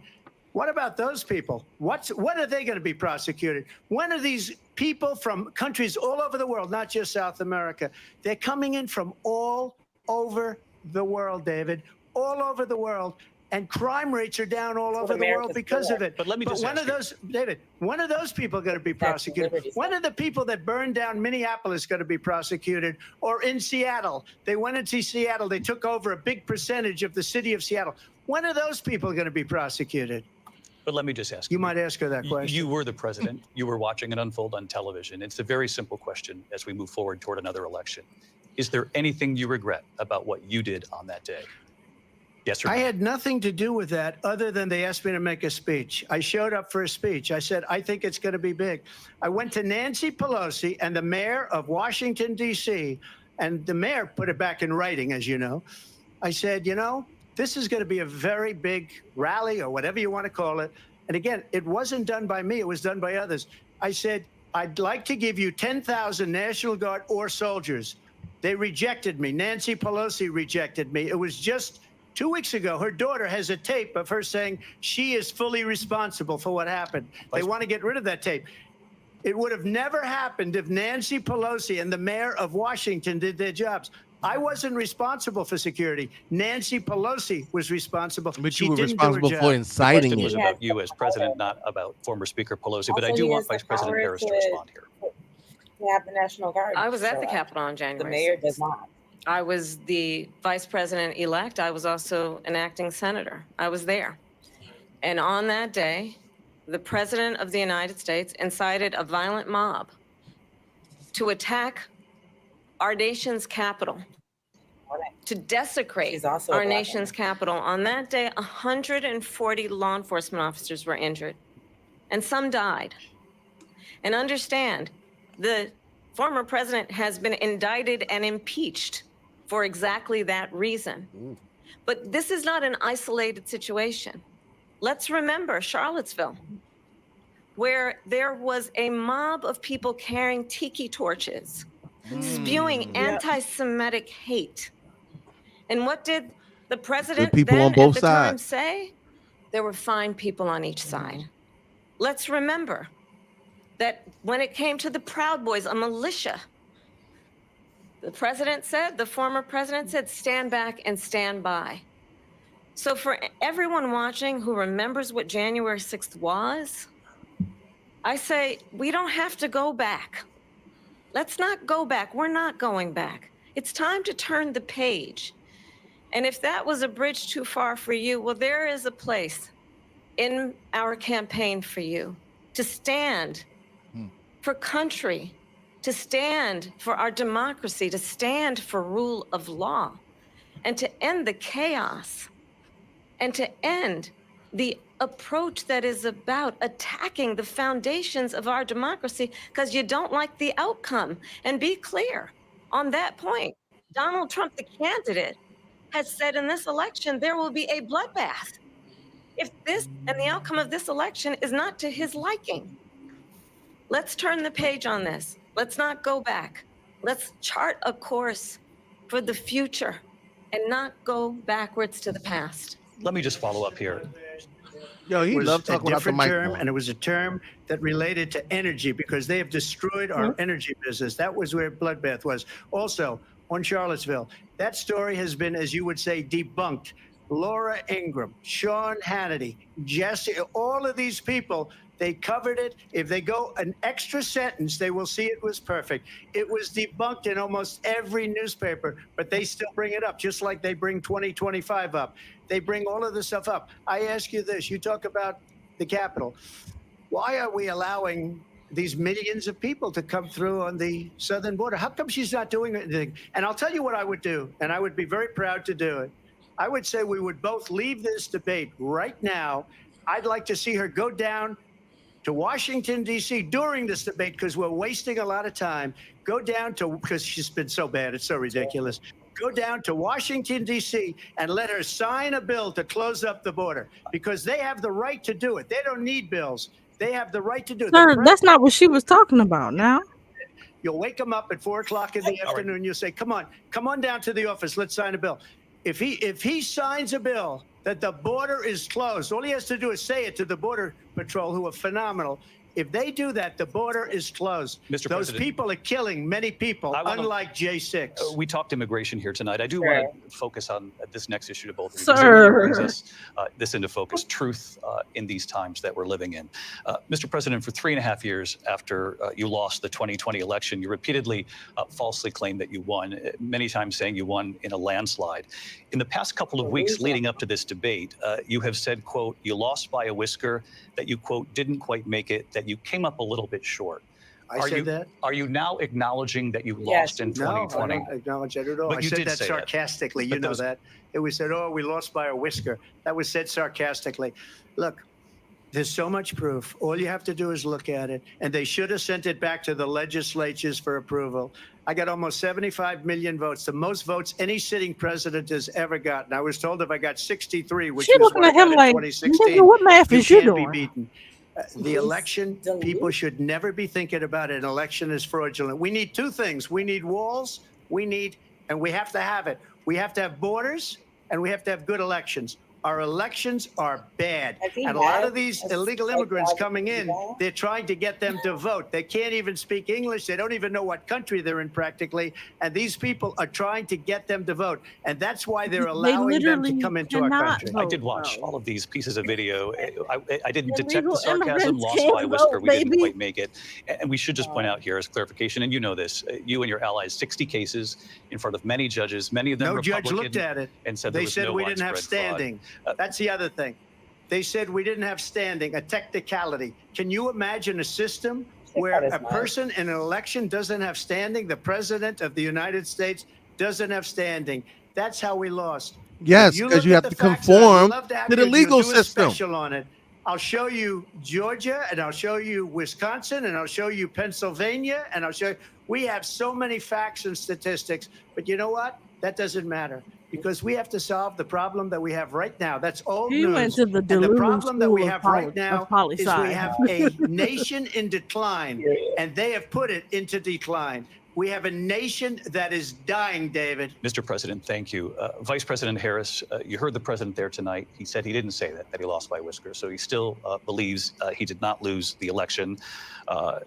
Speaker 9: What about those people? When are they going to be prosecuted? When are these people from countries all over the world, not just South America? They're coming in from all over the world, David, all over the world. And crime rates are down all over the world because of it.
Speaker 6: But let me just
Speaker 9: when are those, David, when are those people going to be prosecuted? When are the people that burned down Minneapolis going to be prosecuted? Or in Seattle? They went into Seattle. They took over a big percentage of the city of Seattle. When are those people going to be prosecuted?
Speaker 6: But let me just ask
Speaker 9: you. You might ask her that question.
Speaker 6: You were the president. You were watching it unfold on television. It's a very simple question as we move forward toward another election. Is there anything you regret about what you did on that day? Yes or no?
Speaker 9: I had nothing to do with that other than they asked me to make a speech. I showed up for a speech. I said, I think it's going to be big. I went to Nancy Pelosi and the mayor of Washington, D.C., and the mayor put it back in writing, as you know. I said, you know, this is going to be a very big rally or whatever you want to call it. And again, it wasn't done by me. It was done by others. I said, I'd like to give you 10,000 National Guard or soldiers. They rejected me. Nancy Pelosi rejected me. It was just 2 weeks ago. Her daughter has a tape of her saying she is fully responsible for what happened. They want to get rid of that tape. It would have never happened if Nancy Pelosi and the mayor of Washington did their jobs. I wasn't responsible for security. Nancy Pelosi was responsible.
Speaker 2: But you were responsible for inciting it.
Speaker 6: The question was about you as president, not about former Speaker Pelosi. But I do want Vice President Harris to respond here.
Speaker 4: To have the National Guard.
Speaker 8: I was at the Capitol on January 6th.
Speaker 4: The mayor does not.
Speaker 8: I was the vice president-elect. I was also an acting senator. I was there. And on that day, the president of the United States incited a violent mob to attack our nation's capital, to desecrate our nation's capital. On that day, 140 law enforcement officers were injured, and some died. And understand, the former president has been indicted and impeached for exactly that reason. But this is not an isolated situation. Let's remember Charlottesville, where there was a mob of people carrying tiki torches, spewing anti-Semitic hate. And what did the president then at the time say? There were fine people on each side. Let's remember that when it came to the Proud Boys, a militia, the president said, the former president said, stand back and stand by. So for everyone watching who remembers what January 6th was, I say, we don't have to go back. Let's not go back. We're not going back. It's time to turn the page. And if that was a bridge too far for you, well, there is a place in our campaign for you to stand for country, to stand for our democracy, to stand for rule of law, and to end the chaos, and to end the approach that is about attacking the foundations of our democracy because you don't like the outcome. And be clear on that point. Donald Trump, the candidate, has said in this election there will be a bloodbath if this and the outcome of this election is not to his liking. Let's turn the page on this. Let's not go back. Let's chart a course for the future and not go backwards to the past.
Speaker 6: Let me just follow up here.
Speaker 2: Yo, he
Speaker 9: was
Speaker 2: loved
Speaker 9: a
Speaker 2: talking about the
Speaker 9: different term,
Speaker 2: microphone.
Speaker 9: and it was a term that related to energy because they have destroyed our energy business. That was where bloodbath was. Also, on Charlottesville, that story has been, as you would say, debunked. Laura Ingraham, Sean Hannity, Jesse, all of these people, they covered it. If they go an extra sentence, they will see it was perfect. It was debunked in almost every newspaper, but they still bring it up, just like they bring 2025 up. They bring all of this stuff up. I ask you this, you talk about the Capitol. Why are we allowing these millions of people to come through on the southern border? How come she's not doing anything? And I'll tell you what I would do, and I would be very proud to do it. I would say we would both leave this debate right now. I'd like to see her go down to Washington, D.C. during this debate because we're wasting a lot of time. Go down to, because she's been so bad, it's so ridiculous. Go down to Washington, D.C. and let her sign a bill to close up the border because they have the right to do it. They don't need bills. They have the right to do it.
Speaker 3: Sir, that's not what she was talking about now.
Speaker 9: You'll wake them up at 4 o'clock in the afternoon. You'll say, come on down to the office. Let's sign a bill. If he signs a bill that the border is closed, all he has to do is say it to the Border Patrol, who are phenomenal. If they do that, the border is closed.
Speaker 6: Mr.
Speaker 9: Those
Speaker 6: President,
Speaker 9: people are killing many people, unlike J6.
Speaker 6: We talked immigration here tonight. I do want to focus on this next issue to both of you.
Speaker 3: Sir.
Speaker 6: It brings us this into focus, truth in these times that we're living in. Mr. President, for 3.5 years after you lost the 2020 election, you repeatedly falsely claimed that you won, many times saying you won in a landslide. In the past couple of weeks leading up to this debate, you have said, quote, you lost by a whisker, that you, quote, didn't quite make it, that you came up a little bit short.
Speaker 9: I said that?
Speaker 6: Are you now acknowledging that you lost in 2020?
Speaker 9: No, I don't acknowledge that at all.
Speaker 6: But
Speaker 9: I
Speaker 6: you
Speaker 9: said
Speaker 6: did
Speaker 9: that
Speaker 6: say
Speaker 9: sarcastically.
Speaker 6: But
Speaker 9: You know
Speaker 6: those-
Speaker 9: that. It was said, oh, we lost by a whisker. That was said sarcastically. Look, there's so much proof. All you have to do is look at it. And they should have sent it back to the legislatures for approval. I got almost 75 million votes, the most votes any sitting president has ever gotten. I was told if I got 63, which
Speaker 3: She
Speaker 9: was
Speaker 3: looking
Speaker 9: what
Speaker 3: at
Speaker 9: I got
Speaker 3: him
Speaker 9: in
Speaker 3: like,
Speaker 9: 2016,
Speaker 3: nigga, what math is you
Speaker 9: can't be
Speaker 3: doing?
Speaker 9: beaten. The election, people should never be thinking about it. An election is fraudulent. We need two things. We need walls. And we have to have it. We have to have borders, and we have to have good elections. Our elections are bad. And a lot of these illegal immigrants coming in, they're trying to get them to vote. They can't even speak English. They don't even know what country they're in practically. And these people are trying to get them to vote. And that's why they're allowing them to come into our country.
Speaker 6: I did watch all of these pieces of video. I didn't detect
Speaker 3: Illegal
Speaker 6: the sarcasm,
Speaker 3: immigrants
Speaker 6: lost
Speaker 3: can't
Speaker 6: by a whisker.
Speaker 3: vote,
Speaker 6: We didn't
Speaker 3: baby.
Speaker 6: quite make it. And we should just point out here as clarification, and you know this, you and your allies, 60 cases in front of many judges, many of them
Speaker 9: No judge
Speaker 6: Republican,
Speaker 9: looked at it.
Speaker 6: and said there
Speaker 9: They
Speaker 6: was
Speaker 9: said
Speaker 6: no
Speaker 9: we didn't have
Speaker 6: widespread fraud.
Speaker 9: standing. That's the other thing. They said we didn't have standing, a technicality. Can you imagine a system where a person in an election doesn't have standing? The president of the United States doesn't have standing. That's how we lost.
Speaker 2: Yes,
Speaker 9: If
Speaker 2: because
Speaker 9: look
Speaker 2: you
Speaker 9: at
Speaker 2: have
Speaker 9: the
Speaker 2: to
Speaker 9: facts, and I'd
Speaker 2: conform
Speaker 9: love have
Speaker 2: to the
Speaker 9: you
Speaker 2: legal
Speaker 9: do a
Speaker 2: system.
Speaker 9: special on it. I'll show you Georgia, and I'll show you Wisconsin, and I'll show you Pennsylvania, and I'll show you. We have so many facts and statistics, but you know what? That doesn't matter because we have to solve the problem that we have right now. That's old
Speaker 3: He
Speaker 9: news.
Speaker 3: went to the
Speaker 9: And the
Speaker 3: Delulu
Speaker 9: problem that
Speaker 3: School
Speaker 9: we
Speaker 3: of
Speaker 9: have
Speaker 3: poli-
Speaker 9: right now
Speaker 3: of poli
Speaker 9: is we
Speaker 3: sci.
Speaker 9: have a nation in decline, and they have put it into decline. We have a nation that is dying, David.
Speaker 6: Mr. President, thank you. Vice President Harris, you heard the president there tonight. He said he didn't say that he lost by a whisker. So he still believes he did not lose the election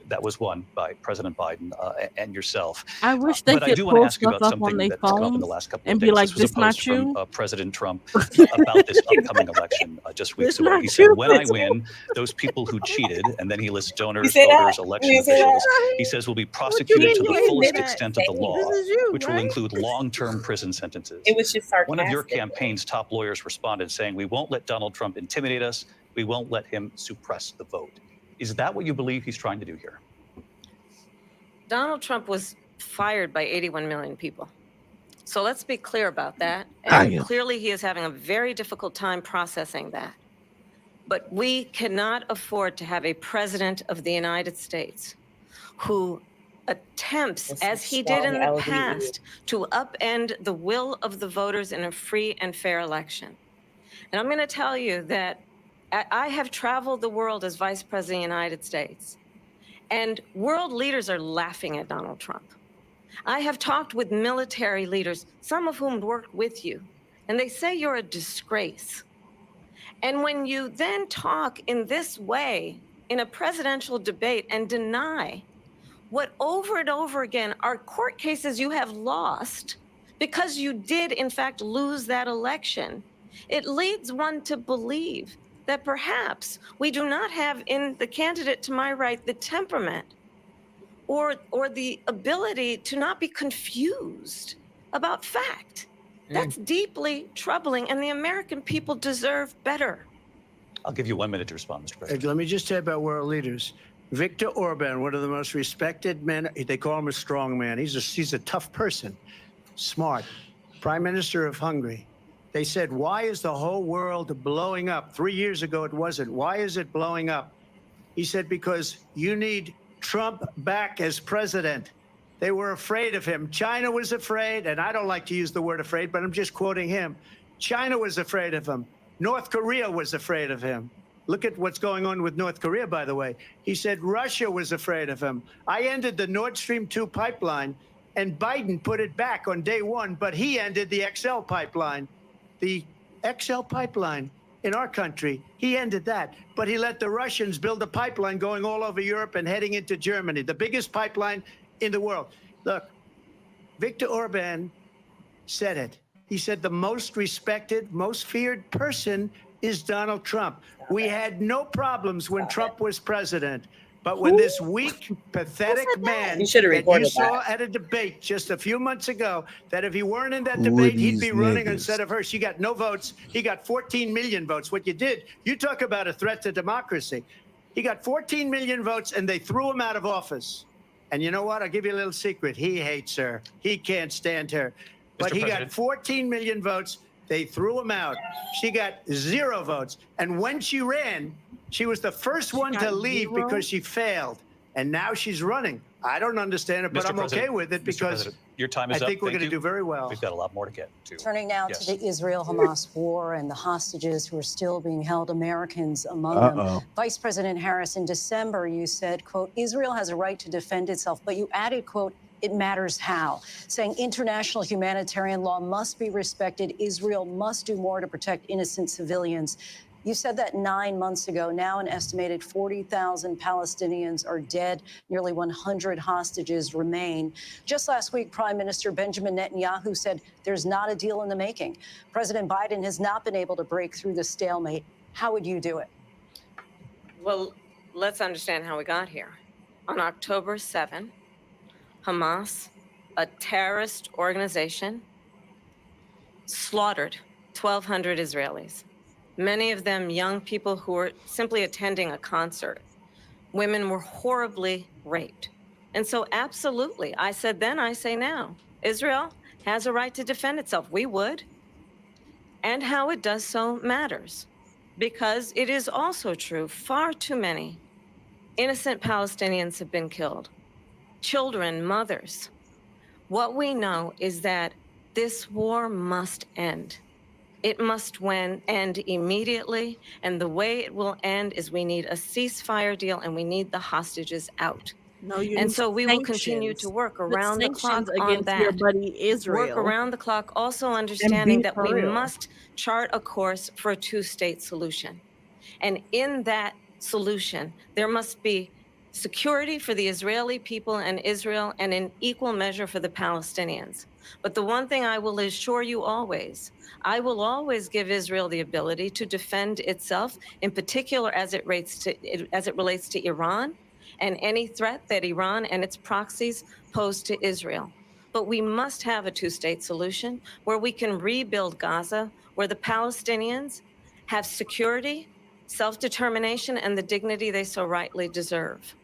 Speaker 6: that was won by President Biden and yourself.
Speaker 3: I wish they
Speaker 6: But I
Speaker 3: could
Speaker 6: do want to
Speaker 3: pull
Speaker 6: ask you
Speaker 3: stuff
Speaker 6: about
Speaker 3: up on
Speaker 6: something
Speaker 3: their
Speaker 6: that's come up in the
Speaker 3: phones
Speaker 6: last couple
Speaker 3: and
Speaker 6: of
Speaker 3: be
Speaker 6: days.
Speaker 3: like,
Speaker 6: This was
Speaker 3: "This
Speaker 6: a
Speaker 3: not
Speaker 6: post from
Speaker 3: you?"
Speaker 6: President Trump about this upcoming election just weeks
Speaker 3: It's
Speaker 6: ago.
Speaker 3: not
Speaker 6: He said,
Speaker 3: you,
Speaker 6: when I
Speaker 3: it's
Speaker 6: win, those people who cheated, and then he lists donors,
Speaker 4: say that?
Speaker 6: voters, election
Speaker 4: You say that?
Speaker 6: officials, he says will be prosecuted to the
Speaker 4: mean?
Speaker 6: fullest
Speaker 4: That-
Speaker 6: extent of the law,
Speaker 3: This is you,
Speaker 6: which will
Speaker 3: right?
Speaker 6: include long-term prison sentences.
Speaker 4: It was just sarcastic.
Speaker 6: One of your campaign's top lawyers responded saying, we won't let Donald Trump intimidate us. We won't let him suppress the vote. Is that what you believe he's trying to do here?
Speaker 8: Donald Trump was fired by 81 million people. So let's be clear about that.
Speaker 2: I
Speaker 8: And
Speaker 2: am.
Speaker 8: clearly he is having a very difficult time processing that. But we cannot afford to have a president of the United States who attempts, as he did in the past, to upend the will of the voters in a free and fair election. And I'm going to tell you that I have traveled the world as Vice President of the United States, and world leaders are laughing at Donald Trump. I have talked with military leaders, some of whom worked with you, and they say you're a disgrace. And when you then talk in this way in a presidential debate and deny what over and over again are court cases you have lost because you did, in fact, lose that election, it leads one to believe that perhaps we do not have in the candidate to my right the temperament or the ability to not be confused about fact. That's deeply troubling, and the American people deserve better.
Speaker 6: I'll give you 1 minute to respond, Mr. President.
Speaker 9: Let me just say about world leaders. Viktor Orban, one of the most respected men, they call him a strong man. He's a tough person, smart. Prime Minister of Hungary. They said, why is the whole world blowing up? 3 years ago, it wasn't. Why is it blowing up? He said, because you need Trump back as president. They were afraid of him. China was afraid, and I don't like to use the word afraid, but I'm just quoting him. China was afraid of him. North Korea was afraid of him. Look at what's going on with North Korea, by the way. He said Russia was afraid of him. I ended the Nord Stream 2 pipeline, and Biden put it back on day one, but he ended the XL pipeline. The XL pipeline in our country, he ended that. But he let the Russians build a pipeline going all over Europe and heading into Germany, the biggest pipeline in the world. Look, Viktor Orban said it. He said the most respected, most feared person is Donald Trump. We had no problems when Trump was president. But when this weak, pathetic man
Speaker 4: You should have
Speaker 9: that you
Speaker 4: reported
Speaker 9: saw
Speaker 4: that.
Speaker 9: at a debate just a few months ago, that if he weren't in that
Speaker 2: Who
Speaker 9: debate,
Speaker 2: are
Speaker 9: he'd be
Speaker 2: these
Speaker 9: running
Speaker 2: niggas?
Speaker 9: instead of her. She got no votes. He got 14 million votes. What you did, you talk about a threat to democracy. He got 14 million votes, and they threw him out of office. And you know what? I'll give you a little secret. He hates her. He can't stand her. But
Speaker 6: Mr.
Speaker 9: he
Speaker 6: President.
Speaker 9: got 14 million votes. They threw him out. She got 0 votes. And when she ran, she was the first one to
Speaker 3: got
Speaker 9: leave
Speaker 3: 0?
Speaker 9: because she failed. And now she's running. I don't understand it, but
Speaker 6: Mr.
Speaker 9: I'm okay
Speaker 6: President,
Speaker 9: with it
Speaker 6: Mr.
Speaker 9: because
Speaker 6: President, your time
Speaker 9: I
Speaker 6: is up.
Speaker 9: think we're
Speaker 6: Thank
Speaker 9: going to
Speaker 6: you.
Speaker 9: do very well.
Speaker 6: We've got a lot more to get to.
Speaker 7: Turning now
Speaker 6: Yes.
Speaker 7: to the Israel-Hamas war and the hostages who are still being held, Americans among them. Vice President Harris, in December, you said, quote, Israel has a right to defend itself, but you added, quote, it matters how, saying international humanitarian law must be respected. Israel must do more to protect innocent civilians. You said that 9 months ago. Now an estimated 40,000 Palestinians are dead. Nearly 100 hostages remain. Just last week, Prime Minister Benjamin Netanyahu said there's not a deal in the making. President Biden has not been able to break through the stalemate. How would you do it?
Speaker 8: Well, let's understand how we got here. On October 7, Hamas, a terrorist organization, slaughtered 1,200 Israelis. Many of them young people who were simply attending a concert. Women were horribly raped. And so absolutely, I said then, I say now, Israel has a right to defend itself. We would. And how it does so matters. Because it is also true, far too many innocent Palestinians have been killed. Children, mothers. What we know is that this war must end. It must end immediately, and the way it will end is we need a ceasefire deal and we need the hostages out.
Speaker 3: No, you
Speaker 8: And
Speaker 3: need
Speaker 8: so we will continue to
Speaker 3: sanctions.
Speaker 8: work
Speaker 3: Put
Speaker 8: around the clock
Speaker 3: sanctions
Speaker 8: on
Speaker 3: against your
Speaker 8: that.
Speaker 3: buddy Israel.
Speaker 8: Work around the clock, also understanding
Speaker 3: be
Speaker 8: that
Speaker 3: for
Speaker 8: we
Speaker 3: real.
Speaker 8: must chart a course for a two-state solution. And in that solution, there must be security for the Israeli people and Israel, and in equal measure for the Palestinians. But the one thing I will assure you always, I will always give Israel the ability to defend itself, in particular as it relates to Iran and any threat that Iran and its proxies pose to Israel. But we must have a two-state solution where we can rebuild Gaza, where the Palestinians have security, self-determination, and the dignity they so rightly deserve.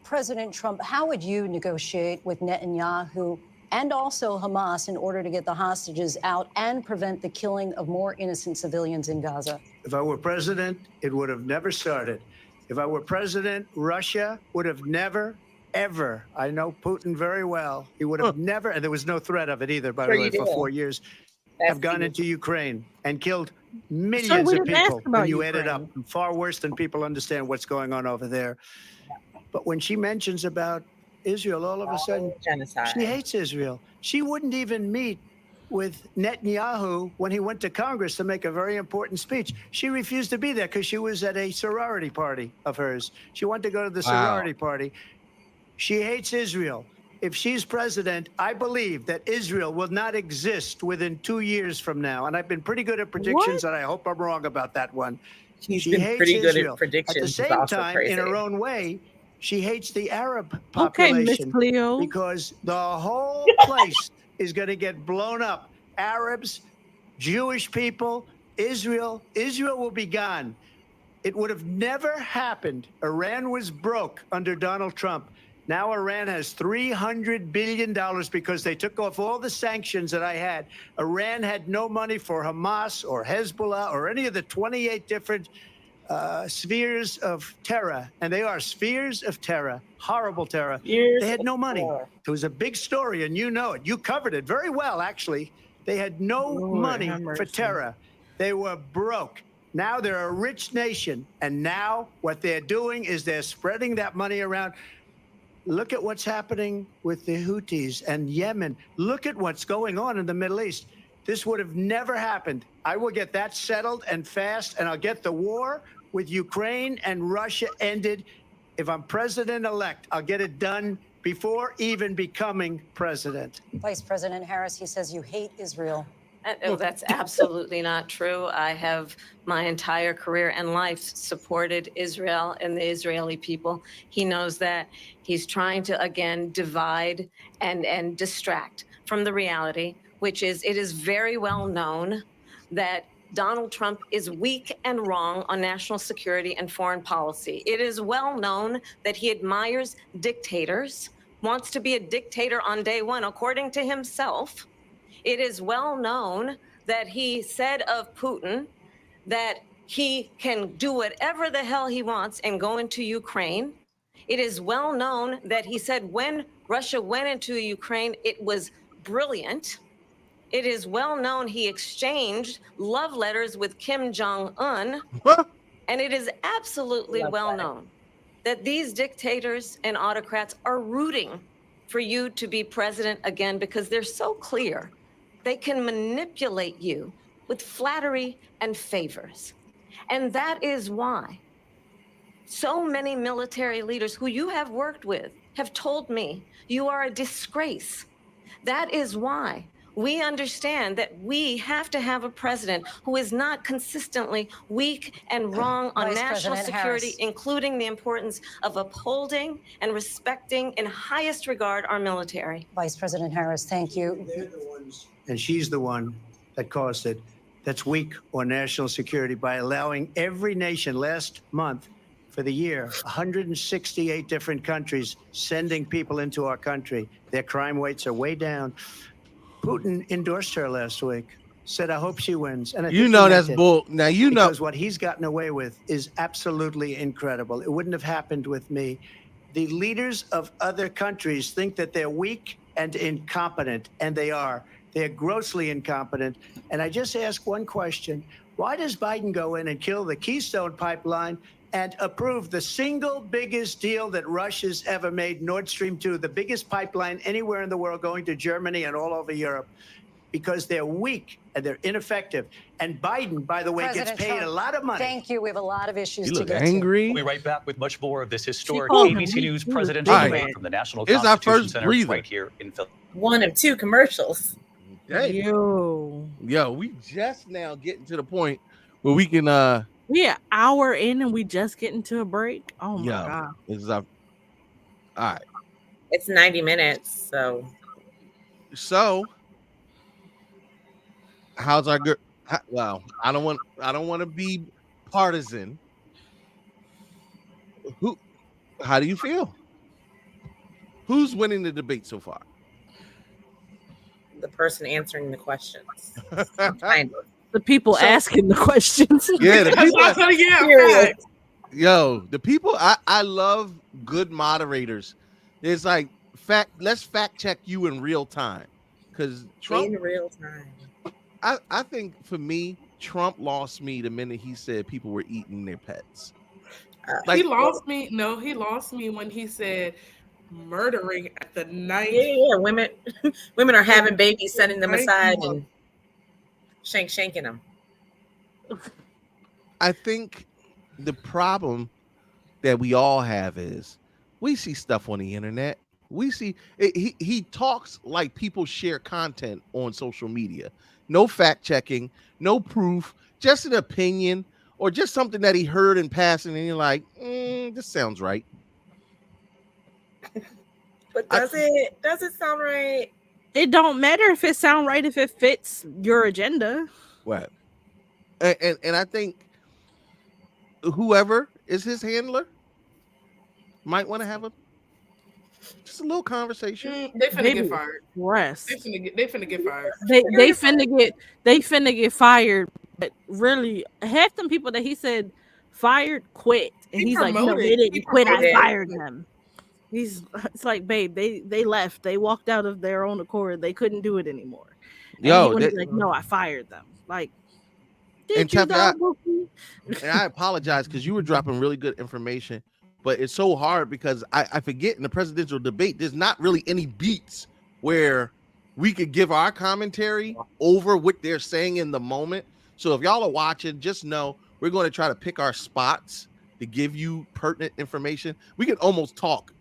Speaker 7: President Trump, how would you negotiate with Netanyahu and also Hamas in order to get the hostages out and prevent the killing of more innocent civilians in Gaza?
Speaker 9: If I were president, it would have never started. If I were president, Russia would have never, ever, I know Putin very well, he would have never, and there was no threat of it either, by the
Speaker 4: Sure
Speaker 9: way,
Speaker 4: you
Speaker 9: for
Speaker 4: do.
Speaker 9: 4 years,
Speaker 4: That's
Speaker 9: have gone
Speaker 4: the-
Speaker 9: into Ukraine and killed
Speaker 3: Sir,
Speaker 9: millions
Speaker 3: we
Speaker 9: of
Speaker 3: didn't ask
Speaker 9: people
Speaker 3: about
Speaker 9: when you add it
Speaker 3: Ukraine.
Speaker 9: up. Far worse than people understand what's going on over there. But when she mentions about Israel all of a sudden.
Speaker 4: Genocide.
Speaker 9: She hates Israel. She wouldn't even meet with Netanyahu when he went to Congress to make a very important speech. She refused to be there because she was at a sorority party of hers. She wanted to go to the sorority party. She hates Israel. If she's president, I believe that Israel will not exist within 2 years from now. And I've been pretty good at predictions, and I hope I'm wrong about that one.
Speaker 4: She's been pretty good at predictions.
Speaker 9: At the same
Speaker 4: also
Speaker 9: time,
Speaker 4: crazy.
Speaker 9: in her own way, she hates the Arab
Speaker 3: Okay, Miss
Speaker 9: population
Speaker 3: Cleo.
Speaker 9: because the whole place is going to get blown up. Arabs, Jewish people, Israel will be gone. It would have never happened. Iran was broke under Donald Trump. Now Iran has $300 billion because they took off all the sanctions that I had. Iran had no money for Hamas or Hezbollah or any of the 28 different spheres of terror. And they are spheres of terror, horrible terror. They had no money. It was a big story, and you know it. You covered it very well, actually. They had no money for terror. They were broke. Now they're a rich nation. And now what they're doing is they're spreading that money around. Look at what's happening with the Houthis and Yemen. Look at what's going on in the Middle East. This would have never happened. I will get that settled and fast, and I'll get the war with Ukraine and Russia ended. If I'm president-elect, I'll get it done before even becoming president.
Speaker 7: Vice President Harris, he says you hate Israel.
Speaker 8: Oh, that's absolutely not true. I have my entire career and life supported Israel and the Israeli people. He knows that. He's trying to, again, divide and distract from the reality, which is it is very well known that Donald Trump is weak and wrong on national security and foreign policy. It is well known that he admires dictators, wants to be a dictator on day one, according to himself. It is well known that he said of Putin that he can do whatever the hell he wants and go into Ukraine. It is well known that he said when Russia went into Ukraine, it was brilliant. It is well known he exchanged love letters with Kim Jong-un. And it is absolutely well known that these dictators and autocrats are rooting for you to be president again because they're so clear. They can manipulate you with flattery and favors. And that is why so many military leaders who you have worked with have told me you are a disgrace. That is why we understand that we have to have a president who is not consistently weak and wrong on
Speaker 7: Vice
Speaker 8: national
Speaker 7: President
Speaker 8: security,
Speaker 7: Harris.
Speaker 8: including the importance of upholding and respecting in highest regard our military.
Speaker 7: Vice President Harris, thank you.
Speaker 9: And she's the one that caused it. That's weak on national security by allowing every nation last month for the year, 168 different countries sending people into our country. Their crime rates are way down. Putin endorsed her last week, said, I hope she wins. And I
Speaker 2: You
Speaker 9: think
Speaker 2: know
Speaker 9: he
Speaker 2: that's
Speaker 9: meant it,
Speaker 2: bull. Now you know
Speaker 9: because what he's gotten away with is absolutely incredible. It wouldn't have happened with me. The leaders of other countries think that they're weak and incompetent, and they are. They're grossly incompetent. And I just ask one question. Why does Biden go in and kill the Keystone Pipeline and approve the single biggest deal that Russia's ever made, Nord Stream 2, the biggest pipeline anywhere in the world going to Germany and all over Europe? Because they're weak and they're ineffective. And Biden, by the way,
Speaker 7: President
Speaker 9: gets paid
Speaker 7: Trump,
Speaker 9: a lot of money.
Speaker 7: Thank you. We have a lot of issues
Speaker 2: you
Speaker 7: to
Speaker 2: look
Speaker 7: get
Speaker 2: angry.
Speaker 6: We'll be right back with much more of this historic
Speaker 3: called him
Speaker 6: ABC
Speaker 3: weak
Speaker 6: News
Speaker 3: too.
Speaker 6: presidential
Speaker 2: All right.
Speaker 6: debate from the National
Speaker 2: It's our
Speaker 6: Constitution
Speaker 2: first
Speaker 6: Center
Speaker 2: breather.
Speaker 6: right here in Philadelphia.
Speaker 4: One of two commercials.
Speaker 2: Hey,
Speaker 3: Yo.
Speaker 2: we just now getting to the point where we can
Speaker 3: We an hour in and we just getting to a break. Oh my God.
Speaker 2: this is our all right.
Speaker 4: It's 90 minutes, so
Speaker 2: So how's our good well, I don't want to be partisan. How do you feel? Who's winning the debate so far?
Speaker 4: the person answering the questions. Kind of.
Speaker 3: The people asking the questions.
Speaker 2: Yeah, the people.
Speaker 5: Yeah, facts.
Speaker 2: Yo, the people. I love good moderators. It's like let's fact check you in real time, because Trump.
Speaker 4: In real time.
Speaker 2: I think for me, Trump lost me the minute he said people were eating their pets.
Speaker 5: He lost me. No, he lost me when he said murdering at the ninth.
Speaker 4: Yeah. Women are having babies, setting them
Speaker 5: Ninth
Speaker 4: aside,
Speaker 5: month.
Speaker 4: and shanking them.
Speaker 2: I think the problem that we all have is we see stuff on the internet. We see he talks like people share content on social media. No fact checking, no proof, just an opinion or just something that he heard in passing, and you're like, this sounds right.
Speaker 4: But does it sound right?
Speaker 3: It don't matter if it sound right if it fits your agenda.
Speaker 2: Right. And I think whoever is his handler might want to have just a little conversation.
Speaker 5: They finna get fired.
Speaker 3: Rest.
Speaker 5: They finna get fired.
Speaker 3: They finna get fired. But really, half them people that he said fired quit, and he's like, no, they didn't quit. I fired them. It's like, babe, they left. They walked out of their own accord. They couldn't do it anymore. And he's like, no, I fired them. Like,
Speaker 2: and I apologize because you were dropping really good information, but it's so hard because I forget in the presidential debate, there's not really any beats where we could give our commentary over what they're saying in the moment. So if y'all are watching, just know we're going to try to pick our spots to give you pertinent information. We can almost talk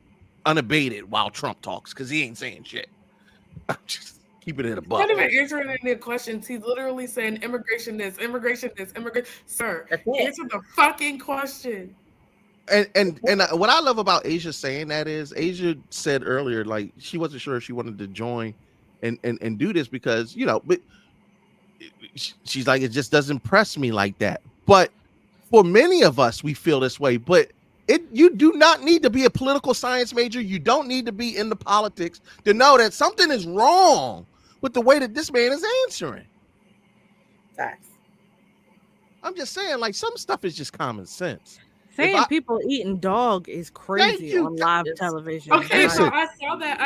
Speaker 2: unabated while Trump talks because he ain't saying shit. Just keep it in a buck.
Speaker 5: Not even answering any questions. He's literally saying immigration this, immigration this, immigration. Sir, answer the fucking question.
Speaker 2: And what I love about Asia saying that is Asia said earlier, like she wasn't sure if she wanted to join and do this because, but she's like, it just doesn't press me like that. But for many of us, we feel this way, but you do not need to be a political science major. You don't need to be into politics to know that something is wrong with the way that this man is answering.
Speaker 4: Facts.
Speaker 2: I'm just saying, like, some stuff is just common sense.
Speaker 3: Saying people eating dog is crazy on live television.
Speaker 5: Okay, so I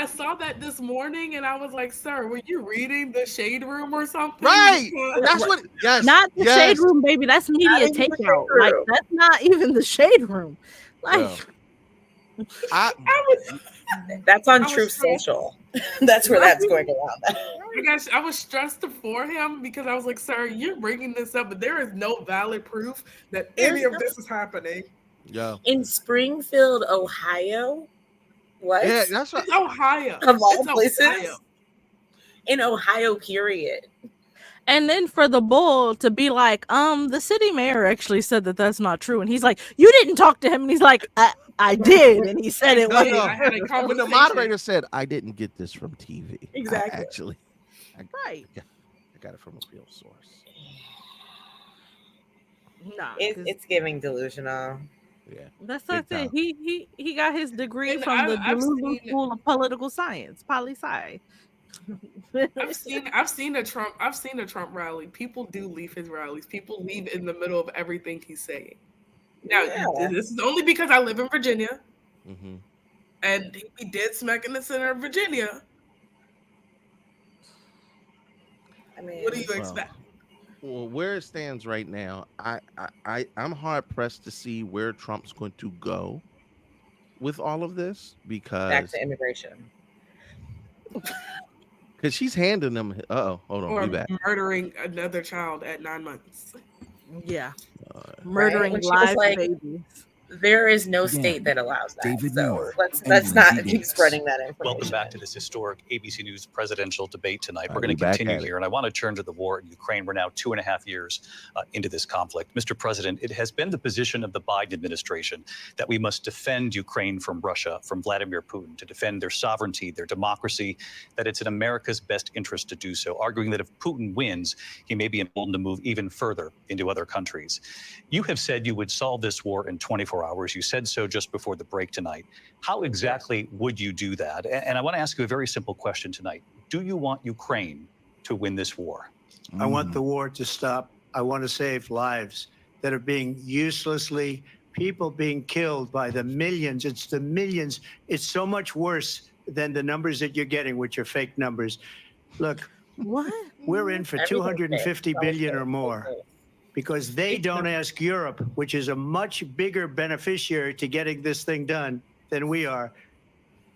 Speaker 5: saw that this morning, and I was like, "Sir, were you reading the Shade Room or something?"
Speaker 2: Right. That's what. Yes.
Speaker 3: Not the Shade Room, baby. That's media takeout. Like that's not even the Shade Room. Like,
Speaker 4: that's on Truth Social. That's where that's going around.
Speaker 5: I was stressed for him because I was like, "Sir, you're bringing this up, but there is no valid proof that any of this is happening."
Speaker 2: Yeah.
Speaker 4: In Springfield, Ohio. What?
Speaker 2: Yeah, that's right.
Speaker 5: It's Ohio.
Speaker 4: Of all
Speaker 5: It's
Speaker 4: places.
Speaker 5: Ohio.
Speaker 4: In Ohio, period.
Speaker 3: and then for the bull to be like, the city mayor actually said that that's not true, and he's like, you didn't talk to him, and he's like, I did, and he said it.
Speaker 2: No. When the moderator said, I didn't get this from TV.
Speaker 4: Exactly.
Speaker 2: I got it from a real source.
Speaker 3: Nah,
Speaker 4: it's giving delusional.
Speaker 2: Yeah,
Speaker 3: that's it. He got his degree
Speaker 5: And
Speaker 3: from the
Speaker 5: I've
Speaker 3: Delulu
Speaker 5: seen-
Speaker 3: School of Political Science, poli-sci.
Speaker 5: I've seen a Trump rally. People do leave his rallies. People leave in the middle of everything he's saying. Now, this is only because I live in Virginia, and he did smack in the center of Virginia.
Speaker 4: I mean,
Speaker 5: what do you expect?
Speaker 2: Well, where it stands right now, I'm hard pressed to see where Trump's going to go with all of this because
Speaker 4: back to immigration.
Speaker 2: Because she's handing them. Hold on,
Speaker 5: Or
Speaker 2: be back.
Speaker 5: murdering another child at 9 months.
Speaker 3: Yeah, murdering
Speaker 4: Right?
Speaker 3: live
Speaker 4: Like,
Speaker 3: babies.
Speaker 4: There is no state that allows that.
Speaker 10: David
Speaker 4: so
Speaker 10: Moore,
Speaker 4: let's not
Speaker 10: NBC
Speaker 4: keep
Speaker 10: News.
Speaker 4: spreading that information.
Speaker 6: Welcome back to this historic ABC News presidential debate tonight. We're
Speaker 2: I'll
Speaker 6: going
Speaker 2: be
Speaker 6: to
Speaker 2: back
Speaker 6: continue
Speaker 2: at it.
Speaker 6: here, and I want to turn to the war in Ukraine. We're now 2.5 years into this conflict. Mr. President, it has been the position of the Biden administration that we must defend Ukraine from Russia, from Vladimir Putin, to defend their sovereignty, their democracy, that it's in America's best interest to do so, arguing that if Putin wins, he may be emboldened to move even further into other countries. You have said you would solve this war in 24 hours. You said so just before the break tonight. How exactly would you do that? And I want to ask you a very simple question tonight. Do you want Ukraine to win this war?
Speaker 9: I want the war to stop. I want to save lives that are being uselessly, people being killed by the millions. It's the millions. It's so much worse than the numbers that you're getting, which are fake numbers. Look,
Speaker 3: What?
Speaker 9: we're in for 250 billion or more because they don't ask Europe, which is a much bigger beneficiary to getting this thing done than we are.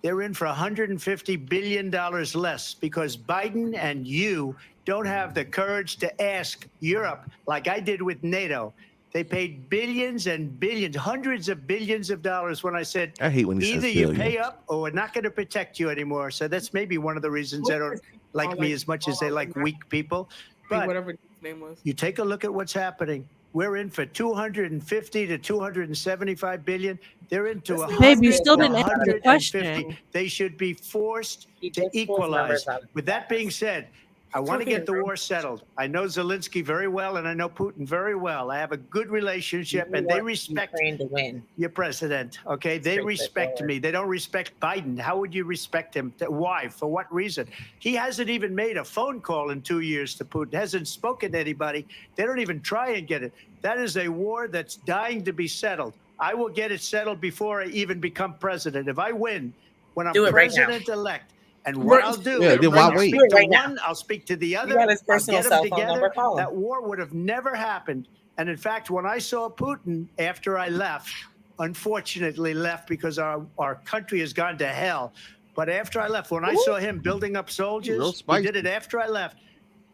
Speaker 9: they're in for $150 billion less because Biden and you don't have the courage to ask Europe like I did with NATO. They paid billions and billions, hundreds of billions of dollars when I said,
Speaker 2: I hate when he
Speaker 9: either
Speaker 2: says
Speaker 9: you
Speaker 2: billions.
Speaker 9: pay up or we're not going to protect you anymore. So that's maybe one of the reasons they don't like me as much as they like weak people. But
Speaker 5: whatever his name was.
Speaker 9: you take a look at what's happening. We're in for 250 to 275 billion. They're into
Speaker 3: Babe, you still didn't answer the
Speaker 9: 150.
Speaker 3: question.
Speaker 9: They should be forced
Speaker 4: He
Speaker 9: to
Speaker 4: just pulls
Speaker 9: equalize.
Speaker 4: numbers out.
Speaker 9: With that being said, I want to get the war settled. I know Zelensky very well, and I know Putin very well. I have a good relationship, and they respect
Speaker 4: Ukraine to win.
Speaker 9: your president. Okay, they
Speaker 4: Straight
Speaker 9: respect
Speaker 4: forward.
Speaker 9: me. They don't respect Biden. How would you respect him? Why? For what reason? He hasn't even made a phone call in 2 years to Putin. Hasn't spoken to anybody. They don't even try and get it. That is a war that's dying to be settled. I will get it settled before I even become president. If I win, when I'm
Speaker 4: Do it right now.
Speaker 9: president-elect. And what I'll do,
Speaker 2: Yeah, then why
Speaker 9: I'll
Speaker 2: wait?
Speaker 9: speak
Speaker 4: Do it
Speaker 9: to
Speaker 4: right now.
Speaker 9: one, I'll speak to the other.
Speaker 4: You got his
Speaker 9: I'll
Speaker 4: personal
Speaker 9: get them
Speaker 4: cell phone
Speaker 9: together.
Speaker 4: number, call him.
Speaker 9: That war would have never happened. And in fact, when I saw Putin after I left, unfortunately left because our country has gone to hell. But after I left, when I saw him building up
Speaker 2: Real
Speaker 9: soldiers, he
Speaker 2: spicy.
Speaker 9: did it after I left.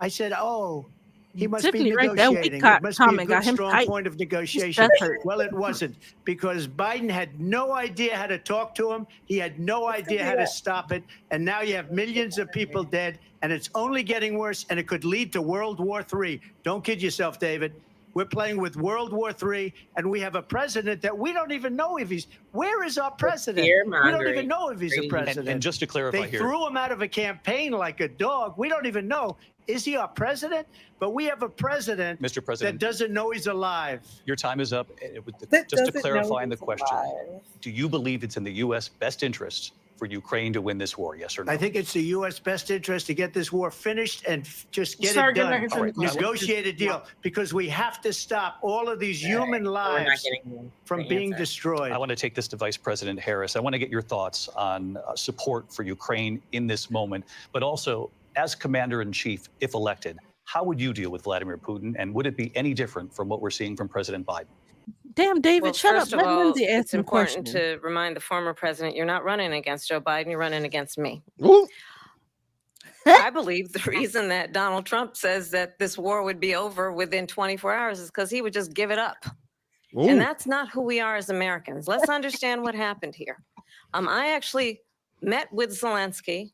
Speaker 9: I said, oh, he must
Speaker 3: Tiffany,
Speaker 9: be
Speaker 3: right, that weak
Speaker 9: negotiating. It must be a
Speaker 3: comment got
Speaker 9: good,
Speaker 3: him
Speaker 9: strong
Speaker 3: tight.
Speaker 9: point of
Speaker 3: His
Speaker 9: negotiation.
Speaker 3: chest hurt.
Speaker 9: Well, it wasn't, because Biden had no idea how to talk to him. He had no idea how to stop it. And now you have millions of people dead, and it's only getting worse, and it could lead to World War III. Don't kid yourself, David. We're playing with World War III, and we have a president that we don't even know if he's. Where is our president? We don't
Speaker 4: fear-mongering.
Speaker 9: even know if he's a president.
Speaker 6: And just to clarify
Speaker 9: They
Speaker 6: here,
Speaker 9: threw him out of a campaign like a dog. We don't even know. Is he our president? But we have a president,
Speaker 6: Mr. President,
Speaker 9: that doesn't know he's alive.
Speaker 6: your time is up.
Speaker 4: That
Speaker 6: Just to
Speaker 4: doesn't
Speaker 6: clarify
Speaker 4: know
Speaker 6: in the
Speaker 4: he's
Speaker 6: question,
Speaker 4: alive.
Speaker 6: do you believe it's in the U.S. best interest for Ukraine to win this war? Yes or no?
Speaker 9: I think it's the U.S. best interest to get this war finished and just get
Speaker 5: Sir,
Speaker 9: it
Speaker 5: get
Speaker 9: done.
Speaker 5: back into the question.
Speaker 9: Negotiate a deal, because we have to stop all of these human
Speaker 4: We're not
Speaker 9: lives
Speaker 4: getting
Speaker 9: from
Speaker 4: the
Speaker 9: being
Speaker 4: answer.
Speaker 9: destroyed.
Speaker 6: I want to take this to Vice President Harris. I want to get your thoughts on support for Ukraine in this moment, but also as Commander-in-Chief, if elected, how would you deal with Vladimir Putin, and would it be any different from what we're seeing from President Biden?
Speaker 3: Damn, David,
Speaker 8: Well,
Speaker 3: shut up.
Speaker 8: first of
Speaker 3: Let
Speaker 8: all,
Speaker 3: Lindsay
Speaker 8: it's
Speaker 3: ask him
Speaker 8: important
Speaker 3: question.
Speaker 8: to remind the former president you're not running against Joe Biden, you're running against me.
Speaker 2: Ooh.
Speaker 8: I believe the reason that Donald Trump says that this war would be over within 24 hours is because he would just give it up.
Speaker 2: Ooh.
Speaker 8: And that's not who we are as Americans. Let's understand what happened here. I actually met with Zelensky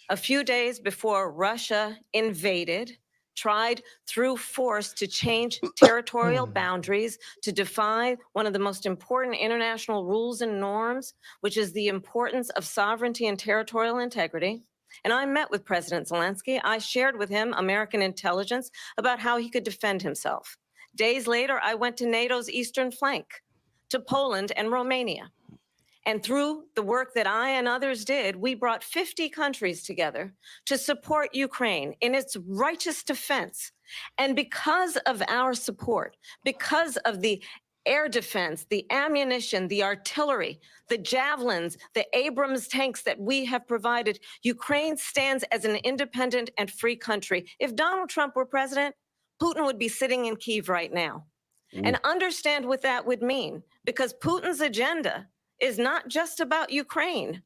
Speaker 8: a few days before Russia invaded, tried through force to change territorial boundaries, to defy one of the most important international rules and norms, which is the importance of sovereignty and territorial integrity. And I met with President Zelensky. I shared with him American intelligence about how he could defend himself. Days later, I went to NATO's eastern flank, to Poland and Romania. And through the work that I and others did, we brought 50 countries together to support Ukraine in its righteous defense. And because of our support, because of the air defense, the ammunition, the artillery, the javelins, the Abrams tanks that we have provided, Ukraine stands as an independent and free country. If Donald Trump were president, Putin would be sitting in Kyiv right now. And understand what that would mean, because Putin's agenda is not just about Ukraine.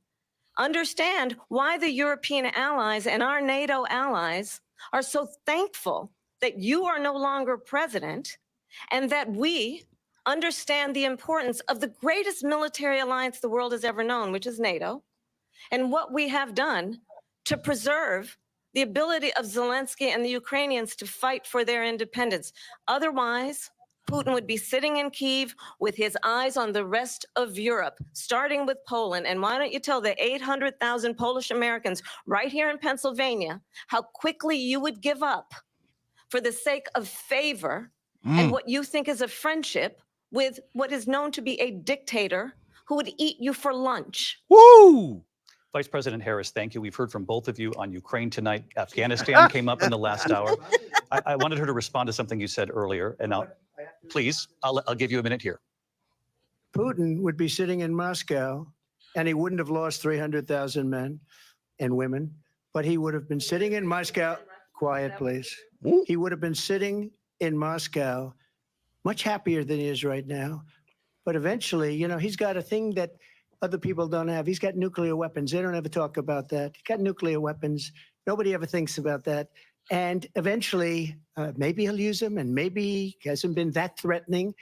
Speaker 8: Understand why the European allies and our NATO allies are so thankful that you are no longer president, and that we understand the importance of the greatest military alliance the world has ever known, which is NATO, and what we have done to preserve the ability of Zelensky and the Ukrainians to fight for their independence. Otherwise, Putin would be sitting in Kyiv with his eyes on the rest of Europe, starting with Poland. And why don't you tell the 800,000 Polish Americans right here in Pennsylvania how quickly you would give up for the sake of favor and what you think is a friendship with what is known to be a dictator who would eat you for lunch.
Speaker 2: Woo!
Speaker 6: Vice President Harris, thank you. We've heard from both of you on Ukraine tonight. Afghanistan came up in the last hour. I wanted her to respond to something you said earlier, and please, I'll give you a minute here.
Speaker 9: Putin would be sitting in Moscow, and he wouldn't have lost 300,000 men and women, but he would have been sitting in Moscow. Quiet, please. He would have been sitting in Moscow, much happier than he is right now. But eventually, you know, he's got a thing that other people don't have. He's got nuclear weapons. They don't ever talk about that. He's got nuclear weapons. Nobody ever thinks about that. And eventually, maybe he'll use them, and maybe he hasn't been that threatening,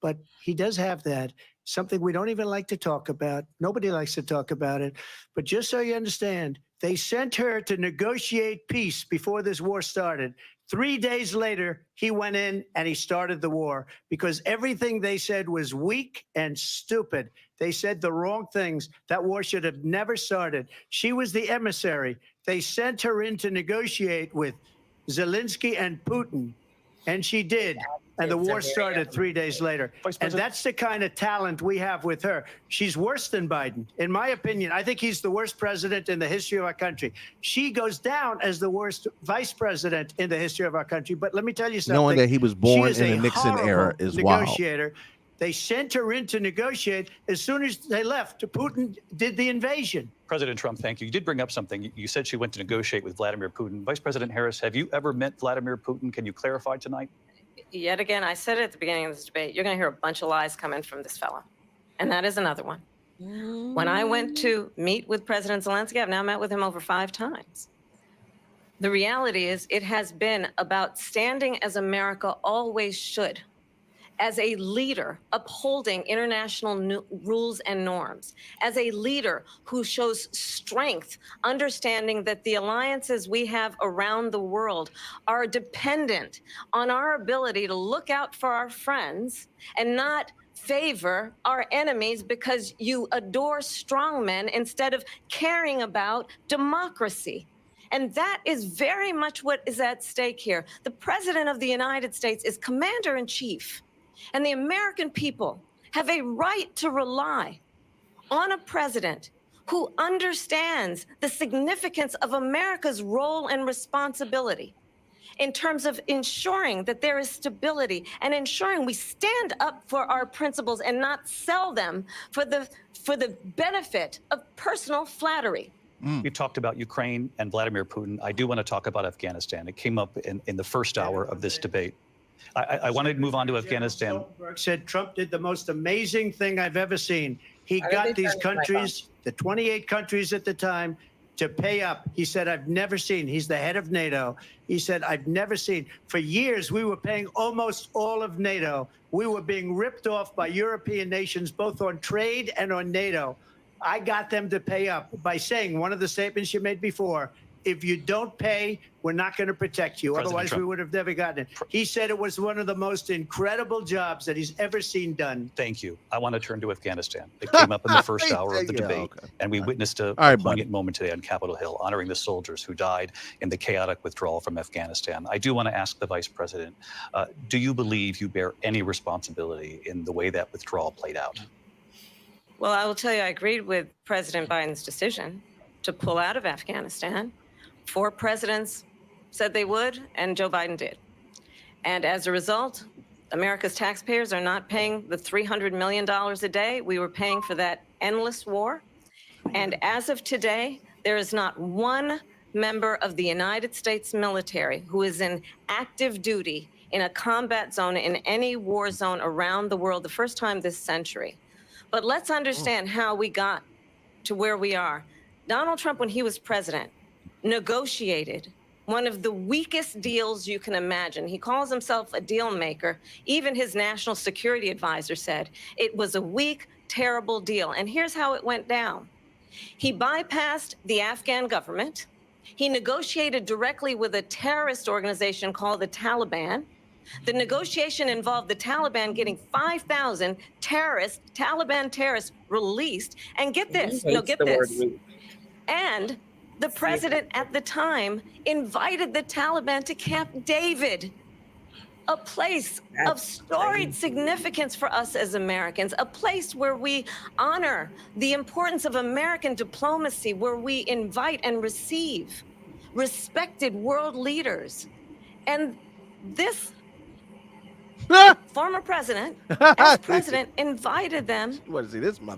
Speaker 9: but he does have that. Something we don't even like to talk about. Nobody likes to talk about it. But just so you understand, they sent her to negotiate peace before this war started. 3 days later, he went in and he started the war because everything they said was weak and stupid. They said the wrong things. That war should have never started. She was the emissary. They sent her in to negotiate with Zelensky and Putin, and she did. And the war started 3 days later. And that's the kind of talent we have with her. She's worse than Biden. In my opinion, I think he's the worst president in the history of our country. She goes down as the worst vice president in the history of our country. But let me tell you something.
Speaker 2: Knowing that he was born in the Nixon
Speaker 9: horrible
Speaker 2: era is wild.
Speaker 9: Negotiator. They sent her in to negotiate. As soon as they left, Putin did the invasion.
Speaker 6: President Trump, thank you. You did bring up something. You said she went to negotiate with Vladimir Putin. Vice President Harris, have you ever met Vladimir Putin? Can you clarify tonight?
Speaker 8: Yet again, I said it at the beginning of this debate, you're going to hear a bunch of lies coming from this fellow. And that is another one. When I went to meet with President Zelensky, I've now met with him over 5 times. The reality is it has been about standing as America always should, as a leader upholding international rules and norms, as a leader who shows strength, understanding that the alliances we have around the world are dependent on our ability to look out for our friends and not favor our enemies because you adore strongmen instead of caring about democracy. And that is very much what is at stake here. The President of the United States is commander-in-chief. And the American people have a right to rely on a president who understands the significance of America's role and responsibility in terms of ensuring that there is stability and ensuring we stand up for our principles and not sell them for the benefit of personal flattery.
Speaker 6: You talked about Ukraine and Vladimir Putin. I do want to talk about Afghanistan. It came up in the first hour of this debate. I want to move on to Afghanistan.
Speaker 9: Stoltenberg said Trump did the most amazing thing I've ever seen. He got these countries, the 28 countries at the time, to pay up. He said, I've never seen. He's the head of NATO. He said, I've never seen. For years, we were paying almost all of NATO. We were being ripped off by European nations, both on trade and on NATO. I got them to pay up by saying one of the statements you made before, if you don't pay, we're not going to protect you.
Speaker 6: President
Speaker 9: Otherwise,
Speaker 6: Trump.
Speaker 9: we would have never gotten it. He said it was one of the most incredible jobs that he's ever seen done.
Speaker 6: Thank you. I want to turn to Afghanistan. It came up in the first hour of the debate, and we witnessed a poignant moment today on Capitol Hill, honoring the soldiers who died in the chaotic withdrawal from Afghanistan. I do want to ask the Vice President, do you believe you bear any responsibility in the way that withdrawal played out?
Speaker 8: Well, I will tell you, I agreed with President Biden's decision to pull out of Afghanistan. 4 presidents said they would, and Joe Biden did. And as a result, America's taxpayers are not paying the $300 million a day we were paying for that endless war. And as of today, there is not one member of the United States military who is in active duty in a combat zone in any war zone around the world, the first time this century. But let's understand how we got to where we are. Donald Trump, when he was president, negotiated one of the weakest deals you can imagine. He calls himself a deal maker. Even his national security advisor said it was a weak, terrible deal. And here's how it went down. He bypassed the Afghan government. He negotiated directly with a terrorist organization called the Taliban. The negotiation involved the Taliban getting 5,000 Taliban terrorists released. And get this, get this. And the president at the time invited the Taliban to Camp David, a place of storied significance for us as Americans, a place where we honor the importance of American diplomacy, where we invite and receive respected world leaders. And this former president, as president, invited them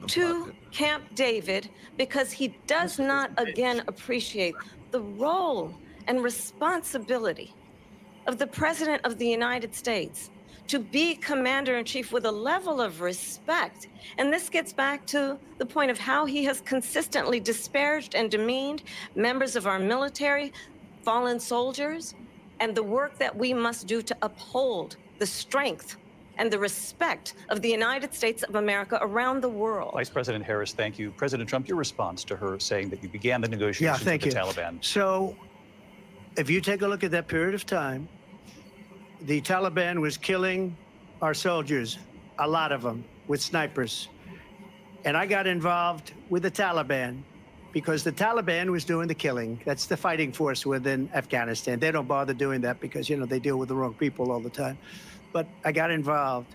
Speaker 8: to Camp David because he does not, again, appreciate the role and responsibility of the President of the United States to be commander-in-chief with a level of respect. And this gets back to the point of how he has consistently disparaged and demeaned members of our military, fallen soldiers, and the work that we must do to uphold the strength and the respect of the United States of America around the world.
Speaker 6: Vice President Harris, thank you. President Trump, your response to her saying that you began the negotiations with the Taliban.
Speaker 9: So if you take a look at that period of time, the Taliban was killing our soldiers, a lot of them, with snipers. And I got involved with the Taliban because the Taliban was doing the killing. That's the fighting force within Afghanistan. They don't bother doing that because, you know, they deal with the wrong people all the time. But I got involved.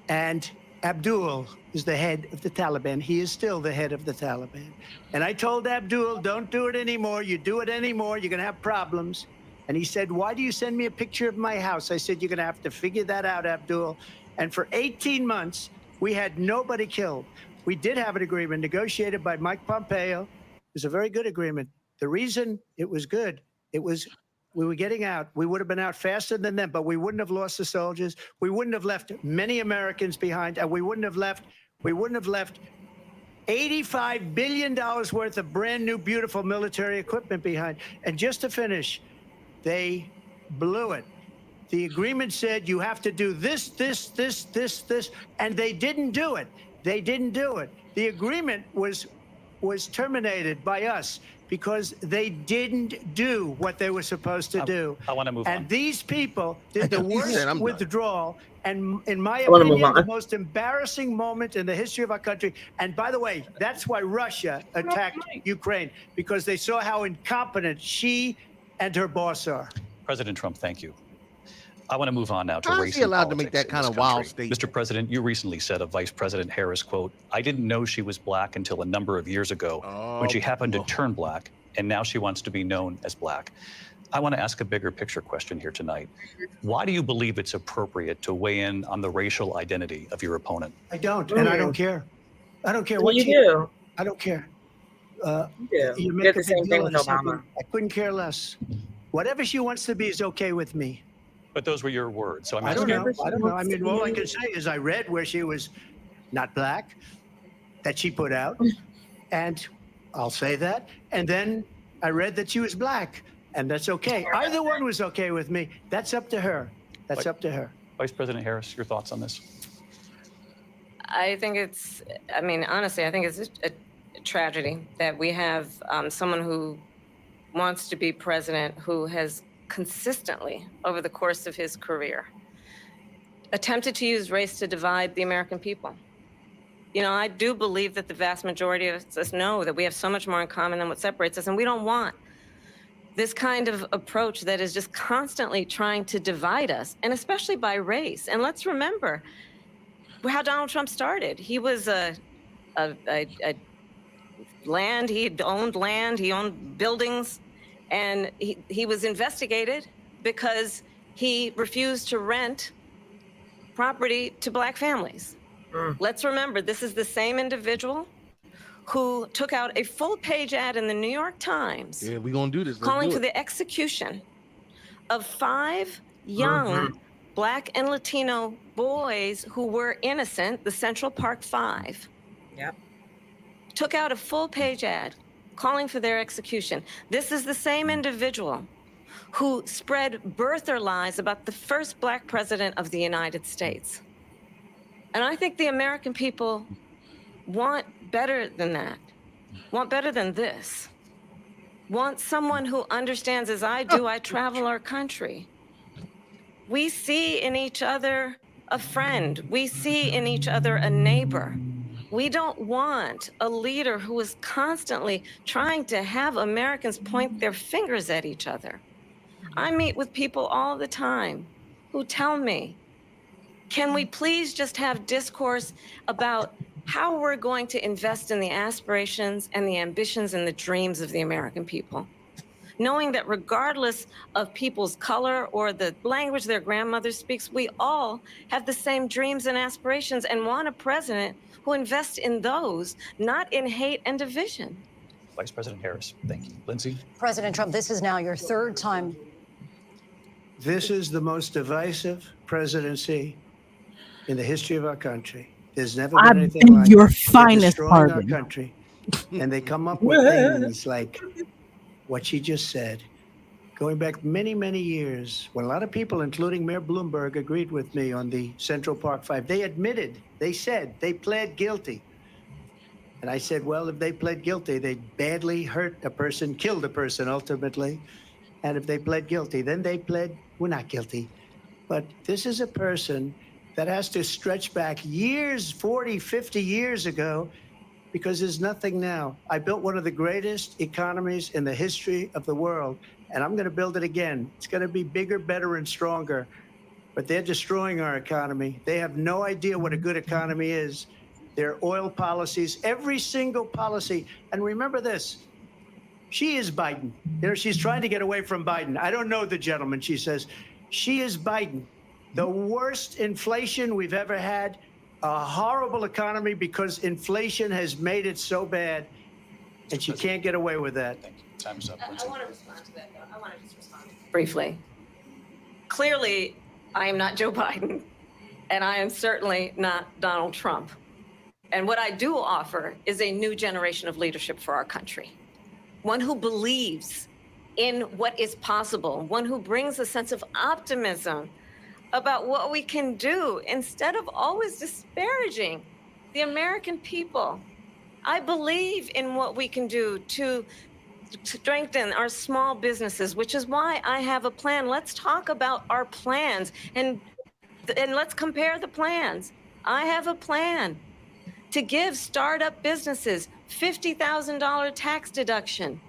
Speaker 9: And Abdul is the head of the Taliban. He is still the head of the Taliban. And I told Abdul, don't do it anymore. You do it anymore, you're going to have problems. And he said, why do you send me a picture of my house? I said, you're going to have to figure that out, Abdul. And for 18 months, we had nobody killed. We did have an agreement negotiated by Mike Pompeo. It was a very good agreement. The reason it was good, it was we were getting out. We would have been out faster than them, but we wouldn't have lost the soldiers. We wouldn't have left many Americans behind, and we wouldn't have left $85 billion worth of brand new, beautiful military equipment behind. And just to finish, they blew it. The agreement said you have to do this, and they didn't do it. They didn't do it. The agreement was terminated by us because they didn't do what they were supposed to do.
Speaker 6: I want to move on.
Speaker 9: And these people did the worst withdrawal, and in my opinion, the most embarrassing moment in the history of our country. And by the way, that's why Russia attacked Ukraine, because they saw how incompetent she and her boss are.
Speaker 6: President Trump, thank you. I want to move on now to
Speaker 2: How
Speaker 6: race
Speaker 2: is he allowed to
Speaker 6: and
Speaker 2: make that
Speaker 6: politics
Speaker 2: kind
Speaker 6: in
Speaker 2: of
Speaker 6: this
Speaker 2: wild
Speaker 6: country.
Speaker 2: statement?
Speaker 6: Mr. President, you recently said of Vice President Harris, quote, I didn't know she was black until a number of years ago when she happened to turn black, and now she wants to be known as black. I want to ask a bigger picture question here tonight. Why do you believe it's appropriate to weigh in on the racial identity of your opponent?
Speaker 9: I don't, and I don't care. I don't care what
Speaker 4: you do.
Speaker 9: I don't care.
Speaker 4: You did the same thing with Obama.
Speaker 9: I couldn't care less. Whatever she wants to be is okay with me.
Speaker 6: But those were your words. So
Speaker 9: I don't know. I don't know. I mean, all I can say is I read where she was not black, that she put out, and I'll say that. And then I read that she was black, and that's okay. Either one was okay with me. That's up to her. That's up to her.
Speaker 6: Vice President Harris, your thoughts on this?
Speaker 8: I think it's, I mean, honestly, I think it's a tragedy that we have someone who wants to be president who has consistently, over the course of his career, attempted to use race to divide the American people. You know, I do believe that the vast majority of us know that we have so much more in common than what separates us, and we don't want this kind of approach that is just constantly trying to divide us, and especially by race. And let's remember how Donald Trump started. He was land, he owned buildings, and he was investigated because he refused to rent property to black families. Let's remember, this is the same individual who took out a full-page ad in the New York Times.
Speaker 2: Yeah, we're going to do this.
Speaker 8: Calling for the execution of 5 young black and Latino boys who were innocent, the Central Park 5.
Speaker 4: Yep.
Speaker 8: Took out a full-page ad calling for their execution. This is the same individual who spread birther lies about the first black president of the United States. And I think the American people want better than that, want better than this, want someone who understands, as I do, I travel our country. We see in each other a friend. We see in each other a neighbor. We don't want a leader who is constantly trying to have Americans point their fingers at each other. I meet with people all the time who tell me, can we please just have discourse about how we're going to invest in the aspirations and the ambitions and the dreams of the American people? Knowing that regardless of people's color or the language their grandmother speaks, we all have the same dreams and aspirations and want a president who invests in those, not in hate and division.
Speaker 6: Vice President Harris, thank you. Lindsay?
Speaker 7: President Trump, this is now your third time.
Speaker 9: This is the most divisive presidency in the history of our country. There's never
Speaker 3: I
Speaker 9: been anything
Speaker 3: beg
Speaker 9: like
Speaker 3: your
Speaker 9: it. They're
Speaker 3: finest
Speaker 9: destroying our
Speaker 3: pardon.
Speaker 9: country, and they come up with things like what she just said. Going back many, many years, when a lot of people, including Mayor Bloomberg, agreed with me on the Central Park Five, they admitted, they said, they pled guilty. And I said, well, if they pled guilty, they badly hurt a person, killed a person ultimately. And if they pled guilty, then they pled, we're not guilty. But this is a person that has to stretch back years, 40, 50 years ago, because there's nothing now. I built one of the greatest economies in the history of the world, and I'm going to build it again. It's going to be bigger, better, and stronger. But they're destroying our economy. They have no idea what a good economy is. Their oil policies, every single policy. And remember this, she is Biden. She's trying to get away from Biden. I don't know the gentleman, she says. She is Biden. The worst inflation we've ever had, a horrible economy because inflation has made it so bad, and she can't get away with that.
Speaker 6: Thank you. Time's up.
Speaker 8: I want to respond to that, though. I want to just respond briefly. Clearly, I am not Joe Biden, and I am certainly not Donald Trump. And what I do offer is a new generation of leadership for our country. One who believes in what is possible, one who brings a sense of optimism about what we can do instead of always disparaging the American people. I believe in what we can do to strengthen our small businesses, which is why I have a plan. Let's talk about our plans and let's compare the plans. I have a plan to give startup businesses $50,000 tax deduction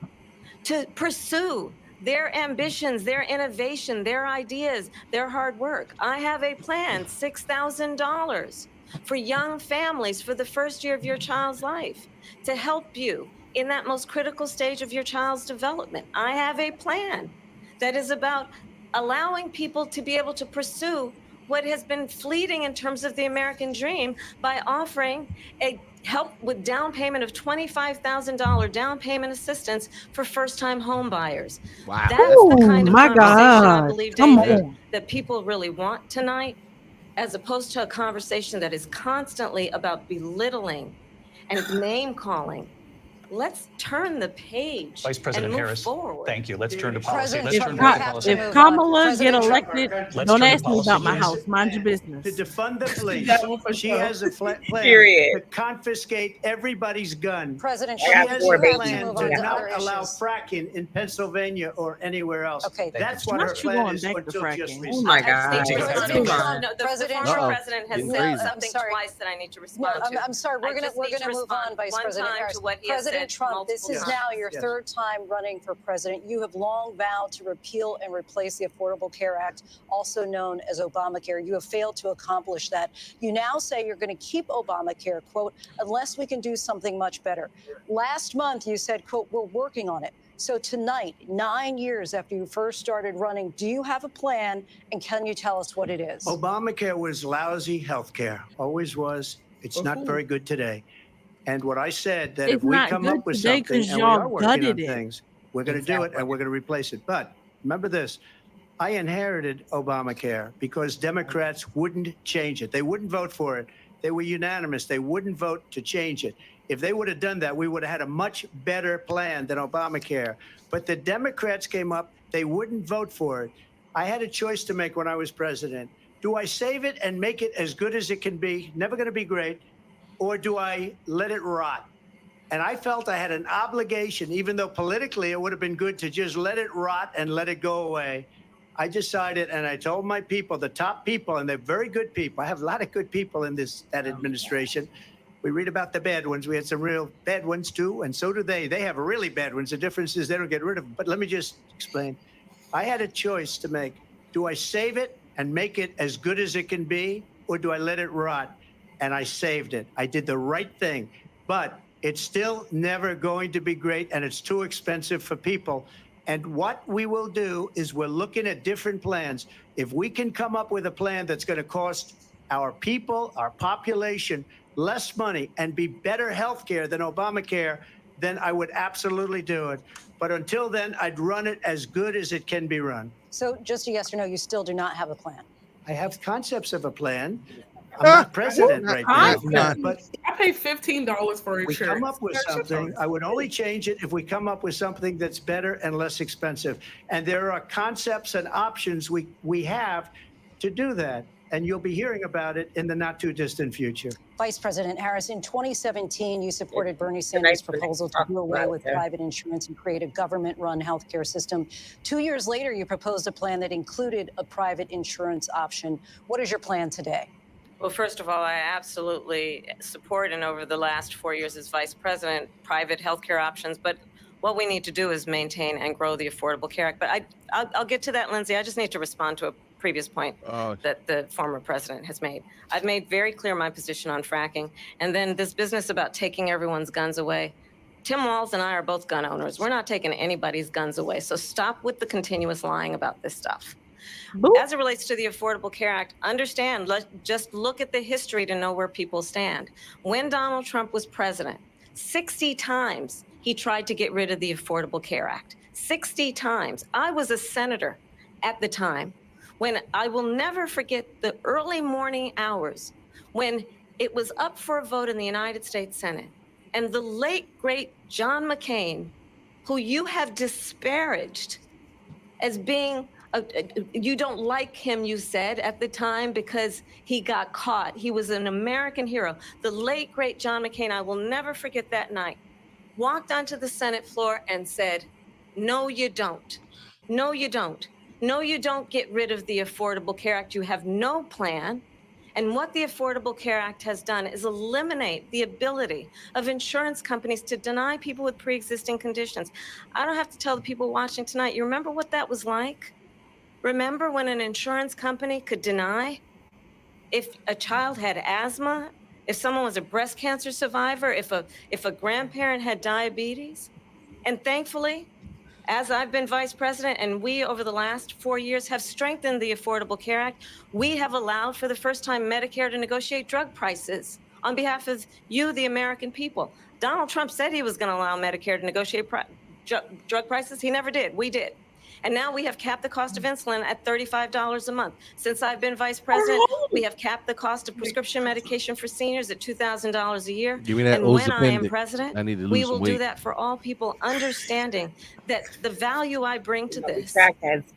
Speaker 8: to pursue their ambitions, their innovation, their ideas, their hard work. I have a plan, $6,000 for young families for the first year of your child's life to help you in that most critical stage of your child's development. I have a plan that is about allowing people to be able to pursue what has been fleeting in terms of the American dream by offering a help with down payment of $25,000 down payment assistance for first-time home buyers.
Speaker 2: Wow.
Speaker 8: That's the kind of
Speaker 3: my
Speaker 8: conversation I
Speaker 3: God.
Speaker 8: believe,
Speaker 3: Come
Speaker 8: David,
Speaker 3: on.
Speaker 8: that people really want tonight, as opposed to a conversation that is constantly about belittling and name-calling. Let's turn the page
Speaker 6: Vice President
Speaker 8: and move
Speaker 6: Harris,
Speaker 8: forwud.
Speaker 6: Thank you. Let's turn to policy.
Speaker 7: President
Speaker 6: Let's turn
Speaker 7: Trump,
Speaker 6: to
Speaker 7: we
Speaker 6: foreign
Speaker 7: have
Speaker 6: policy.
Speaker 7: to move
Speaker 3: If
Speaker 7: on.
Speaker 3: Kamala
Speaker 7: President
Speaker 3: get
Speaker 7: Trump,
Speaker 3: elected,
Speaker 6: Let's
Speaker 3: don't
Speaker 6: turn to
Speaker 3: ask me about
Speaker 6: policy,
Speaker 3: my
Speaker 6: please.
Speaker 3: house. Mind your
Speaker 9: To
Speaker 3: business.
Speaker 9: defund the police,
Speaker 5: That one for
Speaker 9: she
Speaker 5: sure.
Speaker 9: has a plan
Speaker 4: Period.
Speaker 9: to confiscate everybody's gun.
Speaker 7: President
Speaker 4: I
Speaker 9: She
Speaker 7: Trump,
Speaker 4: got
Speaker 9: has
Speaker 4: four
Speaker 9: a
Speaker 7: you have to
Speaker 4: babies.
Speaker 9: plan
Speaker 7: move
Speaker 9: to
Speaker 7: on to
Speaker 9: not
Speaker 7: other
Speaker 9: allow
Speaker 7: issues.
Speaker 9: fracking in Pennsylvania or anywhere else.
Speaker 7: Okay.
Speaker 9: That's what her
Speaker 3: Not you
Speaker 9: plan
Speaker 3: going
Speaker 9: is
Speaker 3: back to
Speaker 9: until just
Speaker 3: fracking.
Speaker 9: recently.
Speaker 4: Oh my God.
Speaker 7: President
Speaker 4: Come on.
Speaker 7: Trump,
Speaker 8: No, the
Speaker 7: President
Speaker 8: former
Speaker 7: Trump.
Speaker 8: president has
Speaker 2: Getting
Speaker 8: said
Speaker 2: crazy.
Speaker 8: something
Speaker 7: sorry.
Speaker 8: twice that I need to
Speaker 7: No,
Speaker 8: respond to.
Speaker 7: I'm sorry.
Speaker 8: I
Speaker 7: We're
Speaker 8: just
Speaker 7: gonna
Speaker 8: need to
Speaker 7: move on,
Speaker 8: respond
Speaker 7: Vice
Speaker 8: one
Speaker 7: President
Speaker 8: time
Speaker 7: Harris.
Speaker 8: to what he has
Speaker 7: President
Speaker 8: said
Speaker 7: Trump, this
Speaker 8: multiple
Speaker 7: is
Speaker 8: times.
Speaker 7: now your
Speaker 9: Yes.
Speaker 7: third time running for president. You have long vowed to repeal and replace the Affordable Care Act, also known as Obamacare. You have failed to accomplish that. You now say you're going to keep Obamacare, quote, unless we can do something much better. Last month, you said, quote, we're working on it. So tonight, 9 years after you first started running, do you have a plan, and can you tell us what it is?
Speaker 9: Obamacare was lousy health care, always was. It's not very good today. And what I said, that
Speaker 3: It's
Speaker 9: if we
Speaker 3: not
Speaker 9: come
Speaker 3: good
Speaker 9: up with
Speaker 3: today
Speaker 9: something,
Speaker 3: 'cause
Speaker 9: and we
Speaker 3: y'all
Speaker 9: are working on
Speaker 3: gutted it.
Speaker 9: things, we're going to do it, and we're going to replace it. But remember this, I inherited Obamacare because Democrats wouldn't change it. They wouldn't vote for it. They were unanimous. They wouldn't vote to change it. If they would have done that, we would have had a much better plan than Obamacare. But the Democrats came up. They wouldn't vote for it. I had a choice to make when I was president. Do I save it and make it as good as it can be? Never going to be great. Or do I let it rot? And I felt I had an obligation, even though politically it would have been good to just let it rot and let it go away. I decided, and I told my people, the top people, and they're very good people. I have a lot of good people in that administration. We read about the bad ones. We had some real bad ones too, and so do they. They have really bad ones. The difference is they don't get rid of them. But let me just explain. I had a choice to make. Do I save it and make it as good as it can be, or do I let it rot? And I saved it. I did the right thing. But it's still never going to be great, and it's too expensive for people. And what we will do is we're looking at different plans. If we can come up with a plan that's going to cost our people, our population, less money and be better health care than Obamacare, then I would absolutely do it. But until then, I'd run it as good as it can be run.
Speaker 7: So just a yes or no, you still do not have a plan.
Speaker 9: I have concepts of a plan. I'm not president right
Speaker 3: Huh?
Speaker 9: now, but
Speaker 5: I pay $15 for
Speaker 9: we
Speaker 5: insurance.
Speaker 9: come up with something. I would only change it if we come up with something that's better and less expensive. And there are concepts and options we have to do that. And you'll be hearing about it in the not too distant future.
Speaker 7: Vice President Harris, in 2017, you supported Bernie Sanders' proposal to do away with private insurance and create a government-run healthcare system. 2 years later, you proposed a plan that included a private insurance option. What is your plan today?
Speaker 8: Well, first of all, I absolutely support, and over the last 4 years as vice president, private healthcare options. But what we need to do is maintain and grow the Affordable Care Act. But I'll get to that, Lindsay. I just need to respond to a previous point that the former president has made. I've made very clear my position on fracking. And then this business about taking everyone's guns away. Tim Walz and I are both gun owners. We're not taking anybody's guns away. So stop with the continuous lying about this stuff. As it relates to the Affordable Care Act, understand, just look at the history to know where people stand. When Donald Trump was president, 60 times he tried to get rid of the Affordable Care Act. 60 times. I was a senator at the time when I will never forget the early morning hours when it was up for a vote in the United States Senate. And the late, great John McCain, who you have disparaged as being you don't like him, you said at the time, because he got caught. He was an American hero. The late, great John McCain, I will never forget that night, walked onto the Senate floor and said, no, you don't. No, you don't. No, you don't get rid of the Affordable Care Act. You have no plan. And what the Affordable Care Act has done is eliminate the ability of insurance companies to deny people with pre-existing conditions. I don't have to tell the people watching tonight, you remember what that was like? Remember when an insurance company could deny if a child had asthma, if someone was a breast cancer survivor, if a grandparent had diabetes? And thankfully, as I've been vice president and we over the last 4 years have strengthened the Affordable Care Act, we have allowed for the first time Medicare to negotiate drug prices on behalf of you, the American people. Donald Trump said he was going to allow Medicare to negotiate drug prices. He never did. We did. And now we have capped the cost of insulin at $35 a month. Since I've been vice president, we have capped the cost of prescription medication for seniors at $2,000 a year.
Speaker 2: Give me that
Speaker 8: and when I am
Speaker 2: Ozempic.
Speaker 8: president,
Speaker 2: I need to lose
Speaker 8: we
Speaker 2: some
Speaker 8: will
Speaker 2: weight.
Speaker 8: do that for all people, understanding that the value I bring to this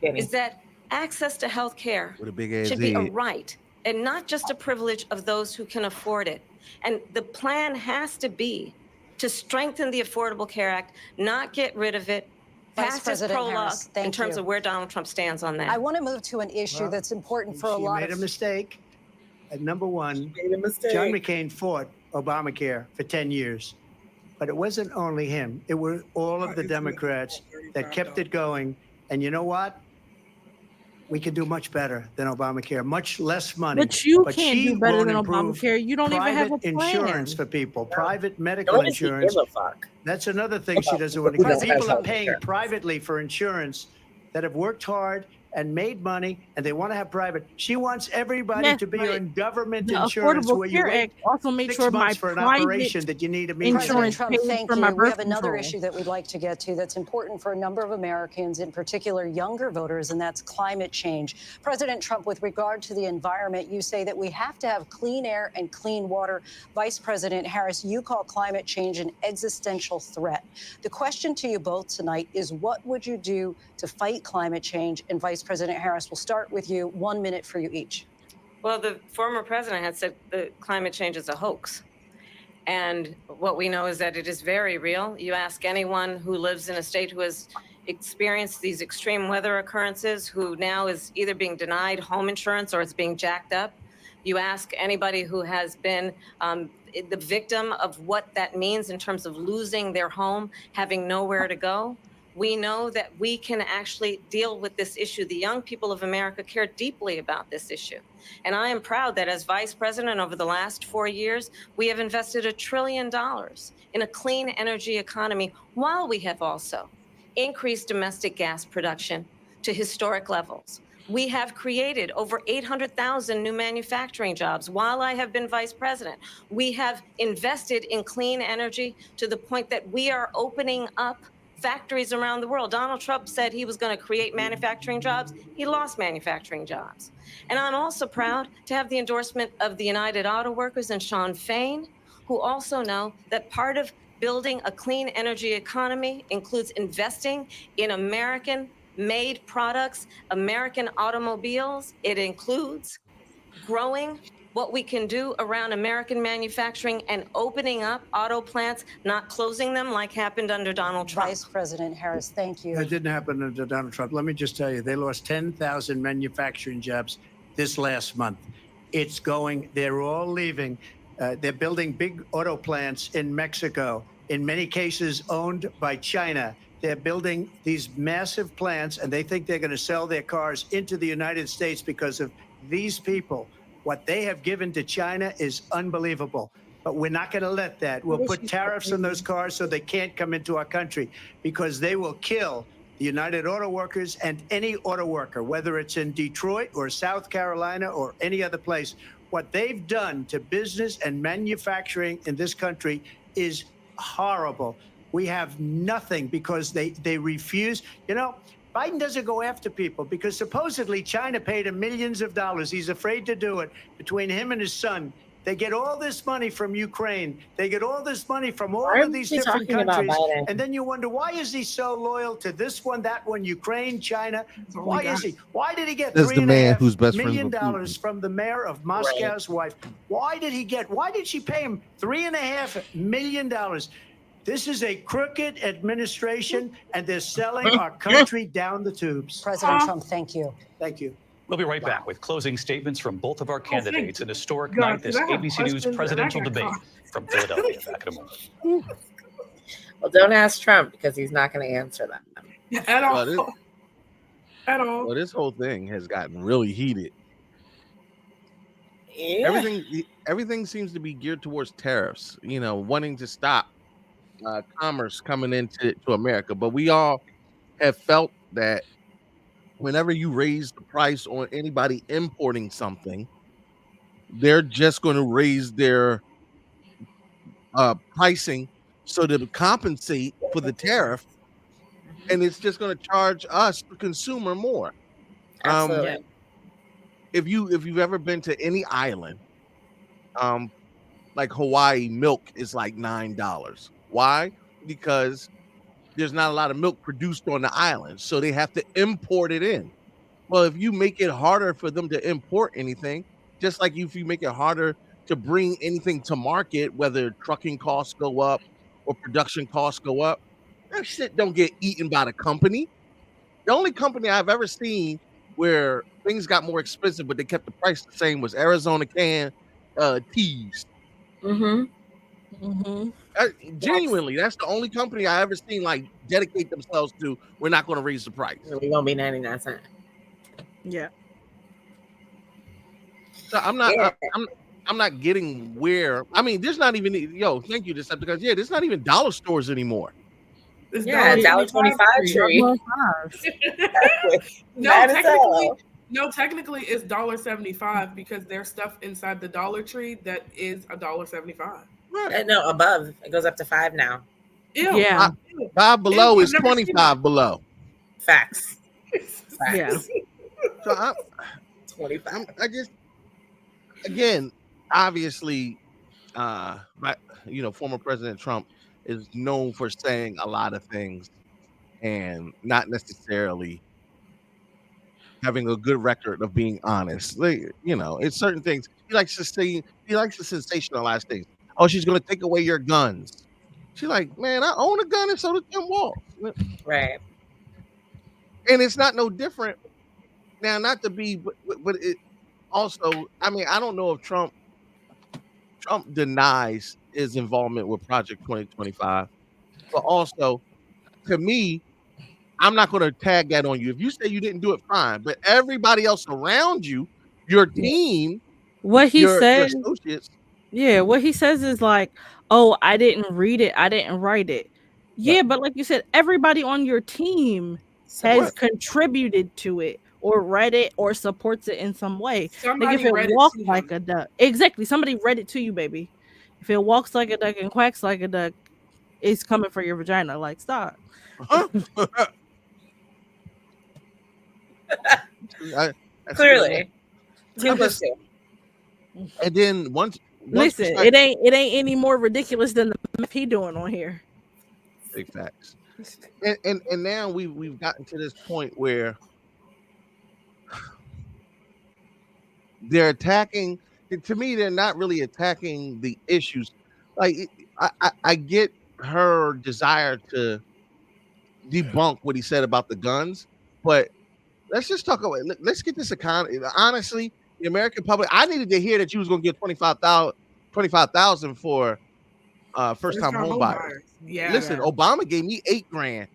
Speaker 8: is that access to health care
Speaker 2: With a big ass
Speaker 8: should be a
Speaker 2: head.
Speaker 8: right and not just a privilege of those who can afford it. And the plan has to be to strengthen the Affordable Care Act, not get rid of it.
Speaker 7: Vice
Speaker 8: Past is
Speaker 7: President
Speaker 8: prologue
Speaker 7: Harris, thank
Speaker 8: in terms
Speaker 7: you.
Speaker 8: of where Donald Trump stands on that.
Speaker 7: I want to move to an issue that's important for a
Speaker 9: She
Speaker 7: lot
Speaker 9: made a
Speaker 7: of
Speaker 9: mistake. At number one,
Speaker 4: Made a mistake.
Speaker 9: John McCain fought Obamacare for 10 years. But it wasn't only him. It were all of the Democrats that kept it going. And you know what? We could do much better than Obamacare, much less money.
Speaker 3: But you can't
Speaker 9: she
Speaker 3: do better
Speaker 9: won't
Speaker 3: than
Speaker 9: improve
Speaker 3: Obamacare. You don't even have a
Speaker 9: private
Speaker 3: plan.
Speaker 9: insurance for people, private medical
Speaker 4: Don't she
Speaker 9: insurance.
Speaker 4: give a fuck?
Speaker 9: That's another thing she doesn't want to
Speaker 4: Who
Speaker 9: do.
Speaker 4: doesn't
Speaker 9: People
Speaker 4: have
Speaker 9: are paying
Speaker 4: healthcare?
Speaker 9: privately for insurance that have worked hard and made money, and they want to have private. She wants everybody
Speaker 3: Yes,
Speaker 9: to be
Speaker 3: but
Speaker 9: on government
Speaker 3: The
Speaker 9: insurance where
Speaker 3: Affordable
Speaker 9: you
Speaker 3: Care
Speaker 9: wait
Speaker 3: Act also made
Speaker 9: 6
Speaker 3: sure my
Speaker 9: months for an
Speaker 3: private
Speaker 9: operation that you need a
Speaker 7: President
Speaker 3: insurance
Speaker 7: Trump,
Speaker 3: pays
Speaker 7: thank
Speaker 3: for
Speaker 7: you.
Speaker 3: my
Speaker 7: We
Speaker 3: birth
Speaker 7: have another
Speaker 3: control.
Speaker 7: issue that we'd like to get to that's important for a number of Americans, in particular younger voters, and that's climate change. President Trump, with regard to the environment, you say that we have to have clean air and clean water. Vice President Harris, you call climate change an existential threat. The question to you both tonight is, what would you do to fight climate change? And Vice President Harris, we'll start with you. 1 minute for you each.
Speaker 8: Well, the former president had said that climate change is a hoax. And what we know is that it is very real. You ask anyone who lives in a state who has experienced these extreme weather occurrences, who now is either being denied home insurance or it's being jacked up. You ask anybody who has been the victim of what that means in terms of losing their home, having nowhere to go. We know that we can actually deal with this issue. The young people of America care deeply about this issue. And I am proud that as vice president over the last 4 years, we have invested $1 trillion in a clean energy economy, while we have also increased domestic gas production to historic levels. We have created over 800,000 new manufacturing jobs while I have been vice president. We have invested in clean energy to the point that we are opening up factories around the world. Donald Trump said he was going to create manufacturing jobs. He lost manufacturing jobs. And I'm also proud to have the endorsement of the United Auto Workers and Sean Fain, who also know that part of building a clean energy economy includes investing in American-made products, American automobiles. It includes growing what we can do around American manufacturing and opening up auto plants, not closing them like happened under Donald Trump.
Speaker 7: Vice President Harris, thank you.
Speaker 9: That didn't happen under Donald Trump. Let me just tell you, they lost 10,000 manufacturing jobs this last month. It's going, they're all leaving. They're building big auto plants in Mexico, in many cases owned by China. They're building these massive plants, and they think they're going to sell their cars into the United States because of these people. What they have given to China is unbelievable. But we're not going to let that. We'll put tariffs on those cars so they can't come into our country, because they will kill the United Auto Workers and any auto worker, whether it's in Detroit or South Carolina or any other place. What they've done to business and manufacturing in this country is horrible. We have nothing because they refuse. You know, Biden doesn't go after people because supposedly China paid him millions of dollars. He's afraid to do it. Between him and his son, they get all this money from Ukraine. They get all this money from all of these different countries. And then you wonder, why is he so loyal to this one, that one, Ukraine, China? Why is he? Why did he get $3.5 million from the mayor of Moscow's wife? Why did she pay him $3.5 million? This is a crooked administration, and they're selling our country down the tubes.
Speaker 7: President Trump, thank you.
Speaker 9: Thank you.
Speaker 6: We'll be right back with closing statements from both of our candidates. An historic night, this ABC News presidential debate from Philadelphia. Back in a moment.
Speaker 4: Well, don't ask Trump because he's not going to answer that.
Speaker 5: At all. At all.
Speaker 2: Well, this whole thing has gotten really heated.
Speaker 4: Yeah.
Speaker 2: Everything seems to be geared towards tariffs, you know, wanting to stop commerce coming into America. But we all have felt that whenever you raise the price on anybody importing something, they're just going to raise their pricing so to compensate for the tariff, and it's just going to charge us, the consumer, more.
Speaker 4: Absolutely.
Speaker 2: If you've ever been to any island, like Hawaii, milk is like $9. Why? Because there's not a lot of milk produced on the island, so they have to import it in. Well, if you make it harder for them to import anything, just like if you make it harder to bring anything to market, whether trucking costs go up or production costs go up, that shit don't get eaten by the company. The only company I've ever seen where things got more expensive but they kept the price the same was Arizona Can Teas. Genuinely, that's the only company I ever seen like dedicate themselves to, we're not going to raise the price.
Speaker 4: We're going to be 99 cents.
Speaker 3: Yeah.
Speaker 2: So I'm not getting where, I mean, there's not even, thank you, Decepticons. Yeah, there's not even dollar stores anymore.
Speaker 5: It's
Speaker 4: $1.25 tree.
Speaker 5: Technically it's $1.75 because there's stuff inside the Dollar Tree that is $1.75.
Speaker 2: Right.
Speaker 4: No, above. It goes up to $5 now.
Speaker 3: Yeah.
Speaker 2: $5 below is $25 below.
Speaker 4: Facts.
Speaker 3: Yeah.
Speaker 2: So
Speaker 4: 25.
Speaker 2: I just, again, obviously, former President Trump is known for saying a lot of things and not necessarily having a good record of being honest. It's certain things he likes to sensationalize things. Oh, she's going to take away your guns. She's like, man, I own a gun and so does Tim Walz.
Speaker 4: Right.
Speaker 2: And it's not no different. Now, not to be, but it also, I mean, I don't know if Trump denies his involvement with Project 2025, but also, to me, I'm not going to tag that on you. If you say you didn't do it, fine. But everybody else around you, your team,
Speaker 3: what he said,
Speaker 2: your associates.
Speaker 3: Yeah, what he says is like, oh, I didn't read it. I didn't write it. Yeah, but like you said, everybody on your team has contributed to it or read it or supports it in some way. Like if it walks like a duck. Exactly. Somebody read it to you, baby. If it walks like a duck and quacks like a duck, it's coming for your vagina. Like, stop.
Speaker 4: Clearly.
Speaker 2: I'm just, and then once
Speaker 3: Listen,
Speaker 2: we start,
Speaker 3: it ain't any more ridiculous than the math he doing on here.
Speaker 2: big facts. And now we've gotten to this point where they're attacking. To me, they're not really attacking the issues. Like I get her desire to debunk what he said about the guns, but let's just talk about. Let's get this economy. Honestly, the American public. I needed to hear that you was going to get 25,000 for first time home buyers.
Speaker 5: Yeah.
Speaker 2: Listen, Obama gave me $8,000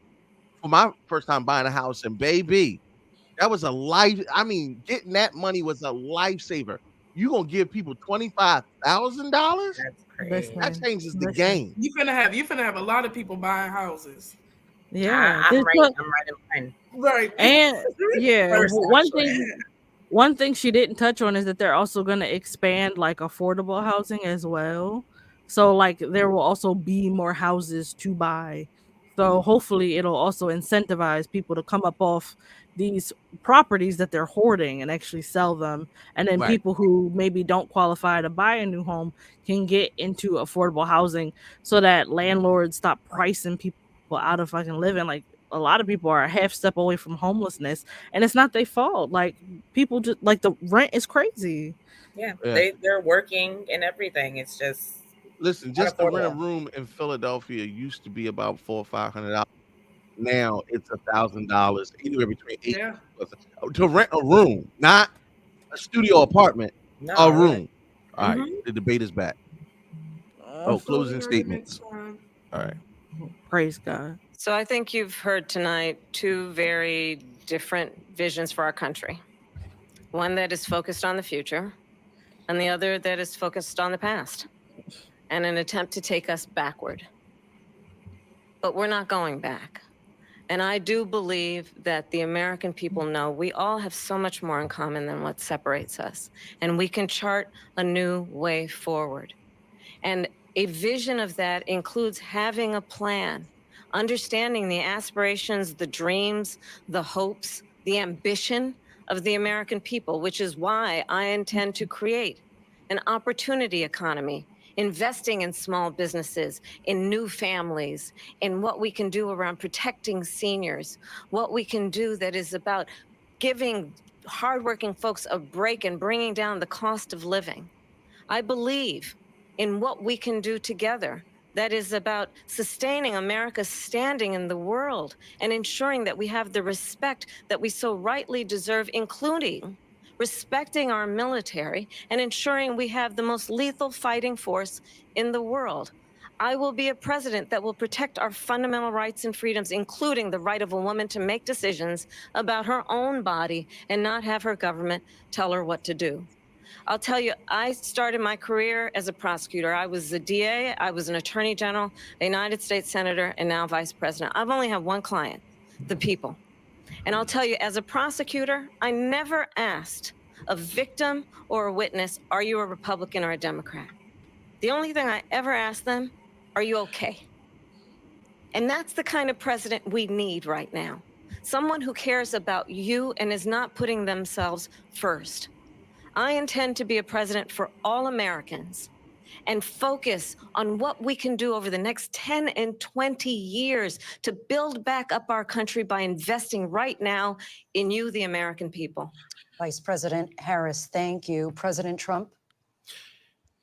Speaker 2: for my first time buying a house, and baby, that was a life. I mean, getting that money was a lifesaver. You gonna give people $25,000?
Speaker 4: That's crazy.
Speaker 2: That changes the game.
Speaker 5: You finna have a lot of people buying houses.
Speaker 3: Yeah,
Speaker 4: I'm right in line.
Speaker 5: Right.
Speaker 3: And yeah,
Speaker 4: First,
Speaker 3: one thing she didn't touch on is that they're also going to expand like affordable housing as well. So like there will also be more houses to buy. So hopefully it'll also incentivize people to come up off these properties that they're hoarding and actually sell them. And then
Speaker 2: Right.
Speaker 3: people who maybe don't qualify to buy a new home can get into affordable housing so that landlords stop pricing people out of fucking living. Like a lot of people are a half step away from homelessness, and it's not their fault. Like people just like the rent is crazy.
Speaker 4: Yeah.
Speaker 2: Yeah.
Speaker 4: They're working and everything. It's just
Speaker 2: Listen, just to rent a
Speaker 4: unaffordable.
Speaker 2: room in Philadelphia used to be about $400 or $500. Now it's $1,000, anywhere between $8.
Speaker 5: Yeah.
Speaker 2: To rent a room, not a studio apartment,
Speaker 4: No,
Speaker 2: a room. All right,
Speaker 4: Mhm.
Speaker 2: the debate is back. Closing statements. All right.
Speaker 3: Praise God.
Speaker 8: So I think you've heard tonight two very different visions for our country. One that is focused on the future, and the other that is focused on the past, and an attempt to take us backward. But we're not going back. And I do believe that the American people know we all have so much more in common than what separates us. And we can chart a new way forward. And a vision of that includes having a plan, understanding the aspirations, the dreams, the hopes, the ambition of the American people, which is why I intend to create an opportunity economy, investing in small businesses, in new families, in what we can do around protecting seniors, what we can do that is about giving hardworking folks a break and bringing down the cost of living. I believe in what we can do together that is about sustaining America's standing in the world and ensuring that we have the respect that we so rightly deserve, including respecting our military and ensuring we have the most lethal fighting force in the world. I will be a president that will protect our fundamental rights and freedoms, including the right of a woman to make decisions about her own body and not have her government tell her what to do. I'll tell you, I started my career as a prosecutor. I was a DA, I was an attorney general, a United States senator, and now vice president. I've only had one client, the people. And I'll tell you, as a prosecutor, I never asked a victim or a witness, are you a Republican or a Democrat? The only thing I ever asked them, are you okay? And that's the kind of president we need right now. Someone who cares about you and is not putting themselves first. I intend to be a president for all Americans and focus on what we can do over the next 10 and 20 years to build back up our country by investing right now in you, the American people.
Speaker 7: Vice President Harris, thank you. President Trump?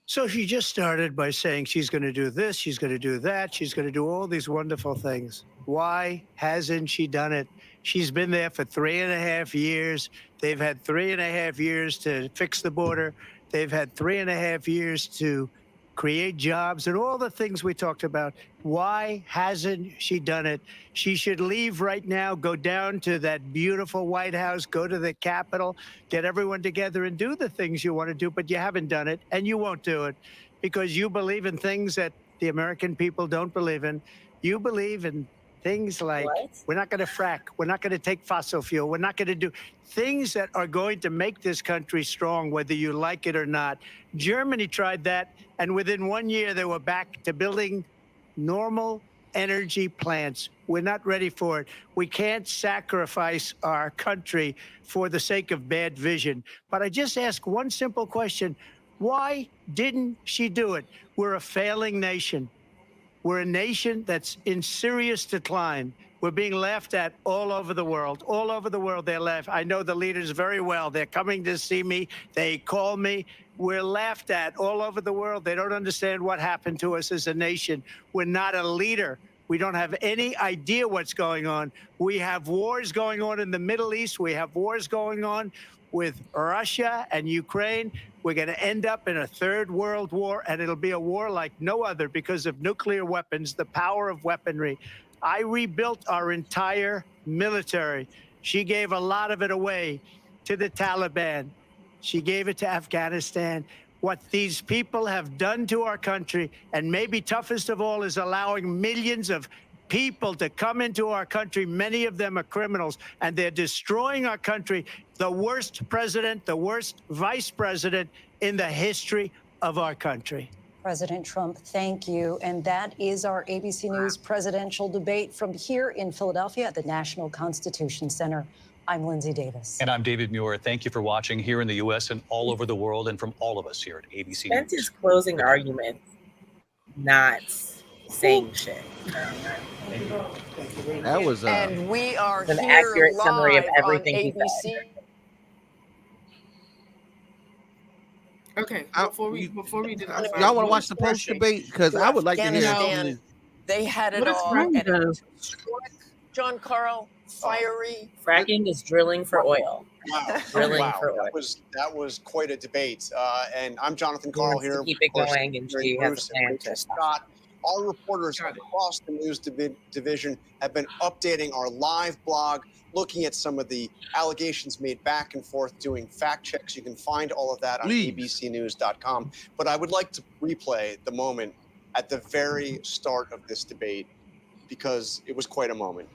Speaker 9: So she just started by saying she's going to do this, she's going to do that, she's going to do all these wonderful things. Why hasn't she done it? She's been there for 3.5 years. They've had 3.5 years to fix the border. They've had 3.5 years to create jobs and all the things we talked about. Why hasn't she done it? She should leave right now, go down to that beautiful White House, go to the Capitol, get everyone together and do the things you want to do, but you haven't done it and you won't do it because you believe in things that the American people don't believe in. You believe in things like we're not going to frack, we're not going to take fossil fuel, we're not going to do things that are going to make this country strong, whether you like it or not. Germany tried that, and within 1 year, they were back to building normal energy plants. We're not ready for it. We can't sacrifice our country for the sake of bad vision. But I just ask one simple question. Why didn't she do it? We're a failing nation. We're a nation that's in serious decline. We're being laughed at all over the world. All over the world, they're laughed. I know the leaders very well. They're coming to see me. They call me. We're laughed at all over the world. They don't understand what happened to us as a nation. We're not a leader. We don't have any idea what's going on. We have wars going on in the Middle East. We have wars going on with Russia and Ukraine. We're going to end up in a third world war, and it'll be a war like no other because of nuclear weapons, the power of weaponry. I rebuilt our entire military. She gave a lot of it away to the Taliban. She gave it to Afghanistan. What these people have done to our country, and maybe toughest of all, is allowing millions of people to come into our country. Many of them are criminals, and they're destroying our country. The worst president, the worst vice president in the history of our country.
Speaker 7: President Trump, thank you. And that is our ABC News presidential debate from here in Philadelphia at the National Constitution Center. I'm Lindsay Davis.
Speaker 6: And I'm David Muir. Thank you for watching here in the U.S. and all over the world, and from all of us here at ABC
Speaker 4: That's
Speaker 6: News.
Speaker 4: his closing argument, not saying shit.
Speaker 2: That was
Speaker 10: And we are
Speaker 4: An
Speaker 10: here
Speaker 4: accurate summary of
Speaker 10: live
Speaker 4: everything
Speaker 10: on
Speaker 4: he
Speaker 10: ABC.
Speaker 4: said.
Speaker 5: Okay, before we do that,
Speaker 2: y'all want to watch the post debate? Because I would like to hear.
Speaker 10: Afghanistan, they had it
Speaker 5: What is
Speaker 10: all,
Speaker 5: wrong
Speaker 10: and
Speaker 5: with
Speaker 10: it was historic, John Carl, fiery.
Speaker 4: Fracking is drilling for oil.
Speaker 11: Wow.
Speaker 4: Drilling for oil.
Speaker 11: That was quite a debate. And I'm Jonathan
Speaker 4: He
Speaker 11: Carl
Speaker 4: wants to
Speaker 11: here.
Speaker 4: keep it
Speaker 11: Of course,
Speaker 4: going, and
Speaker 11: Jerry
Speaker 4: she has a
Speaker 11: Bruce and
Speaker 4: plan
Speaker 11: Rachel
Speaker 4: to stop.
Speaker 11: Scott. Our reporters
Speaker 5: Got it.
Speaker 11: across the news division have been updating our live blog, looking at some of the allegations made back and forth, doing fact checks. You can find all of that on
Speaker 2: Please.
Speaker 11: abcnews.com. But I would like to replay the moment at the very start of this debate because it was quite a moment.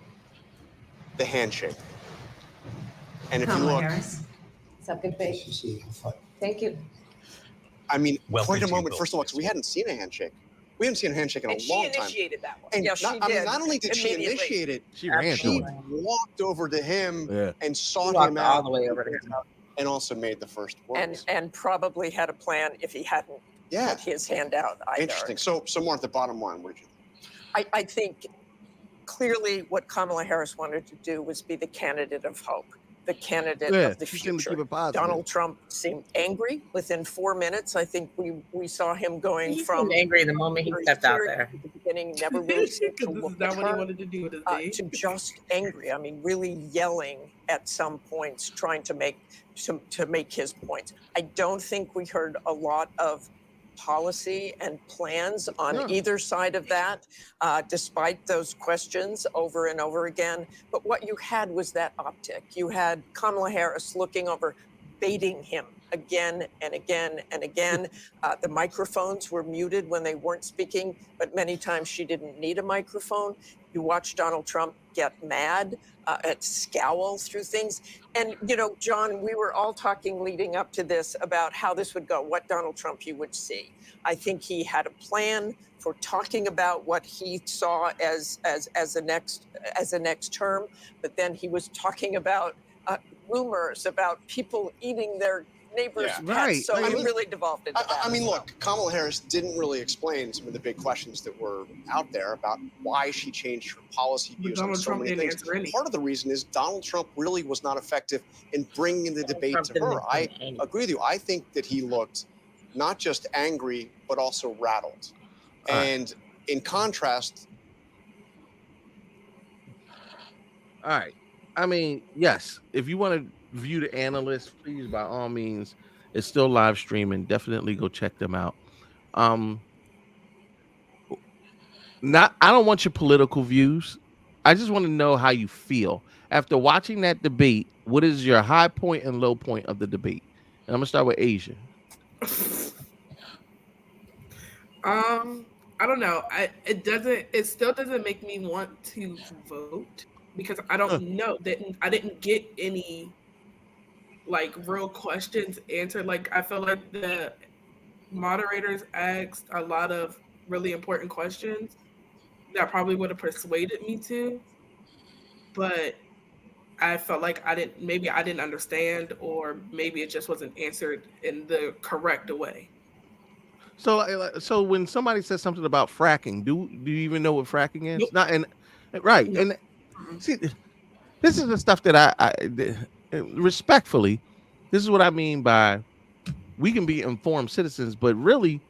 Speaker 11: The handshake. And if you look,
Speaker 1: Harris. It's a good debate. Thank you.
Speaker 11: I mean,
Speaker 6: Welcome
Speaker 11: quite a
Speaker 6: to you
Speaker 11: moment.
Speaker 6: both.
Speaker 11: First of all, because we hadn't seen a handshake. We haven't seen a handshake in a
Speaker 10: And she
Speaker 11: long time.
Speaker 10: initiated that one.
Speaker 11: And
Speaker 10: Yes,
Speaker 11: not,
Speaker 10: she
Speaker 11: I mean,
Speaker 10: did.
Speaker 11: not only did she
Speaker 10: Immediately.
Speaker 11: initiate it,
Speaker 2: She ran to
Speaker 11: she
Speaker 2: it.
Speaker 11: walked over to him
Speaker 2: Yeah.
Speaker 11: and sought
Speaker 4: Walked
Speaker 11: him
Speaker 4: all
Speaker 11: out
Speaker 4: the way over to him.
Speaker 11: and also made the first words.
Speaker 10: And probably had a plan if he hadn't
Speaker 11: Yeah,
Speaker 10: put his hand out either.
Speaker 11: interesting. So more at the bottom line. What did you think?
Speaker 10: I think clearly what Kamala Harris wanted to do was be the candidate of hope, the candidate
Speaker 2: Yeah,
Speaker 10: of the
Speaker 2: she's gonna
Speaker 10: future.
Speaker 2: keep it positive.
Speaker 10: Donald Trump seemed angry within 4 minutes. I think we saw him going
Speaker 4: He
Speaker 10: from
Speaker 4: seemed angry the moment he
Speaker 10: very
Speaker 4: stepped out
Speaker 10: serious
Speaker 4: there.
Speaker 10: at the beginning, never really seemed to
Speaker 5: Because this
Speaker 10: look
Speaker 5: is
Speaker 10: at
Speaker 5: not what he
Speaker 10: her,
Speaker 5: wanted to do with his day.
Speaker 10: to just angry. I mean, really yelling at some points, trying to make his points. I don't think we heard a lot of policy and plans on
Speaker 2: No.
Speaker 10: either side of that, despite those questions over and over again. But what you had was that optic. You had Kamala Harris looking over, baiting him again and again and again. The microphones were muted when they weren't speaking, but many times she didn't need a microphone. You watch Donald Trump get mad, scowl through things. And, you know, John, we were all talking leading up to this about how this would go, what Donald Trump you would see. I think he had a plan for talking about what he saw as a next term, but then he was talking about rumors about people eating their neighbors'
Speaker 11: Yeah.
Speaker 10: pets.
Speaker 2: Right.
Speaker 10: So
Speaker 11: I
Speaker 10: it
Speaker 11: mean-
Speaker 10: really devolved into that.
Speaker 11: I mean, look, Kamala Harris didn't really explain some of the big questions that were out there about why she changed her policy
Speaker 5: But
Speaker 11: views on
Speaker 5: Donald
Speaker 11: so
Speaker 5: Trump
Speaker 11: many
Speaker 5: didn't
Speaker 11: things.
Speaker 5: answer any.
Speaker 11: Part of the reason is Donald Trump really was not effective in bringing the debate
Speaker 4: Trump
Speaker 11: to
Speaker 4: didn't
Speaker 11: her. I
Speaker 4: explain anything.
Speaker 11: agree with you. I think that he looked not just angry, but also rattled.
Speaker 2: All right.
Speaker 11: And in contrast,
Speaker 2: All right. I mean, yes. If you want to view the analysts, please, by all means, it's still live streaming. Definitely go check them out. I don't want your political views. I just want to know how you feel after watching that debate. What is your high point and low point of the debate? And I'm gonna start with Asia.
Speaker 5: I don't know. It still doesn't make me want to vote because I don't know that I didn't get any like real questions answered. Like I feel like the moderators asked a lot of really important questions, that probably would have persuaded me to, but I felt like I didn't understand, or maybe it just wasn't answered in the correct way.
Speaker 2: So when somebody says something about fracking, do you even know what fracking is?
Speaker 5: Nope.
Speaker 2: Not and right.
Speaker 5: No.
Speaker 2: And see, this is the stuff that I respectfully, this is what I mean by we can be informed citizens, but really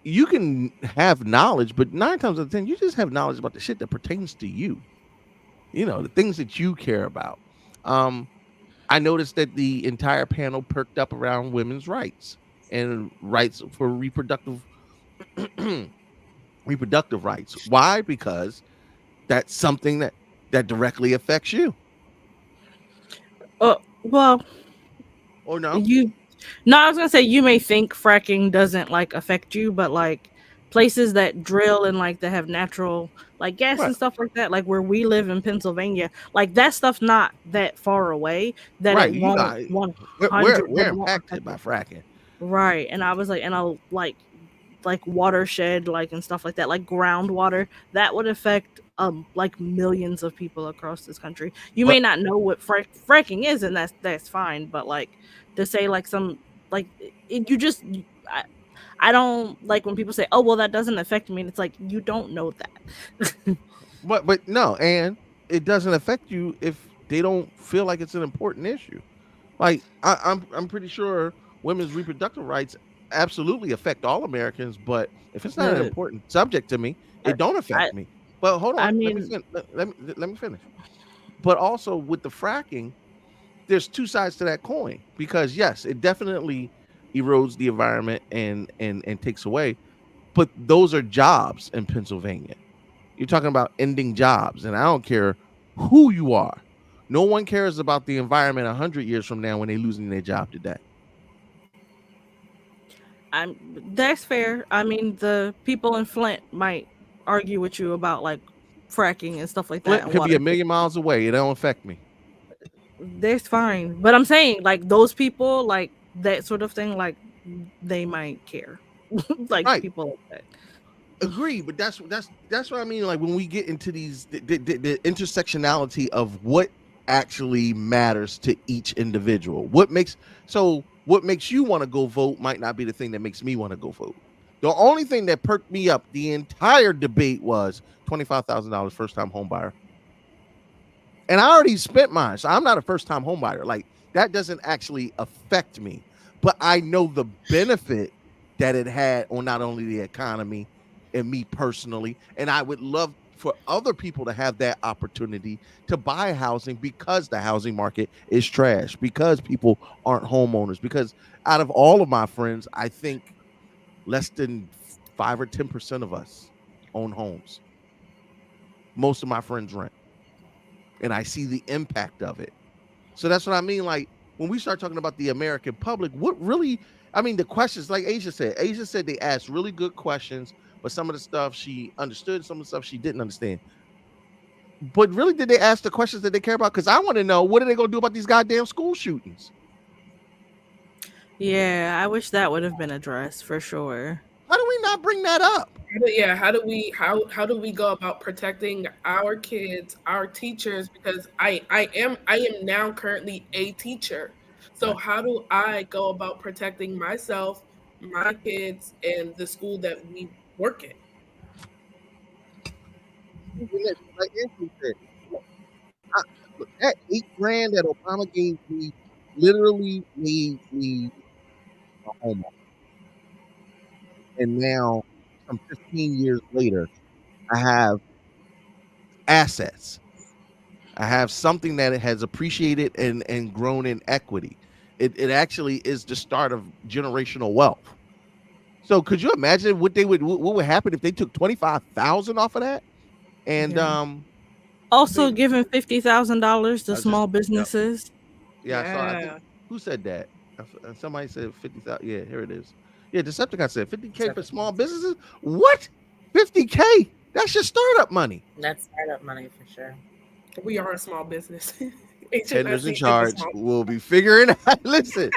Speaker 2: you can have knowledge, but 9 times out of 10, you just have knowledge about the shit that pertains to you. You know, the things that you care about. I noticed that the entire panel perked up around women's rights and rights for reproductive rights. Why? Because that's something that directly affects you.
Speaker 3: Well,
Speaker 2: or no?
Speaker 3: I was gonna say you may think fracking doesn't like affect you, but like places that drill and like that have natural like gas and stuff like that, like where we live in Pennsylvania, like that stuff's not that far away that it won't 100
Speaker 2: we're impacted by fracking.
Speaker 3: Right. And I was like, and I'll like watershed, like and stuff like that, like groundwater that would affect like millions of people across this country. You may not know what fracking is, and that's fine, but like to say like some like I don't like when people say, oh well, that doesn't affect me, and it's like you don't know that.
Speaker 2: but no, and it doesn't affect you if they don't feel like it's an important issue. Like I'm pretty sure women's reproductive rights absolutely affect all Americans, but if it's not an important subject to me, it don't affect me. But hold on, let me finish. But also with the fracking, there's two sides to that coin, because yes, it definitely erodes the environment and takes away, but those are jobs in Pennsylvania. You're talking about ending jobs, and I don't care who you are. No one cares about the environment 100 years from now when they're losing their job today.
Speaker 3: That's fair. I mean, the people in Flint might argue with you about like fracking and stuff like that.
Speaker 2: Flint could be a million miles away. It don't affect me.
Speaker 3: That's fine. But I'm saying like those people, like that sort of thing, like they might care. Like people like that.
Speaker 2: Agree, but that's what I mean. Like when we get into these the intersectionality of what actually matters to each individual. What makes you want to go vote might not be the thing that makes me want to go vote. The only thing that perked me up the entire debate was $25,000 first time home buyer. And I already spent mine, so I'm not a first time home buyer. Like that doesn't actually affect me, but I know the benefit that it had on not only the economy and me personally, and I would love for other people to have that opportunity to buy housing, because the housing market is trash, because people aren't homeowners, because out of all of my friends, I think less than 5 or 10% of us own homes. Most of my friends rent, and I see the impact of it. So that's what I mean. Like when we start talking about the American public, what really, I mean, the questions, like Asia said they asked really good questions, but some of the stuff she understood, some of the stuff she didn't understand. But really, did they ask the questions that they care about? Because I want to know, what are they going to do about these goddamn school shootings?
Speaker 3: Yeah, I wish that would have been addressed for sure.
Speaker 2: How do we not bring that up?
Speaker 5: Yeah, how do we go about protecting our kids, our teachers? Because I am now currently a teacher. So how do I go about protecting myself, my kids, and the school that we work in?
Speaker 2: Like Anthony said, that $8,000 that Obama gave me literally made me a homeowner. And now, some 15 years later, I have assets. I have something that has appreciated and grown in equity. It actually is the start of generational wealth. So could you imagine what would happen if they took $25,000 off of that? And
Speaker 3: also giving $50,000 to small businesses.
Speaker 2: Yeah, I saw. I think, who said that? Somebody said 50,000. Yeah, here it is. Yeah, Decepticon said $50K for small businesses. What? $50K? That's your startup money.
Speaker 4: That's startup money for sure.
Speaker 5: We are a small business.
Speaker 2: Tenders in charge will be figuring out. Listen,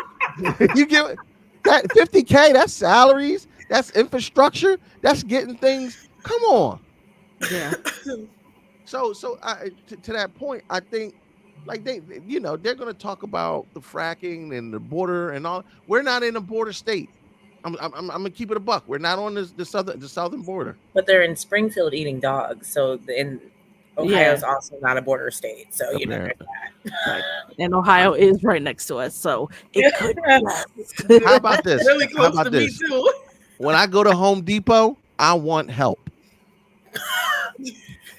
Speaker 2: you give that $50K. That's salaries. That's infrastructure. That's getting things. Come on.
Speaker 3: Yeah.
Speaker 2: So to that point, I think like they're going to talk about the fracking and the border and all. We're not in a border state. I'm gonna keep it a buck. We're not on the southern border.
Speaker 4: But they're in Springfield eating dogs, so Ohio's also not a border state. So you know there's that.
Speaker 3: Right. And Ohio is right next to us, so it could be less.
Speaker 2: How about this?
Speaker 5: Really
Speaker 2: How
Speaker 5: close
Speaker 2: about
Speaker 5: to
Speaker 2: this?
Speaker 5: me too.
Speaker 2: When I go to Home Depot, I want help.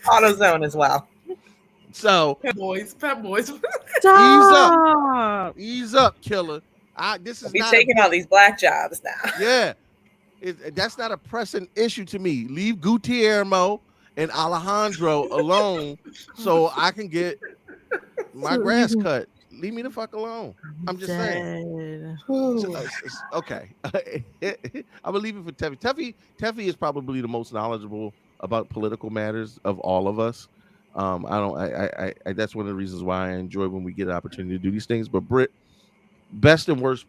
Speaker 4: AutoZone as well.
Speaker 2: So
Speaker 5: Pet boys.
Speaker 2: Ease up, killer. This is
Speaker 4: He's
Speaker 2: not
Speaker 4: taking all these black jobs now.
Speaker 2: Yeah, that's not a pressing issue to me. Leave Guillermo and Alejandro alone so I can get my grass cut. Leave me the fuck alone. I'm just saying. Okay. I'm gonna leave it for Teffy. Teffy is probably the most knowledgeable about political matters of all of us. I that's one of the reasons why I enjoy when we get an opportunity to do these things. But Britt, best and worst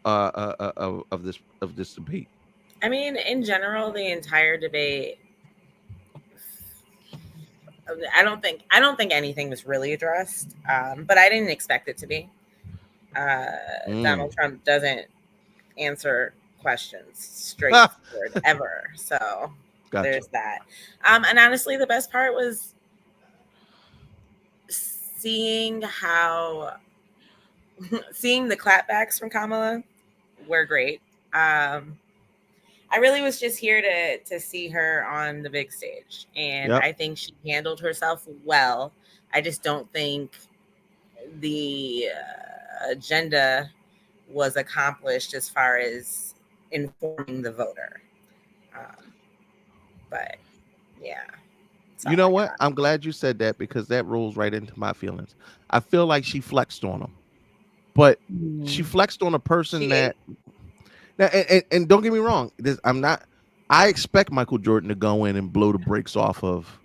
Speaker 2: of this debate.
Speaker 4: I mean, in general, the entire debate, I don't think anything was really addressed, but I didn't expect it to be. Donald Trump doesn't answer questions straightforward ever, so there's that. And honestly, the best part was seeing the clapbacks from Kamala were great. I really was just here to see her on the big stage, and I think she handled herself well. I just don't think the agenda was accomplished as far as informing the voter. But yeah.
Speaker 2: You know what? I'm glad you said that because that rolls right into my feelings. I feel like she flexed on him, but she flexed on a person that. Now, and don't get me wrong. I expect Michael Jordan to go in and blow the brakes off of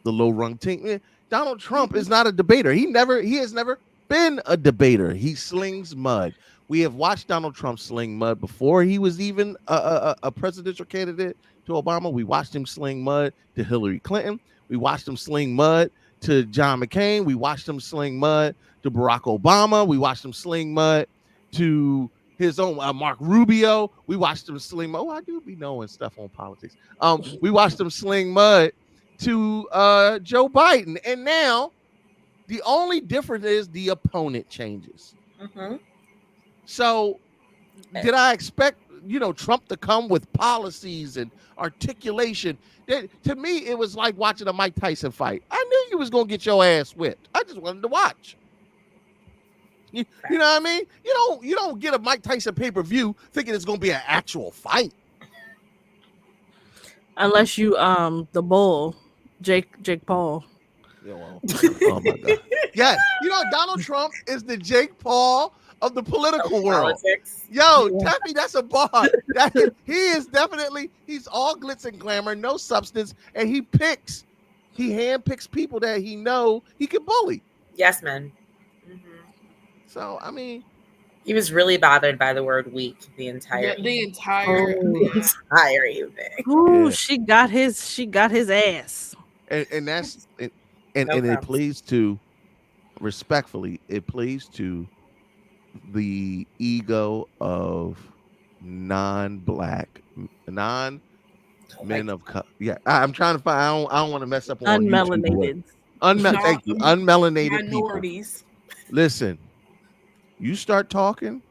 Speaker 2: the low-rung team. Donald Trump is not a debater. He has never been a debater. He slings mud. We have watched Donald Trump sling mud before he was even a presidential candidate to Obama. We watched him sling mud to Hillary Clinton. We watched him sling mud to John McCain. We watched him sling mud to Barack Obama. We watched him sling mud to his own Mark Rubio. We watched him sling mud. Oh, I do be knowing stuff on politics. We watched him sling mud to Joe Biden. And now the only difference is the opponent changes.
Speaker 4: Mm-hmm.
Speaker 2: So did I expect, Trump to come with policies and articulation? To me, it was like watching a Mike Tyson fight. I knew you was going to get your ass whipped. I just wanted to watch. You know what I mean? You don't get a Mike Tyson pay-per-view thinking it's going to be an actual fight.
Speaker 3: Unless you the bull, Jake Paul.
Speaker 2: Yeah, well, oh my God. Yes, Donald Trump is the Jake Paul of the political world.
Speaker 4: Politics.
Speaker 2: Yo, Taffy, that's a bar. He's all glitz and glamour, no substance, and he handpicks people that he know he can bully.
Speaker 4: Yes, man.
Speaker 2: So, I mean,
Speaker 4: he was really bothered by the word weak the entire evening.
Speaker 3: Ooh, she got his ass.
Speaker 2: And that's and it plays to, respectfully, it plays to the ego of non-black men of color. Yeah, I'm trying to find. I don't want to mess up on
Speaker 3: unmelanated.
Speaker 2: Thank you, unmelanated
Speaker 5: minorities.
Speaker 2: People. Listen, you start talking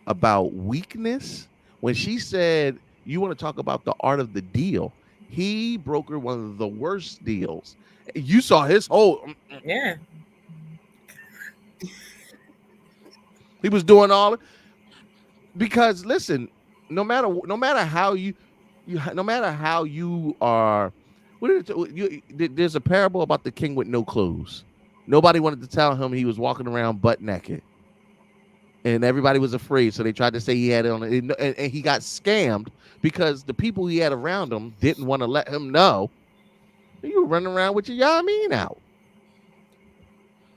Speaker 2: about weakness. When she said you want to talk about the art of the deal, he brokered one of the worst deals. You saw his whole.
Speaker 4: Yeah.
Speaker 2: He was doing all because listen, no matter how you are, there's a parable about the king with no clothes. Nobody wanted to tell him he was walking around butt naked, and everybody was afraid. So they tried to say he had it on, and he got scammed because the people he had around him didn't want to let him know. You were running around with your Yamin out.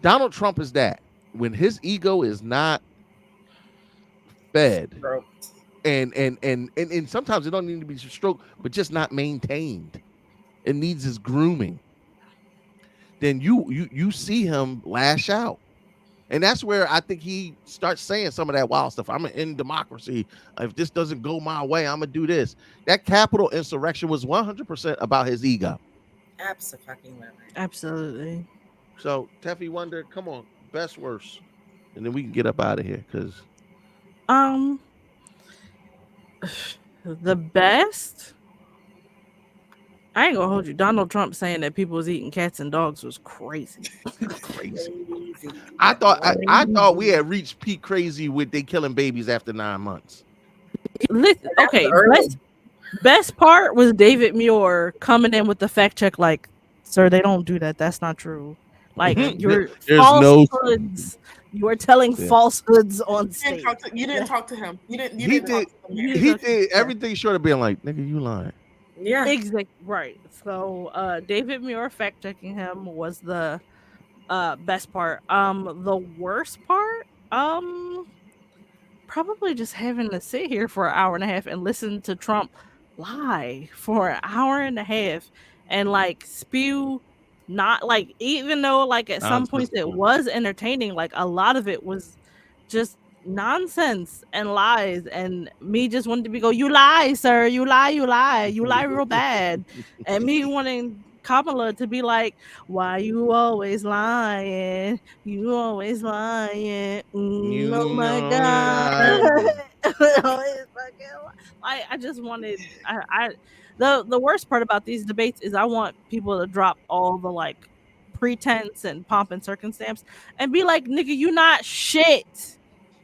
Speaker 2: Donald Trump is that when his ego is not fed, and sometimes it don't need to be stroked, but just not maintained. it needs is grooming, then you see him lash out. And that's where I think he starts saying some of that wild stuff. I'm in democracy. If this doesn't go my way, I'm going to do this. That Capitol insurrection was 100% about his ego.
Speaker 3: Absolutely.
Speaker 2: So, Teffy Wonder, come on, best, worst. And then we can get up out of here because
Speaker 3: the best, I ain't gonna hold you. Donald Trump saying that people was eating cats and dogs was crazy.
Speaker 2: Crazy. I thought we had reached peak crazy with they killing babies after 9 months.
Speaker 3: Listen, okay, best part was David Muir coming in with the fact check, like, sir, they don't do that. That's not true. Like, you're falsehoods. You are telling falsehoods on stage.
Speaker 5: You didn't talk to him. He
Speaker 2: did everything short of being like, nigga, you lying.
Speaker 3: Yeah. Exactly. Right. So David Muir fact checking him was the best part. The worst part, probably just having to sit here for an hour and a half and listen to Trump lie for an hour and a half and like spew, not like, even though like at some points it was entertaining, like a lot of it was just nonsense and lies, and me just wanted to go, you lie, sir, you lie real bad. And me wanting Kamala to be like, why you always lying, oh my god. I just wanted, the worst part about these debates is I want people to drop all the like pretense and pomp and circumstance and be like, nigga, you not shit.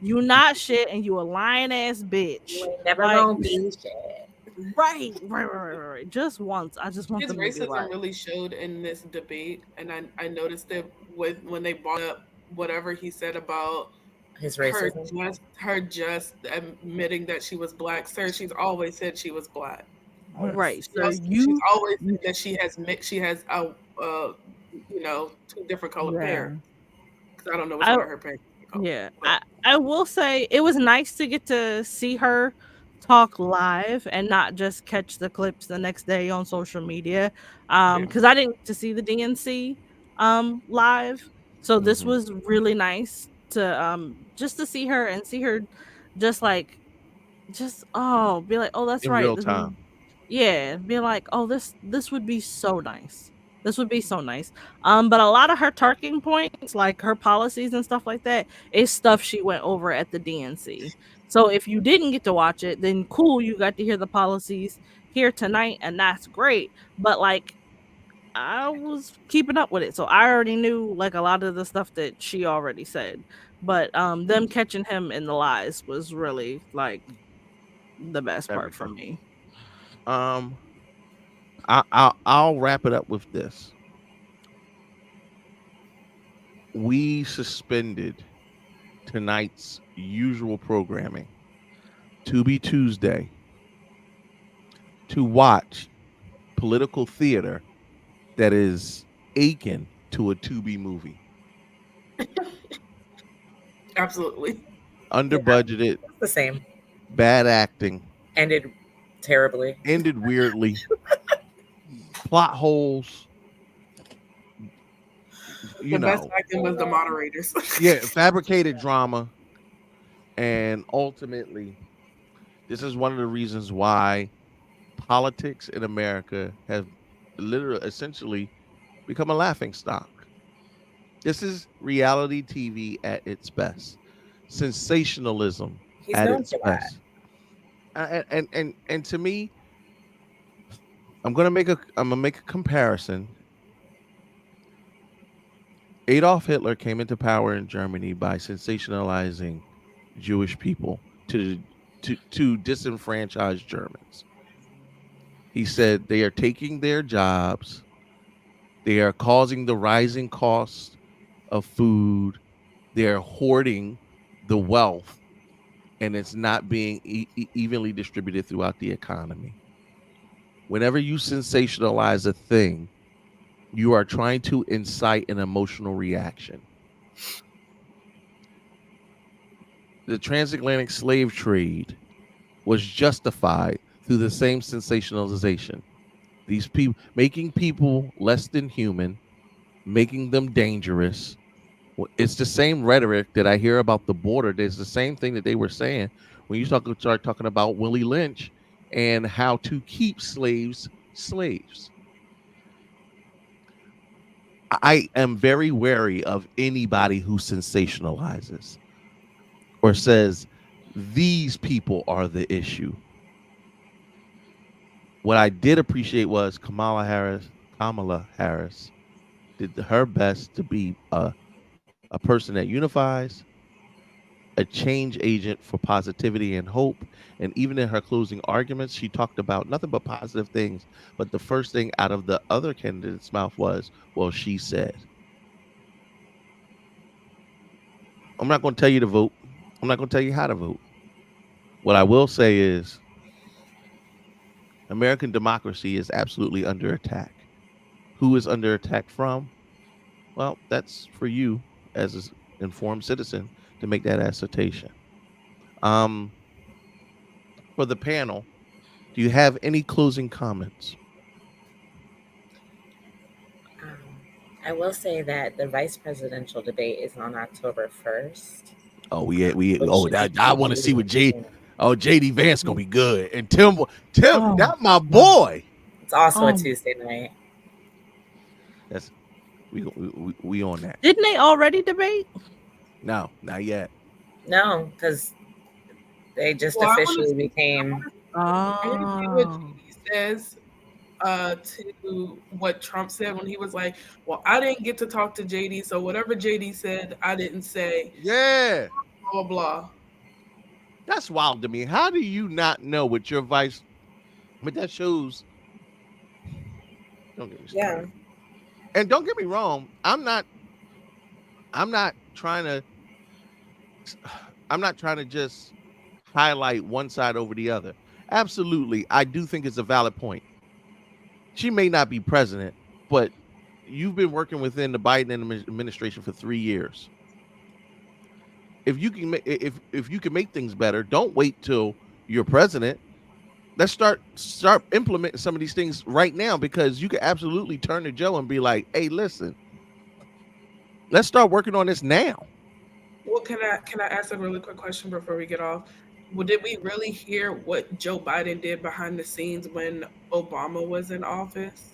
Speaker 3: You not shit, and you a lying ass bitch.
Speaker 4: You ain't never
Speaker 3: like,
Speaker 4: gonna be shit.
Speaker 3: Right. Just once. I just want
Speaker 5: his
Speaker 3: them
Speaker 5: racism
Speaker 3: to be right.
Speaker 5: really showed in this debate, and I noticed it when they brought up whatever he said about
Speaker 4: his racism.
Speaker 5: Her just admitting that she was black. Sir, she's always said she was black.
Speaker 3: Right.
Speaker 5: She's always said that she has two different colored parents. Because I don't know which one of her parents.
Speaker 3: Yeah, I will say it was nice to get to see her talk live and not just catch the clips the next day on social media, because I didn't get to see the DNC live, so this was really nice to just to see her and see her just be like, oh, that's
Speaker 2: in
Speaker 3: right,
Speaker 2: real time.
Speaker 3: Be like, oh, this would be so nice. This would be so nice. But a lot of her talking points, like her policies and stuff like that, is stuff she went over at the DNC. So if you didn't get to watch it, then cool, you got to hear the policies here tonight, and that's great. But like, I was keeping up with it, so I already knew like a lot of the stuff that she already said. But them catching him in the lies was really like the best part for me.
Speaker 2: I'll wrap it up with this. We suspended tonight's usual programming, To Be Tuesday, to watch political theater that is akin to a Tubi movie.
Speaker 5: Absolutely.
Speaker 2: Under budgeted.
Speaker 4: The same.
Speaker 2: Bad acting.
Speaker 4: Ended terribly.
Speaker 2: Ended weirdly. Plot holes.
Speaker 5: The best acting was the moderators.
Speaker 2: Fabricated drama. And ultimately, this is one of the reasons why politics in America have essentially become a laughingstock. This is reality TV at its best. Sensationalism at its best. And to me, I'm gonna make a comparison. Adolf Hitler came into power in Germany by sensationalizing Jewish people to disenfranchise Germans. He said they are taking their jobs, they are causing the rising cost of food, they are hoarding the wealth, and it's not being evenly distributed throughout the economy. Whenever you sensationalize a thing, you are trying to incite an emotional reaction. The transatlantic slave trade was justified through the same sensationalization. These people making people less than human, making them dangerous. It's the same rhetoric that I hear about the border. There's the same thing that they were saying when you start talking about Willie Lynch and how to keep slaves. I am very wary of anybody who sensationalizes or says these people are the issue. What I did appreciate was Kamala Harris did her best to be a person that unifies, a change agent for positivity and hope. And even in her closing arguments, she talked about nothing but positive things. But the first thing out of the other candidate's mouth was, well, she said. I'm not going to tell you to vote. I'm not going to tell you how to vote. What I will say is American democracy is absolutely under attack. Who is under attack from? Well, that's for you as an informed citizen to make that assertion. For the panel, do you have any closing comments?
Speaker 4: I will say that the vice presidential debate is on October 1st.
Speaker 2: I want to see what JD Vance gonna be good, and Tim, that my boy.
Speaker 4: It's also a Tuesday night.
Speaker 2: That's we on that.
Speaker 3: Didn't they already debate?
Speaker 2: No, not yet.
Speaker 4: No, because they just officially became.
Speaker 5: I want to see what he says to what Trump said when he was like, well, I didn't get to talk to JD, so whatever JD said, I didn't say.
Speaker 2: Yeah.
Speaker 5: Blah, blah, blah.
Speaker 2: That's wild to me. How do you not know what your vice? But that shows. Don't get me started. Yeah. And don't get me wrong. I'm not trying to just highlight one side over the other. Absolutely. I do think it's a valid point. She may not be president, but you've been working within the Biden administration for 3 years. If you can make things better, don't wait till you're president. Let's start implementing some of these things right now, because you can absolutely turn to Joe and be like, hey, listen, let's start working on this now.
Speaker 5: Well, can I ask a really quick question before we get off? Well, did we really hear what Joe Biden did behind the scenes when Obama was in office?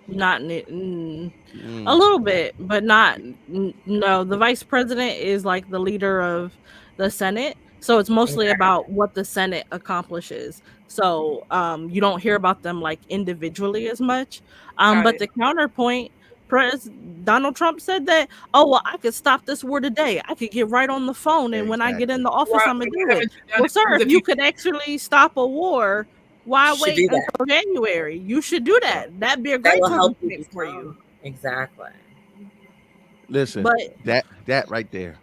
Speaker 3: Not a little bit, but not. No, the vice president is like the leader of the Senate. So it's mostly about what the Senate accomplishes. So you don't hear about them like individually as much. But the counterpoint, Donald Trump said that, oh, well, I could stop this war today. I could get right on the phone. And when I get in the office, I'm going to do it. Well, sir, if you could actually stop a war, why wait until January? You should do that. That'd be a great talking for you.
Speaker 4: Exactly.
Speaker 2: Listen, that right there.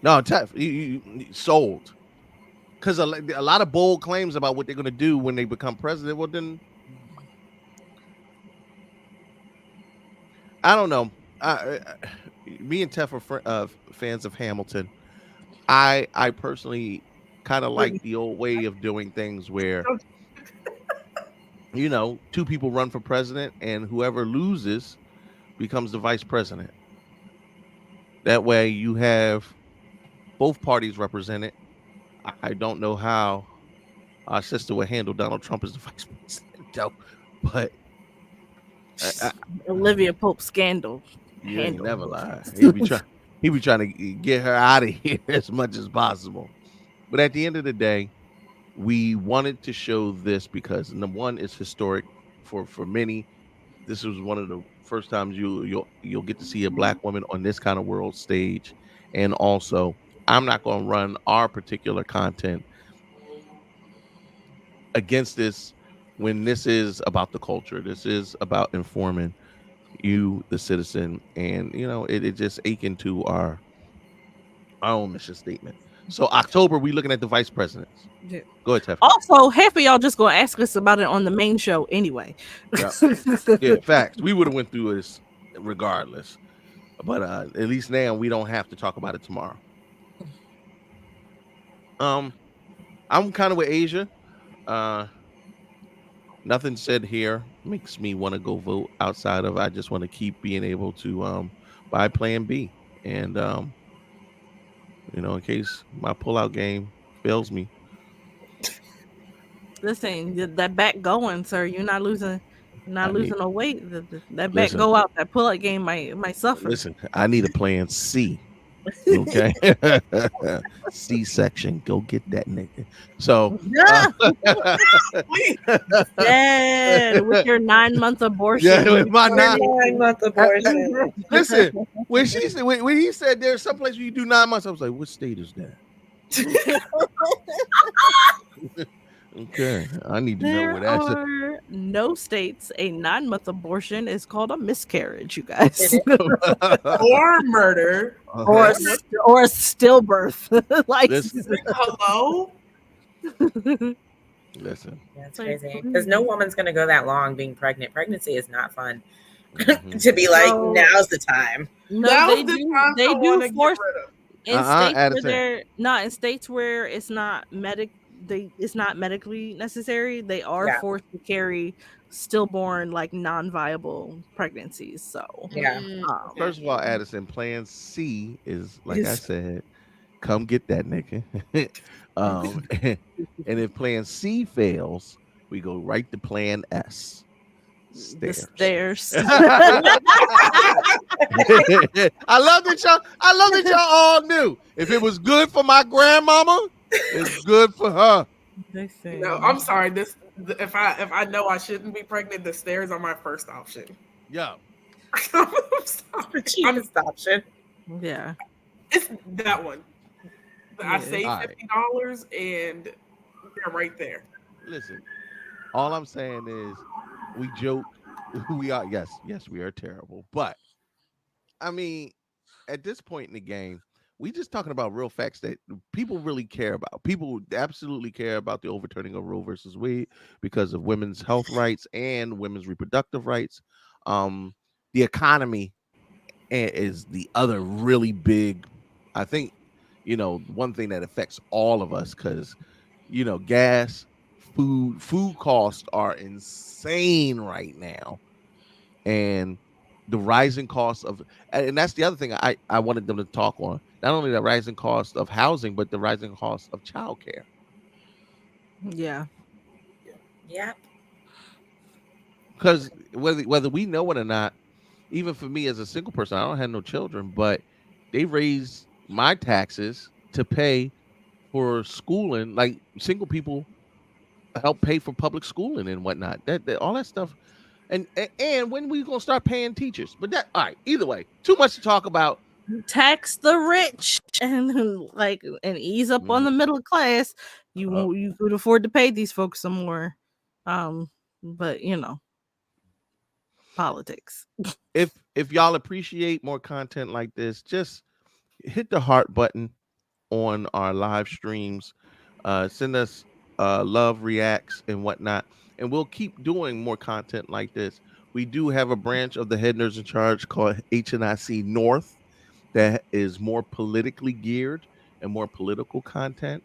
Speaker 2: No, you sold. Because a lot of bold claims about what they're going to do when they become president. Well, then, I don't know. Me and Tef are fans of Hamilton. I personally kind of like the old way of doing things where, two people run for president and whoever loses becomes the vice president. That way you have both parties represented. I don't know how our sister would handle Donald Trump as the vice president, though, but
Speaker 3: Olivia Pope scandal.
Speaker 2: You ain't never lie. He be trying to get her out of here as much as possible. But at the end of the day, we wanted to show this because number one, it's historic for many. This was one of the first times you'll get to see a black woman on this kind of world stage. And also, I'm not going to run our particular content against this when this is about the culture. This is about informing you, the citizen, and it just ache into our own mission statement. So October, we looking at the vice presidents.
Speaker 3: Yeah.
Speaker 2: Go ahead, Tiff.
Speaker 3: Also, half of y'all just gonna ask us about it on the main show anyway.
Speaker 2: Yeah, facts. We would have went through this regardless, but at least now we don't have to talk about it tomorrow. I'm kind of with Asia. nothing said here makes me want to go vote outside of I just want to keep being able to buy Plan B, and in case my pullout game fails me.
Speaker 3: Listen, that back going, sir. You're not losing no weight. That back
Speaker 2: Listen,
Speaker 3: go out. That pull-up game might suffer.
Speaker 2: listen. I need a Plan C. Okay. C-section. Go get that nigga. So
Speaker 3: Dad, with your 9-month abortion.
Speaker 2: yeah, with my
Speaker 1: 9-month abortion.
Speaker 2: Listen, when he said there's some place where you do 9 months, I was like, what state is that? Okay, I need to know
Speaker 3: There
Speaker 2: where that's at.
Speaker 3: are no states a 9-month abortion is called a miscarriage, you guys.
Speaker 5: Or murder.
Speaker 3: or a stillbirth. Like
Speaker 5: hello?
Speaker 2: Listen.
Speaker 4: That's crazy. Because no woman's gonna go that long being pregnant. Pregnancy is not fun. To be like, now's the time.
Speaker 3: No, they do force in states where it's not it's not medically necessary. They are forced to carry stillborn, like non-viable pregnancies. So
Speaker 2: first of all, Addison, Plan C is like I said, come get that nigga. And if Plan C fails, we go right to Plan S.
Speaker 3: Stairs.
Speaker 2: I love that y'all all knew. If it was good for my grandmama, it's good for her.
Speaker 5: No, I'm sorry. If I know I shouldn't be pregnant, the stairs are my first option.
Speaker 2: Yeah.
Speaker 5: I'm sorry.
Speaker 4: Cheapest option.
Speaker 3: Yeah.
Speaker 5: It's that one. I saved
Speaker 2: All right.
Speaker 5: $50 and they're right there.
Speaker 2: Listen, all I'm saying is we joke. We are yes, we are terrible. But I mean, at this point in the game, we just talking about real facts that people really care about. People absolutely care about the overturning of Roe versus Wade because of women's health rights and women's reproductive rights. The economy is the other really big, I think, one thing that affects all of us because, gas, food costs are insane right now. And the rising cost of, and that's the other thing I wanted them to talk on. Not only the rising cost of housing, but the rising cost of childcare.
Speaker 3: Yeah.
Speaker 4: Yeah.
Speaker 2: Because whether we know it or not, even for me as a single person, I don't have no children, but they raise my taxes to pay for schooling. Like single people help pay for public schooling and whatnot. That all that stuff. And when we gonna start paying teachers? But that all right. Either way, too much to talk about.
Speaker 3: Tax the rich and ease up on the middle class. You could afford to pay these folks some more. But politics.
Speaker 2: If y'all appreciate more content like this, just hit the heart button on our live streams. Send us love reacts and whatnot, and we'll keep doing more content like this. We do have a branch of the Head Nerds in Charge called HNIC North that is more politically geared and more political content.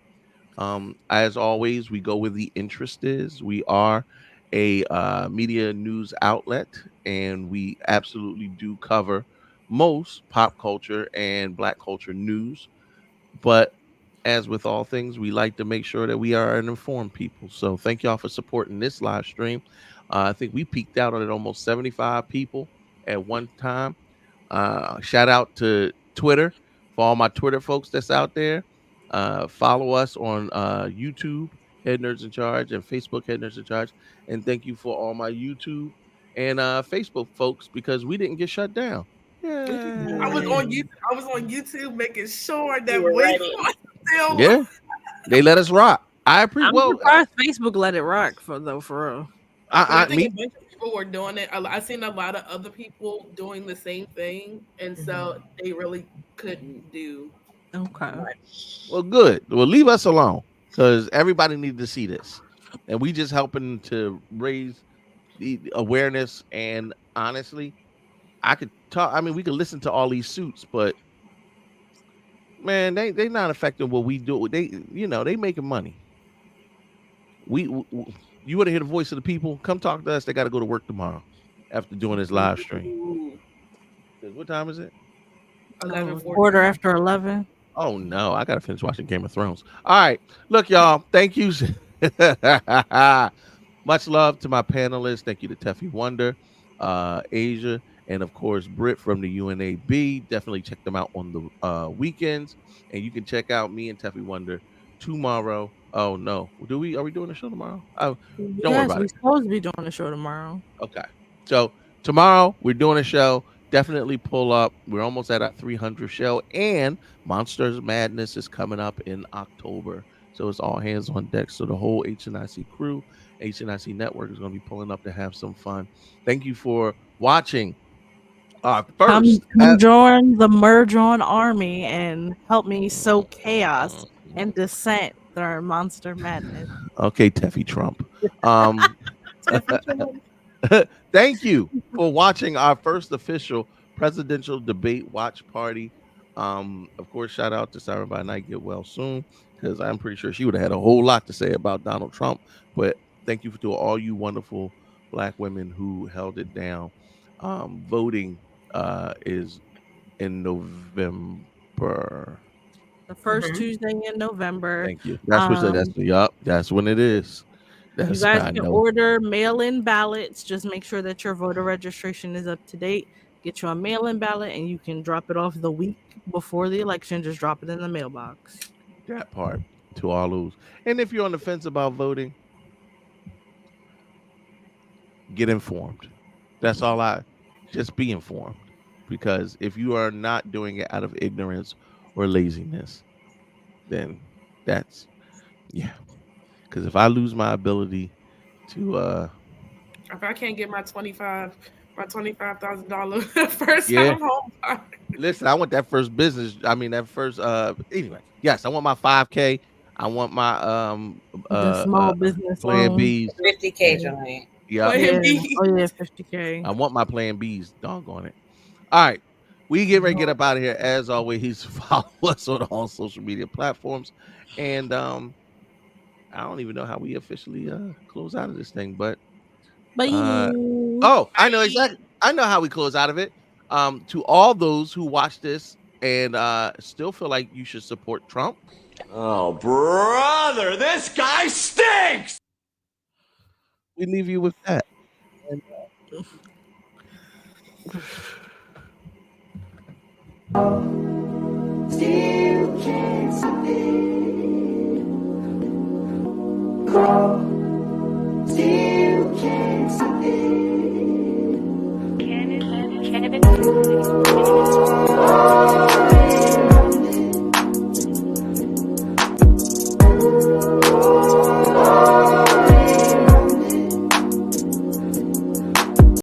Speaker 2: As always, we go where the interest is. We are a media news outlet, and we absolutely do cover most pop culture and Black culture news. But as with all things, we like to make sure that we are an informed people. So thank y'all for supporting this live stream. I think we peaked out at almost 75 people at one time. Shout out to Twitter for all my Twitter folks that's out there. Follow us on YouTube, Head Nerds in Charge, and Facebook, Head Nerds in Charge. And thank you for all my YouTube and Facebook folks because we didn't get shut down.
Speaker 5: Yeah. I was on YouTube making sure that
Speaker 2: yeah, they let us rock. I appreciate.
Speaker 3: I'm surprised Facebook let it rock for real.
Speaker 5: I think a bunch of people were doing it. I've seen a lot of other people doing the same thing, and so they really couldn't do.
Speaker 3: Okay.
Speaker 2: Well, good. Well, leave us alone because everybody needs to see this, and we just helping to raise the awareness. And honestly, I could talk. I mean, we could listen to all these suits, but man, they not affecting what we do. They making money. You want to hear the voice of the people? Come talk to us. They got to go to work tomorrow after doing this live stream. What time is it?
Speaker 5: 11:14.
Speaker 3: Quarter after 11.
Speaker 2: Oh no, I gotta finish watching Game of Thrones. All right, look, y'all. Thank you. Much love to my panelists. Thank you to Teffy Wonder, Asia, and of course Britt from the UNAB. Definitely check them out on the weekends, and you can check out me and Teffy Wonder tomorrow. Oh no, are we doing a show tomorrow? Oh, don't worry about
Speaker 3: We're
Speaker 2: it.
Speaker 3: supposed to be doing a show tomorrow.
Speaker 2: Okay, so tomorrow we're doing a show. Definitely pull up. We're almost at our 300 show, and Monsters Madness is coming up in October. So it's all hands on deck. So the whole HNIC crew, HNIC Network is going to be pulling up to have some fun. Thank you for watching.
Speaker 3: Come
Speaker 2: First,
Speaker 3: join the Merge On Army and help me sow chaos and dissent during Monster Madness.
Speaker 2: Okay, Teffy Trump. Thank you for watching our first official presidential debate watch party. Of course, shout out to Sarah by Night. Get well soon, because I'm pretty sure she would have had a whole lot to say about Donald Trump. But thank you to all you wonderful Black women who held it down. Voting is in November.
Speaker 3: The first Tuesday in November.
Speaker 2: Thank you. That's when it is.
Speaker 3: You guys can order mail-in ballots. Just make sure that your voter registration is up to date. Get you a mail-in ballot, and you can drop it off the week before the election. Just drop it in the mailbox.
Speaker 2: That part to all those. And if you're on the fence about voting, get informed. That's all. Just be informed. Because if you are not doing it out of ignorance or laziness, then that's, because if I lose my ability to
Speaker 5: if I can't get my $25,000 first time home buyer.
Speaker 2: Listen, I want that first business. I mean, that first anyway. Yes, I want my 5K. I want my
Speaker 3: the small business
Speaker 2: plan Bs.
Speaker 4: 50K joint.
Speaker 2: Yeah.
Speaker 3: Oh yeah, 50K.
Speaker 2: I want my plan Bs. Doggone it. All right. We get ready to get up out of here. As always, follow us on all social media platforms. And I don't even know how we officially close out of this thing, but I know exactly. I know how we close out of it. To all those who watch this and still feel like you should support Trump.
Speaker 12: Oh, brother, this guy stinks.
Speaker 2: We leave you with that. And,
Speaker 13: Still can't